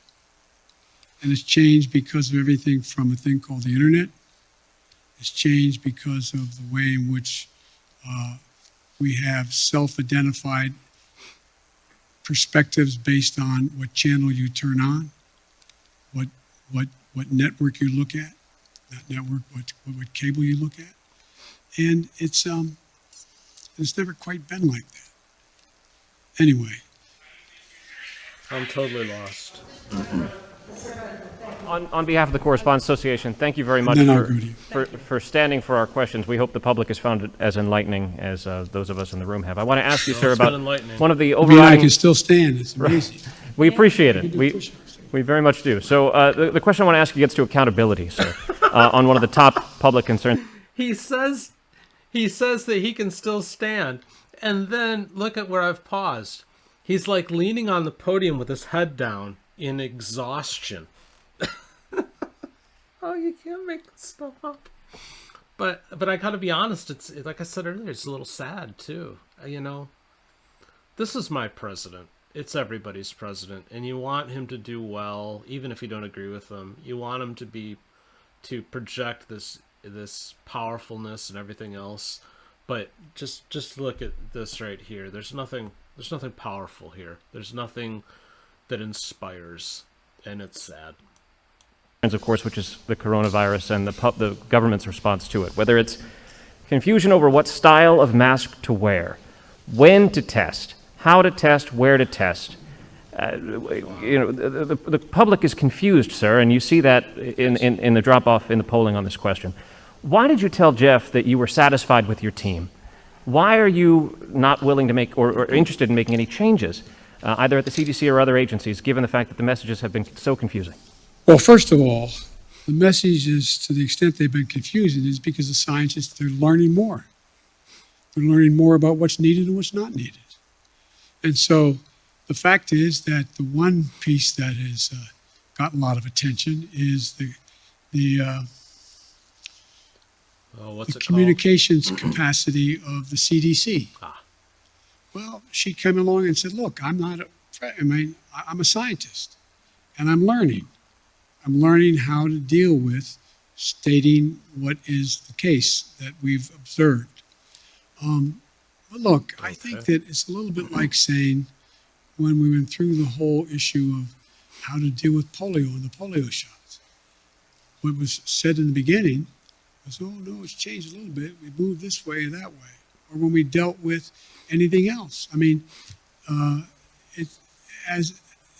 And it's changed because of everything from a thing called the internet. It's changed because of the way in which we have self-identified perspectives based on what channel you turn on, what network you look at, not network, what cable you look at. And it's never quite been like that. Anyway. I'm totally lost. On behalf of the Correspondents Association, thank you very much for standing for our questions. We hope the public has found it as enlightening as those of us in the room have. I want to ask you, sir, about one of the overriding... I can still stand. It's amazing. We appreciate it. We very much do. So the question I want to ask you gets to accountability, sir, on one of the top public concerns. He says that he can still stand, and then look at where I've paused. He's like leaning on the podium with his head down in exhaustion. Oh, you can't make this stuff up. But I gotta be honest, it's like I said earlier, it's a little sad too. This is my president. It's everybody's president, and you want him to do well, even if you don't agree with him. You want him to project this powerfulness and everything else. But just look at this right here. There's nothing powerful here. There's nothing that inspires, and it's sad. Of course, which is the coronavirus and the government's response to it. Whether it's confusion over what style of mask to wear, when to test, how to test, where to test. The public is confused, sir, and you see that in the drop-off in the polling on this question. Why did you tell Jeff that you were satisfied with your team? Why are you not willing to make or interested in making any changes, either at the CDC or other agencies, given the fact that the messages have been so confusing? Well, first of all, the messages, to the extent they've been confusing, is because the scientists, they're learning more. They're learning more about what's needed and what's not needed. And so the fact is that the one piece that has gotten a lot of attention is the communications capacity of the CDC. Well, she came along and said, look, I'm a scientist, and I'm learning. I'm learning how to deal with stating what is the case that we've observed. But look, I think that it's a little bit like saying when we went through the whole issue of how to deal with polio and the polio shots. What was said in the beginning was, oh no, it's changed a little bit. We moved this way or that way. Or when we dealt with anything else. I mean,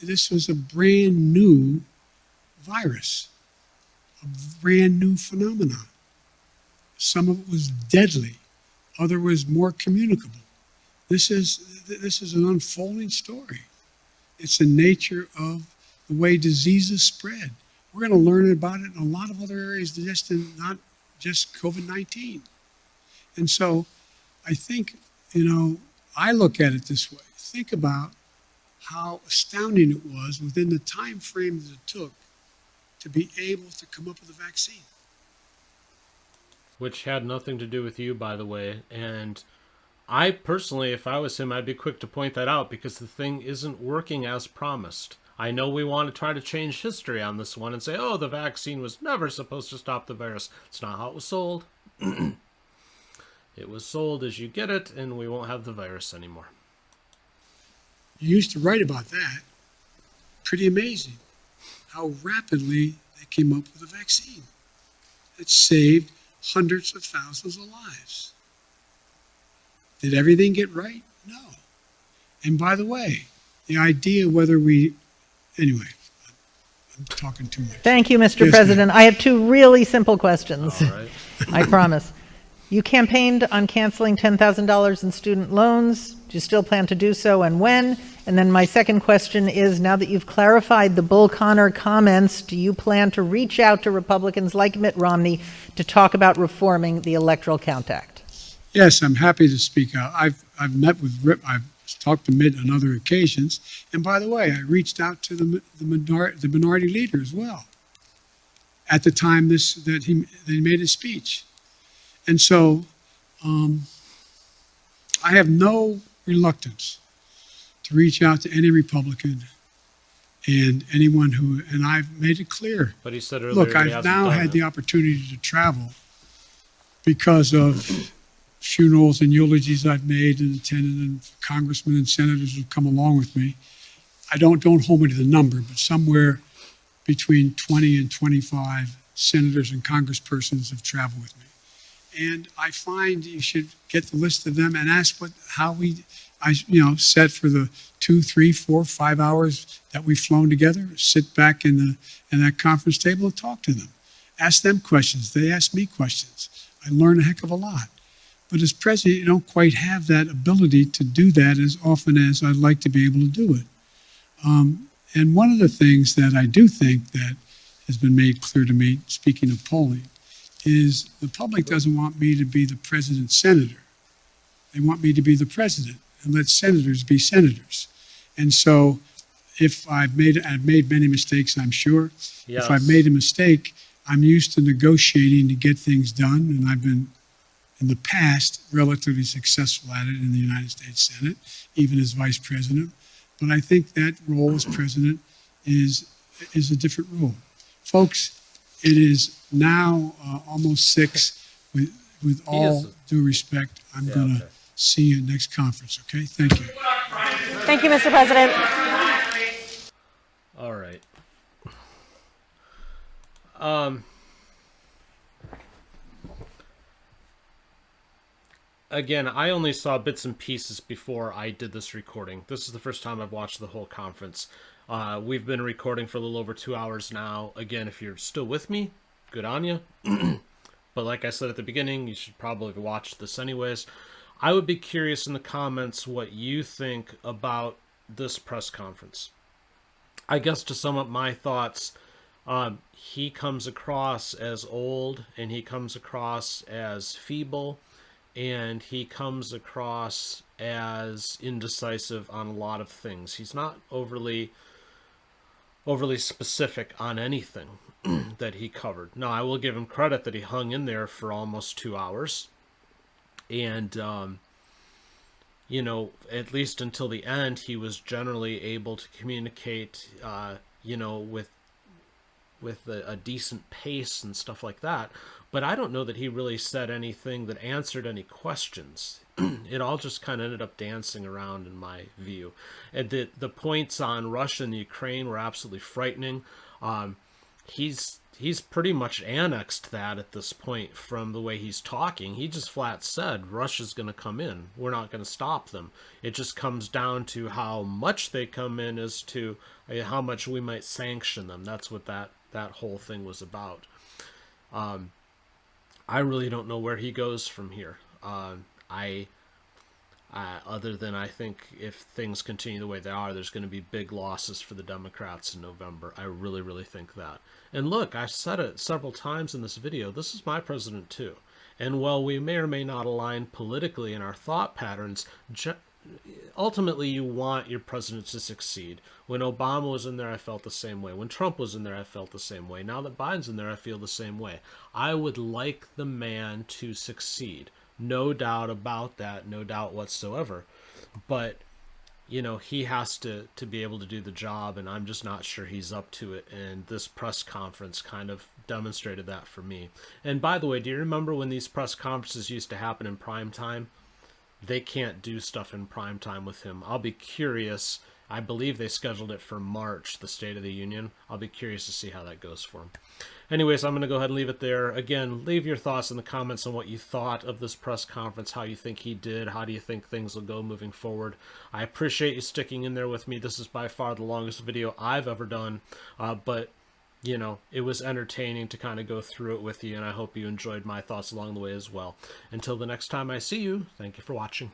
this was a brand new virus, a brand new phenomenon. Some of it was deadly, other was more communicable. This is an unfolding story. It's the nature of the way diseases spread. We're going to learn about it in a lot of other areas, not just COVID-19. And so I think, I look at it this way. Think about how astounding it was within the time frame that it took to be able to come up with a vaccine. Which had nothing to do with you, by the way. And I personally, if I was him, I'd be quick to point that out, because the thing isn't working as promised. I know we want to try to change history on this one and say, oh, the vaccine was never supposed to stop the virus. It's not how it was sold. It was sold as you get it, and we won't have the virus anymore. You used to write about that. Pretty amazing how rapidly they came up with a vaccine that saved hundreds of thousands of lives. Did everything get right? No. And by the way, the idea whether anyway, I'm talking too much. Thank you, Mr. President. I have two really simple questions. All right. I promise. You campaigned on canceling $10,000 in student loans. Do you still plan to do so, and when? And then my second question is, now that you've clarified the Bull Connor comments, do you plan to reach out to Republicans like Mitt Romney to talk about reforming the Electoral Count Act? Yes, I'm happy to speak out. I've met with Rip. I've talked to Mitt on other occasions. And by the way, I reached out to the minority leader as well at the time that he made his speech. And so I have no reluctance to reach out to any Republican and anyone who, and I've made it clear. But he said earlier, look, I've now had the opportunity to travel because of funerals and eulogies I've made and attended, and congressmen and senators have come along with me. I don't hold me to the number, but somewhere between 20 and 25 senators and congresspersons have traveled with me. And I find you should get the list of them and ask how I set for the 2, 3, 4, 5 hours that we've flown together, sit back in that conference table and talk to them. Ask them questions. They ask me questions. I learn a heck of a lot. But as president, you don't quite have that ability to do that as often as I'd like to be able to do it. And one of the things that I do think that has been made clear to me, speaking of polling, is the public doesn't want me to be the president's senator. They want me to be the president and let senators be senators. And so if I've made many mistakes, I'm sure. Yes. If I've made a mistake, I'm used to negotiating to get things done, and I've been, in the past, relatively successful at it in the United States Senate, even as vice president. But I think that role as president is a different role. Folks, it is now almost 6. With all due respect, I'm going to see you next conference, okay? Thank you. Thank you, Mr. President. All right. Again, I only saw bits and pieces before I did this recording. This is the first time I've watched the whole conference. We've been recording for a little over 2 hours now. Again, if you're still with me, good on you. But like I said at the beginning, you should probably watch this anyways. I would be curious in the comments what you think about this press conference. I guess to sum up my thoughts, he comes across as old, and he comes across as feeble, and he comes across as indecisive on a lot of things. He's not overly specific on anything that he covered. Now, I will give him credit that he hung in there for almost 2 hours. And, at least until the end, he was generally able to communicate, with a decent pace and stuff like that. But I don't know that he really said anything that answered any questions. It all just kind of ended up dancing around in my view. And the points on Russia and Ukraine were absolutely frightening. He's pretty much annexed that at this point from the way he's talking. He just flat said Russia's going to come in. We're not going to stop them. It just comes down to how much they come in as to how much we might sanction them. That's what that whole thing was about. I really don't know where he goes from here. Other than I think if things continue the way they are, there's going to be big losses for the Democrats in November. I really, really think that. And look, I've said it several times in this video. This is my president too. And while we may or may not align politically in our thought patterns, ultimately you want your president to succeed. When Obama was in there, I felt the same way. When Trump was in there, I felt the same way. Now that Biden's in there, I feel the same way. I would like the man to succeed. No doubt about that, no doubt whatsoever. But, he has to be able to do the job, and I'm just not sure he's up to it. And this press conference kind of demonstrated that for me. And by the way, do you remember when these press conferences used to happen in prime time? They can't do stuff in prime time with him. I'll be curious. I believe they scheduled it for March, the State of the Union. I'll be curious to see how that goes for him. Anyways, I'm going to go ahead and leave it there. Again, leave your thoughts in the comments on what you thought of this press conference, how you think he did, how do you think things will go moving forward. I appreciate you sticking in there with me. This is by far the longest video I've ever done, but you know, it was entertaining to kind of go through it with you, and I hope you enjoyed my thoughts along the way as well. Until the next time I see you, thank you for watching.